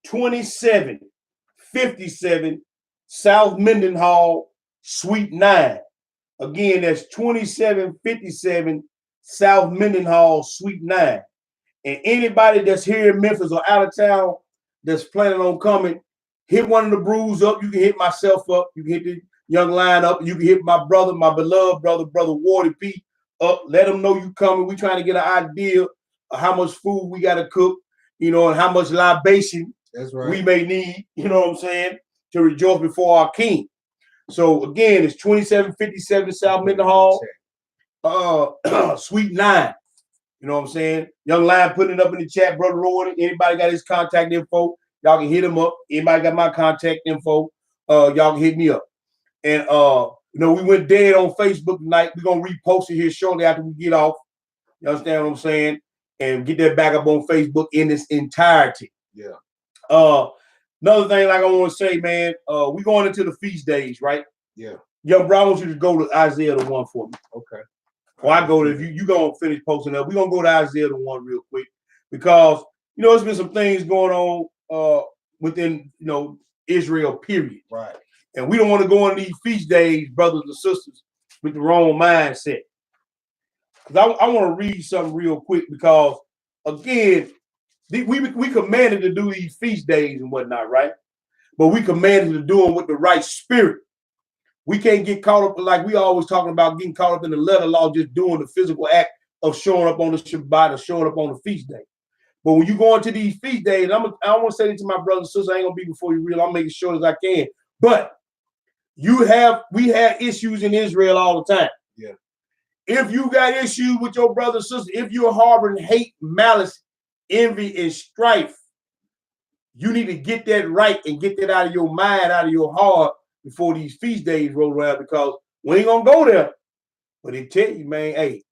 2757 South Mendenhall, Suite 9. Again, that's 2757 South Mendenhall, Suite 9. And anybody that's here in Memphis or out of town that's planning on coming, hit one of the brews up. You can hit myself up. You can hit the young line up. You can hit my brother, my beloved brother, Brother Wardy P up. Let them know you coming. We trying to get an idea of how much food we got to cook, you know, and how much libation That's right. we may need, you know what I'm saying, to rejoice before our King. So again, it's 2757 South Mendenhall, Suite 9. You know what I'm saying? Young Lion putting it up in the chat, Brother Roy. Anybody got his contact info, y'all can hit him up. Anybody got my contact info, y'all can hit me up. And you know, we went dead on Facebook tonight. We're gonna repost it here shortly after we get off. You understand what I'm saying? And get that back up on Facebook in its entirety. Yeah. Another thing, like I want to say, man, we going into the feast days, right? Yeah. Young bro, I want you to go to Isaiah the 1 for me. Okay. Or I go to, if you gonna finish posting up, we're gonna go to Isaiah the 1 real quick, because you know, there's been some things going on within, you know, Israel, period. Right. And we don't want to go on these feast days, brothers and sisters, with the wrong mindset. Because I want to read something real quick, because again, we commanded to do these feast days and whatnot, right? But we commanded to do them with the right spirit. We can't get caught up, like we always talking about, getting caught up in the letter law, just doing the physical act of showing up on the Shabbat or showing up on the feast day. But when you go into these feast days, I want to say this to my brothers and sisters, I ain't gonna be before you real. I'm making sure as I can. But we had issues in Israel all the time. Yeah. If you got issues with your brother and sister, if you're harboring hate, malice, envy, and strife, you need to get that right and get that out of your mind, out of your heart, before these feast days roll around, because we ain't gonna go there. But they tell you, man, hey,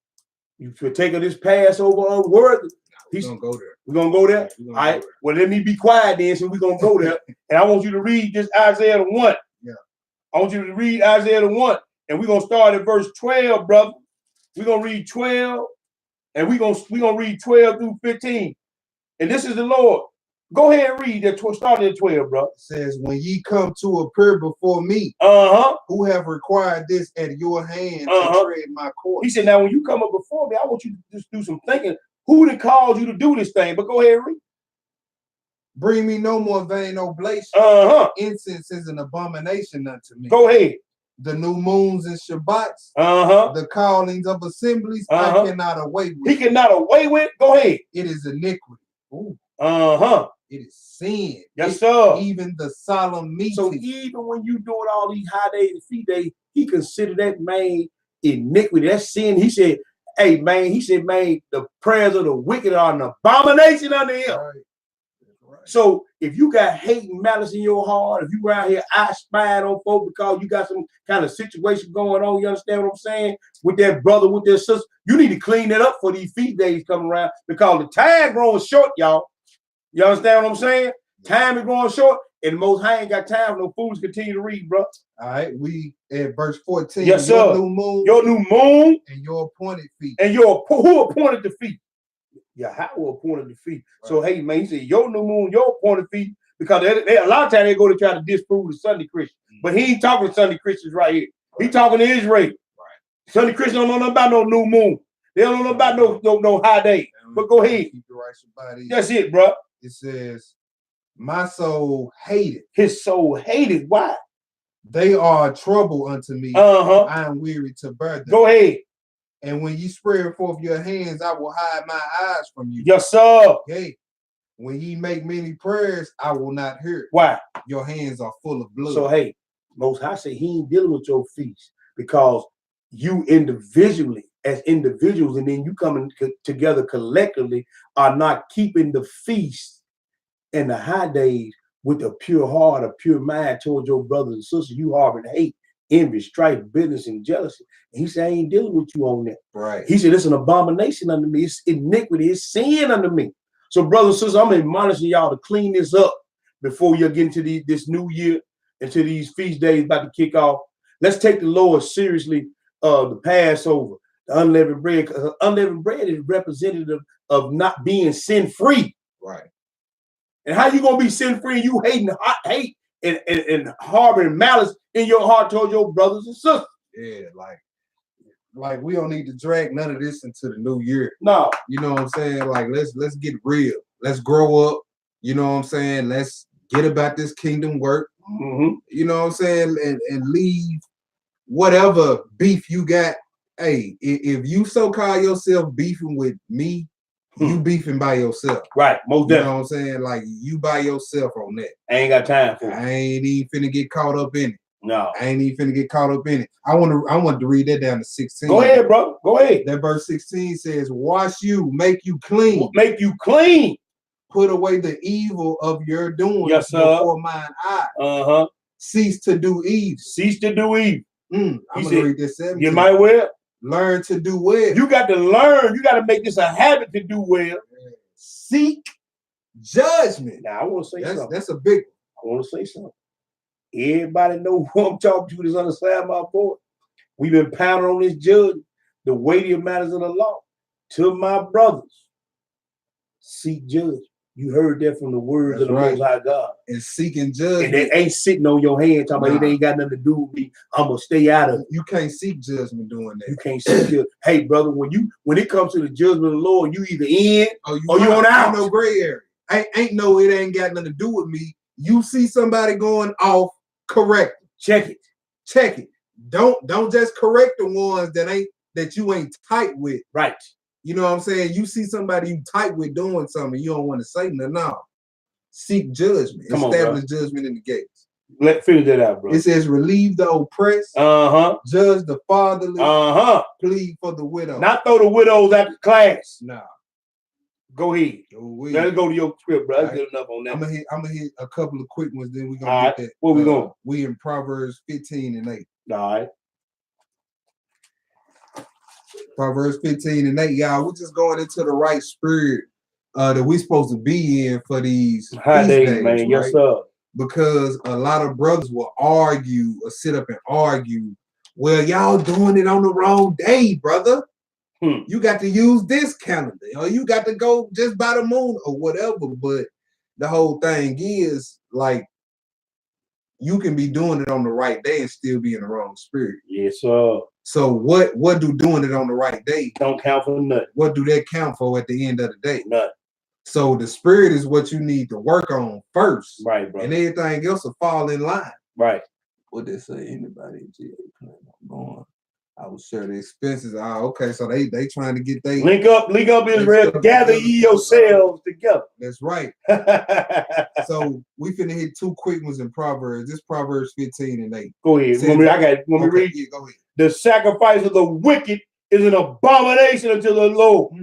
you should take this Passover unworthy. We're gonna go there. We're gonna go there. All right. Well, let me be quiet then, so we're gonna go there. And I want you to read this Isaiah the 1. Yeah. I want you to read Isaiah the 1. And we're gonna start at verse 12, brother. We're gonna read 12, and we're gonna read 12 through 15. And this is the Lord. Go ahead and read that. Starting at 12, bro. It says, when ye come to appear before me, who have required this at your hand to tread my court. He said, now when you come up before me, I want you to just do some thinking. Who did called you to do this thing? But go ahead and read. Bring me no more vain oblation. Incense is an abomination unto me. Go ahead. The new moons and Shabbats, the callings of assemblies, I cannot away with. He cannot away with. Go ahead. It is iniquity. Ooh. It is sin. Yes, sir. Even the solemn meeting. So even when you doing all these high days and feast days, he considered that, man, iniquity. That's sin. He said, hey, man, the prayers of the wicked are an abomination unto him. Right. Right. So if you got hate and malice in your heart, if you were out here eye spying on folk because you got some kind of situation going on, you understand what I'm saying? With that brother, with their sister, you need to clean that up for these feast days coming around, because the time growing short, y'all. You understand what I'm saying? Time is growing short, and the Most High ain't got time for no fools to continue to read, bro. All right, we at verse 14. Yes, sir. Your new moon, and your appointed feast. And who appointed the feast? Yahweh appointed the feast. Right. So hey, man, he said your new moon, your appointed feast, because they a lot of times they go to try to disprove the Sunday Christians, but he ain't talking to Sunday Christians right here. Right. He talking to Israel. Right. Sunday Christians don't know nothing about no new moon. They don't know nothing about no high day. But go ahead. Keep the right. That's it, bro. It says, my soul hated. His soul hated. Why? They are trouble unto me. I am weary to bear them. Go ahead. And when you spread forth your hands, I will hide my eyes from you. Yes, sir. Okay. When ye make many prayers, I will not hear. Why? Your hands are full of blood. So hey, Most High say he ain't dealing with your feast, because you individually, as individuals, and then you coming together collectively, are not keeping the feast and the high days with a pure heart, a pure mind towards your brothers and sisters. You harboring hate, envy, strife, bitterness, and jealousy. And he said, I ain't dealing with you on that. Right. He said, it's an abomination unto me. It's iniquity. It's sin unto me. So, brothers and sisters, I'm admonishing y'all to clean this up before you get into this new year, into these feast days about to kick off. Let's take the Lord seriously the Passover, the unleavened bread, because unleavened bread is representative of not being sin-free. Right. And how you gonna be sin-free and you hate and harboring malice in your heart towards your brothers and sisters? Yeah, like we don't need to drag none of this into the new year. No. You know what I'm saying? Like let's get real. Let's grow up. You know what I'm saying? Let's get about this kingdom work. Mm-hmm. You know what I'm saying? And leave whatever beef you got. Hey, if you so call yourself beefing with me, you beefing by yourself. Right, most definitely. You know what I'm saying? Like you by yourself on that. I ain't got time for it. I ain't even finna get caught up in it. No. I ain't even finna get caught up in it. I want to read that down to 16. Go ahead, bro. Go ahead. That verse 16 says, wash you, make you clean. Make you clean. Put away the evil of your doing yes, sir. before mine eye. Uh-huh. Cease to do evil. Cease to do evil. I'm going to read this 17. You might well. Learn to do well. You got to learn. You got to make this a habit to do well. Seek judgment. Now, I want to say something. That's a big one. I want to say something. Everybody know who I'm talking to that's on the side of my board. We've been pounding on this judge, the weightier matters of the law. To my brothers, seek judgment. You heard that from the words of the Most High God. And seeking judgment. And they ain't sitting on your hand talking about it ain't got nothing to do with me. I'm gonna stay out of it. You can't seek judgment doing that. You can't seek judgment. Hey, brother, when it comes to the judgment of the Lord, you either in or you on out. No gray area. Ain't no, it ain't got nothing to do with me. You see somebody going off, correct it. Check it. Check it. Don't just correct the ones that you ain't tight with. Right. You know what I'm saying? You see somebody you tight with doing something, you don't want to say nothing. No. Seek judgment. Establish judgment in the gates. Let's figure that out, bro. It says relieve the oppressed. Judge the fatherless. Plead for the widow. Not throw the widows out the class. No. Go ahead. Let's go to your script, bro. That's good enough on that. I'm gonna hit a couple of quick ones, then we're gonna get that. Where we going? We in Proverbs 15 and 8. All right. Proverbs 15 and 8, y'all. We're just going into the right spirit that we supposed to be in for these days, man. Right? Yes, sir. Because a lot of brothers will argue or sit up and argue. Well, y'all doing it on the wrong day, brother. You got to use this calendar, or you got to go just by the moon or whatever. But the whole thing is like you can be doing it on the right day and still be in the wrong spirit. Yes, sir. So what do doing it on the right day don't count for nothing? What do that count for at the end of the day? Nothing. So the spirit is what you need to work on first. Right, bro. And everything else will fall in line. Right. What they say, anybody in jail plan on going, I will share the expenses. Okay, so they trying to get they link up Israel, gather ye yourselves together. That's right. So we finna hit two quick ones in Proverbs. This Proverbs 15 and 8. Go ahead. Want me read? Yeah, go ahead. The sacrifice of the wicked is an abomination unto the Lord,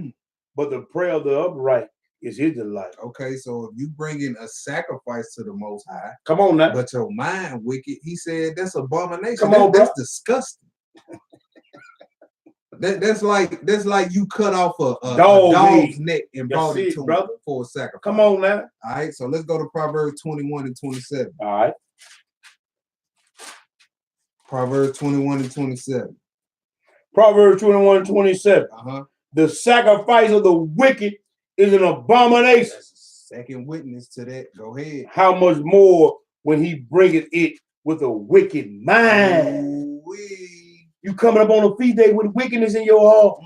but the prayer of the upright is his delight. Okay, so if you bring in a sacrifice to the Most High, come on now. But your mind wicked, he said that's abomination. Come on, bro. That's disgusting. That's like you cut off a dog's neck and brought it to him for a sacrifice. Come on now. All right, so let's go to Proverbs 21 and 27. All right. Proverbs 21 and 27. Proverbs 21 and 27. The sacrifice of the wicked is an abomination. That's a second witness to that. Go ahead. How much more when he bringeth it with a wicked mind? You coming up on a feast day with wickedness in your heart.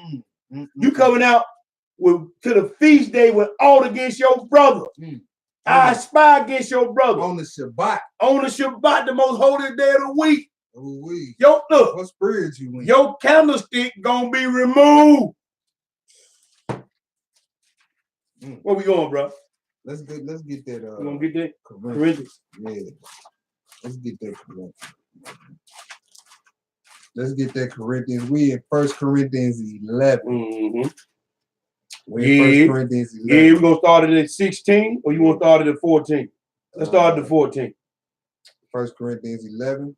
You coming out to the feast day with all against your brother. I spy against your brother. On the Shabbat. On the Shabbat, the most holy day of the week. Look, what spirit you in? Your candlestick gonna be removed. Where we going, bro? Let's get that. You gonna get that? Corinthians. Yeah. Let's get that Corinthians. Let's get that Corinthians. We in 1 Corinthians 11. We in 1 Corinthians 11. Yeah, we're gonna start it at 16, or you want to start it at 14? Let's start at 14. 1 Corinthians 11.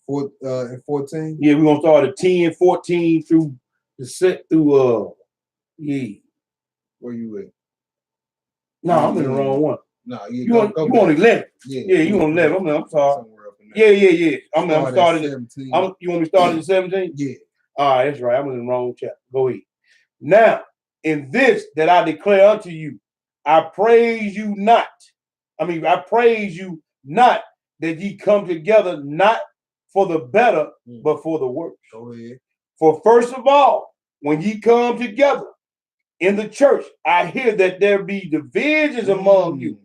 And 14. Yeah, we're gonna start at 10, 14 through the set through yeah. Where you at? No, I'm in the wrong one. No, you want 11. Yeah, you want 11. I'm sorry. Yeah. I'm starting. You want me starting at 17? Yeah. All right, that's right. I was in the wrong chapter. Go ahead. Now, in this that I declare unto you, I praise you not. I praise you not that ye come together not for the better, but for the worse. Go ahead. For first of all, when ye come together in the church, I hear that there be divisions among you,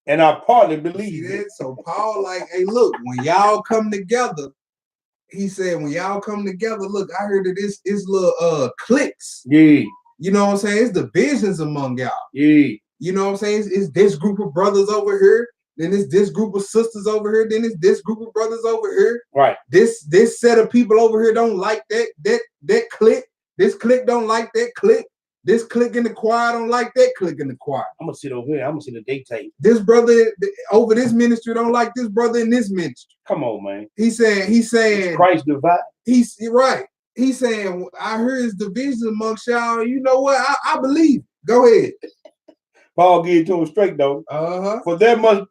and I partly believe See it. that? So Paul, like, hey, look, when y'all come together, he said, when y'all come together, look, I heard that it's little cliques. Yeah, You know what I'm saying? It's divisions among y'all. yeah, You know what I'm saying? It's this group of brothers over here, then it's this group of sisters over here, then it's this group of brothers over here. right. This set of people over here don't like that clique. This clique don't like that clique. This clique in the choir don't like that clique in the choir. I'm gonna sit over here. I'm gonna sit at the date table. This brother over this ministry don't like this brother in this ministry. Come on, man. He's saying It's Christ divide. he's right. He's saying, I heard his division amongst y'all. You know what? I believe. Go ahead. Paul gave it to him straight though. For there must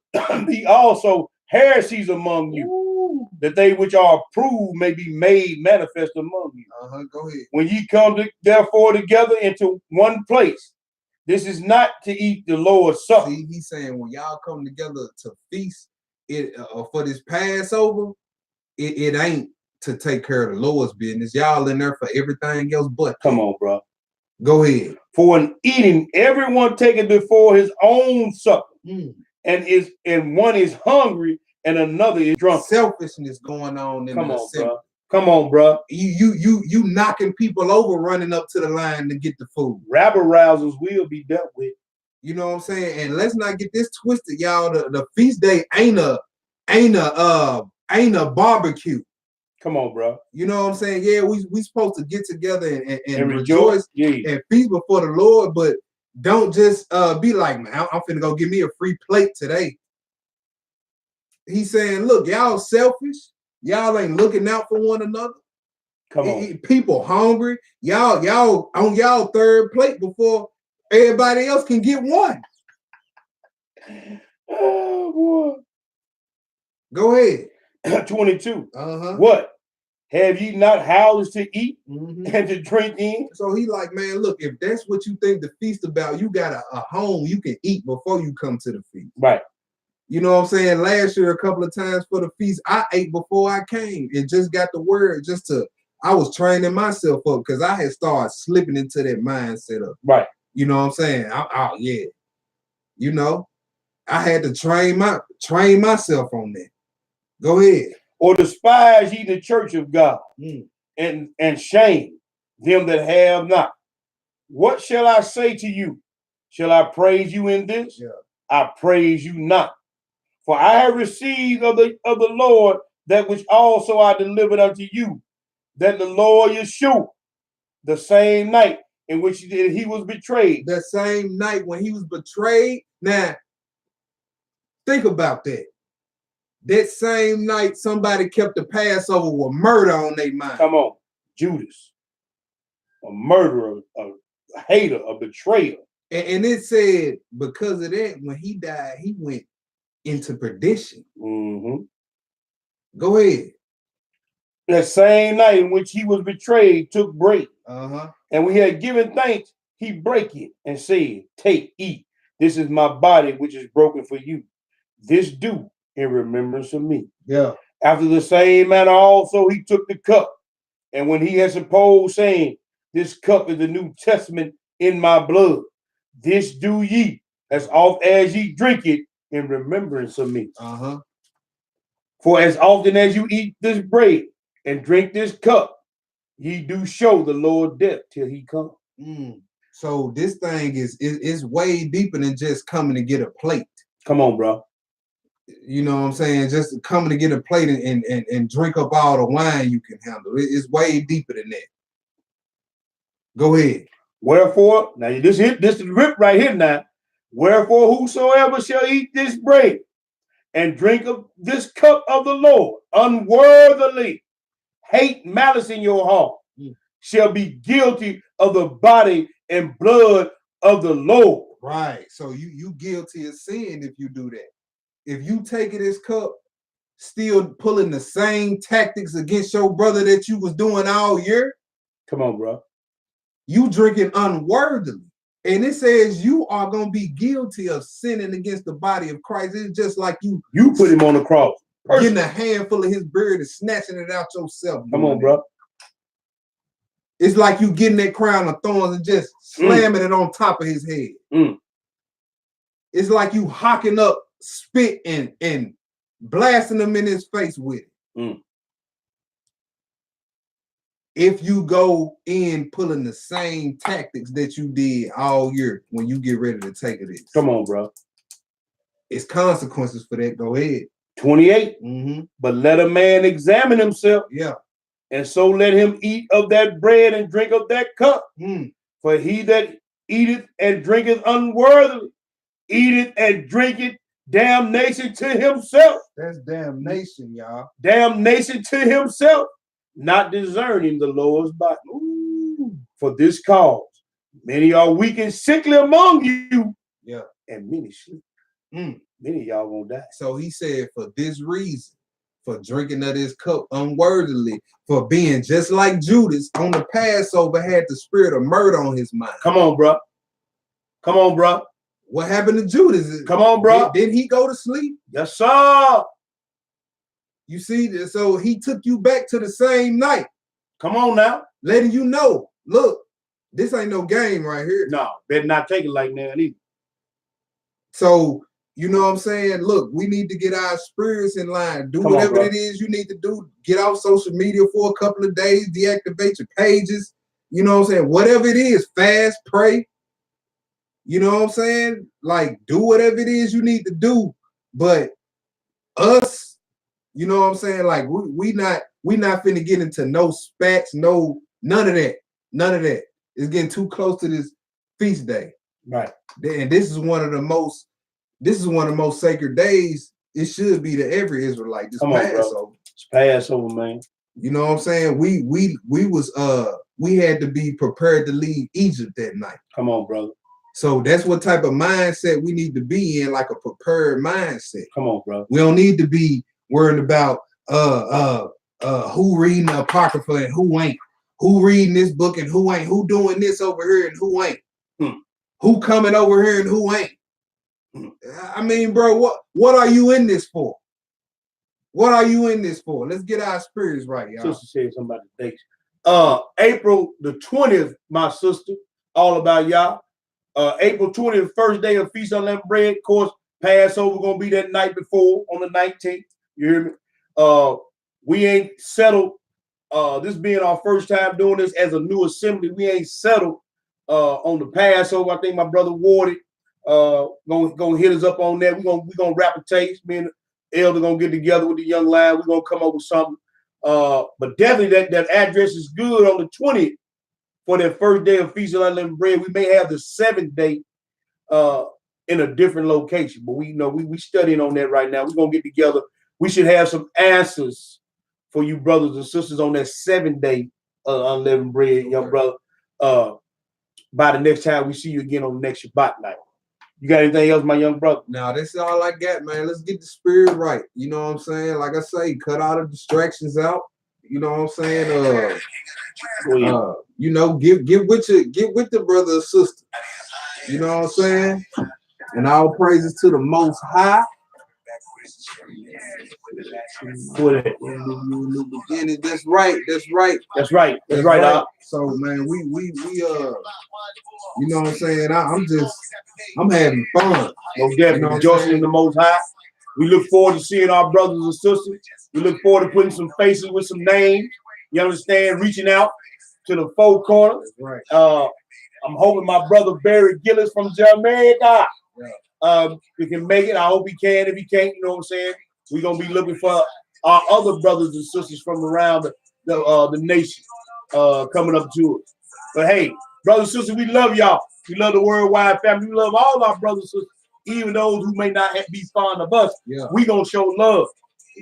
be also heresies among you, that they which are approved may be made manifest among you. Go ahead. When ye come therefore together into one place, this is not to eat the Lord's supper. See, he's saying when y'all come together to feast it for this Passover, it ain't to take care of the Lord's business. Y'all in there for everything else but. Come on, bro. Go ahead. For in eating, everyone taketh before his own supper, and one is hungry and another is drunk. Selfishness going on in Come the on, bro. Come on, bro. You knocking people over, running up to the line to get the food. Rabble rousers will be dealt with. You know what I'm saying? And let's not get this twisted, y'all. The feast day ain't a barbecue. Come on, bro. You know what I'm saying? Yeah, we supposed to get together and rejoice and feast before the Lord, but don't just be like, man, I'm finna go give me a free plate today. He's saying, look, y'all selfish. Y'all ain't looking out for one another. Come on. People hungry. Y'all on y'all third plate before everybody else can get one. Oh, boy. Go ahead. 22. Uh-huh. What? Have ye not houses to eat and to drink in? So he like, man, look, if that's what you think the feast about, you got a home you can eat before you come to the feast. Right. You know what I'm saying? Last year, a couple of times for the feast, I ate before I came and just got the word I was training myself up because I had started slipping into that mindset of, right. You know what I'm saying? Yeah. You know, I had to train myself on that. Go ahead. Or despise ye the church of God and shame them that have not. What shall I say to you? Shall I praise you in this? Yeah. I praise you not. For I have received of the Lord that which also I delivered unto you, that the Lord Yeshua, the same night in which he was betrayed. The same night when he was betrayed. Now, think about that. That same night, somebody kept the Passover with murder on their mind. Come on, Judas, a murderer, a hater, a betrayer. And it said because of that, when he died, he went into perdition. Go ahead. That same night in which he was betrayed, took bread. And we had given thanks, he brake it and said, take, eat. This is my body, which is broken for you. This do in remembrance of me. Yeah. After the same manner also he took the cup. And when he had supposed, saying, this cup is the New Testament in my blood. This do ye as oft as ye drink it in remembrance of me. For as often as you eat this bread and drink this cup, ye do show the Lord death till he come. So this thing is way deeper than just coming to get a plate. Come on, bro. You know what I'm saying? Just coming to get a plate and drink up all the wine you can handle. It's way deeper than that. Go ahead. Wherefore, now this is rip right here now. Wherefore, whosoever shall eat this bread and drink of this cup of the Lord unworthily, hate malice in your heart, shall be guilty of the body and blood of the Lord. Right. So you guilty of sin if you do that. If you take this cup, still pulling the same tactics against your brother that you was doing all year, Come on, bro. You drinking unworthily. And it says you are going to be guilty of sinning against the body of Christ. It's just like you put him on the cross. Getting a handful of his beard and snatching it out yourself. Come on, bro. It's like you getting that crown of thorns and just slamming it on top of his head. It's like you hocking up spit and blasting him in his face with it. If you go in pulling the same tactics that you did all year when you get ready to take it. Come on, bro. It's consequences for that. Go ahead. 28. But let a man examine himself. Yeah. And so let him eat of that bread and drink of that cup. For he that eateth and drinketh unworthily, eateth and drinketh damnation to himself. That's damnation, y'all. Damnation to himself, not discerning the Lord's body. For this cause, many are weak and sickly among you. Yeah. And many sleep. Many of y'all gonna die. So he said, for this reason, for drinking of this cup unworthily, for being just like Judas on the Passover, had the spirit of murder on his mind. Come on, bro. Come on, bro. What happened to Judas? Come on, bro. Didn't he go to sleep? Yes, sir. You see, so he took you back to the same night. Come on now. Letting you know, look, this ain't no game right here. No, better not take it like that either. So, you know what I'm saying? Look, we need to get our spirits in line. Do whatever it is you need to do. Get off social media for a couple of days. Deactivate your pages. You know what I'm saying? Whatever it is, fast, pray. You know what I'm saying? Like, do whatever it is you need to do. But us, you know what I'm saying? Like, we not finna get into no spats, none of that. None of that. It's getting too close to this feast day. Right. And this is one of the most sacred days. It should be to every Israelite. This Passover. It's Passover, man. You know what I'm saying? We had to be prepared to leave Egypt that night. Come on, brother. So that's what type of mindset we need to be in, like a prepared mindset. Come on, bro. We don't need to be worrying about who reading the Apocrypha and who ain't, who reading this book and who ain't, who doing this over here and who ain't, who coming over here and who ain't. I mean, bro, what are you in this for? What are you in this for? Let's get our spirits right, y'all. Sister said something about the dates. April the 20th, my sister, all about y'all. April 20th, first day of Feast of Unleavened Bread. Of course, Passover gonna be that night before on the 19th. You hear me? We ain't settled. This being our first time doing this as a new assembly, we ain't settled on the Passover. I think my brother Ward gonna hit us up on that. We gonna rap a taste. Me and the elder gonna get together with the young lad. We're gonna come up with something. But definitely that address is good on the 20th for that first day of Feast of Unleavened Bread. We may have the 7th day in a different location, but we studying on that right now. We're gonna get together. We should have some answers for you brothers and sisters on that 7th day of Unleavened Bread, young brother. By the next time we see you again on the next Shabbat night. You got anything else, my young brother? No, that's all I got, man. Let's get the spirit right. You know what I'm saying? Like I say, cut all the distractions out. You know what I'm saying? You know, get with the brother or sister. You know what I'm saying? And all praises to the Most High. That's right. That's right. That's right. That's right. So man, we you know what I'm saying? I'm having fun. No doubt, rejoicing in the Most High. We look forward to seeing our brothers and sisters. We look forward to putting some faces with some names. You understand? Reaching out to the four corners. Right. I'm hoping my brother Barry Gillis from Jamaica we can make it. I hope he can. If he can't, you know what I'm saying? We're gonna be looking for our other brothers and sisters from around the nation coming up to us. But hey, brothers and sisters, we love y'all. We love the worldwide family. We love all our brothers and sisters, even those who may not be fond of us. Yeah. We gonna show love.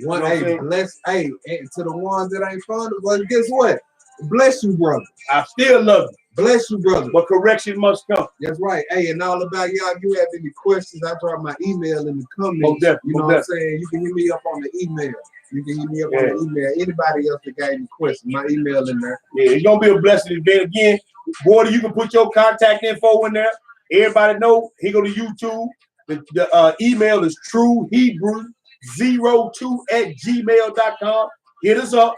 One, hey, bless, hey, to the ones that ain't fond of us, guess what? Bless you, brother. I still love you. Bless you, brother. but correction must come. That's right. Hey, and all about y'all, if you have any questions, I drop my email in the comments. Most definitely, You know most what I'm saying? You can hit me up on the email. You can hit me up on the email. Anybody else that got any questions, my email in there. Yeah, it's gonna be a blessing event again. Border, you can put your contact info in there. Everybody know he go to YouTube. The email is truehebrew02@gmail.com. Hit us up.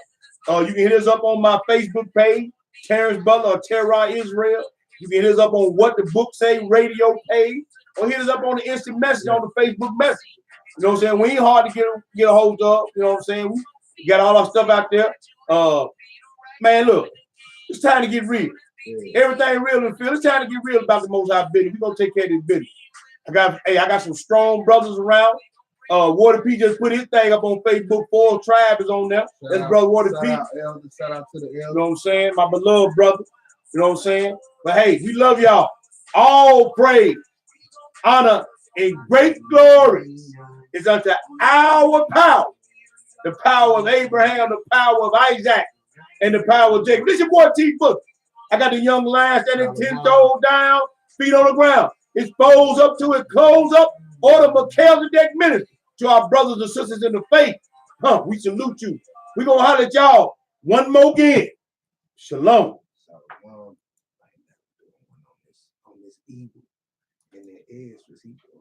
You can hit us up on my Facebook page, Terrence Butler or Terra Israel. You can hit us up on What the Book Say radio page, or hit us up on the instant message on the Facebook message. You know what I'm saying? We ain't hard to get a hold of. You know what I'm saying? We got all our stuff out there. Man, look, it's time to get real. Yeah. Everything real in the field. It's time to get real about the Most High business. We're gonna take care of this business. I got some strong brothers around. Water P just put his thing up on Facebook. Full Tribe is on there. That's brother Water P. Shout out to the elder. You know what I'm saying? My beloved brother. You know what I'm saying? But hey, we love y'all. All praise, honor, and great glory is unto our power. The power of Abraham, the power of Isaac, and the power of Jacob. This is your boy T Book. I got the young lion standing 10 toes down, feet on the ground. His bows up to his clothes up. Order Melchizedek ministry to our brothers and sisters in the faith. We salute you. We're going to holler at y'all one more again. Shalom. On this evil, and their edge was evil.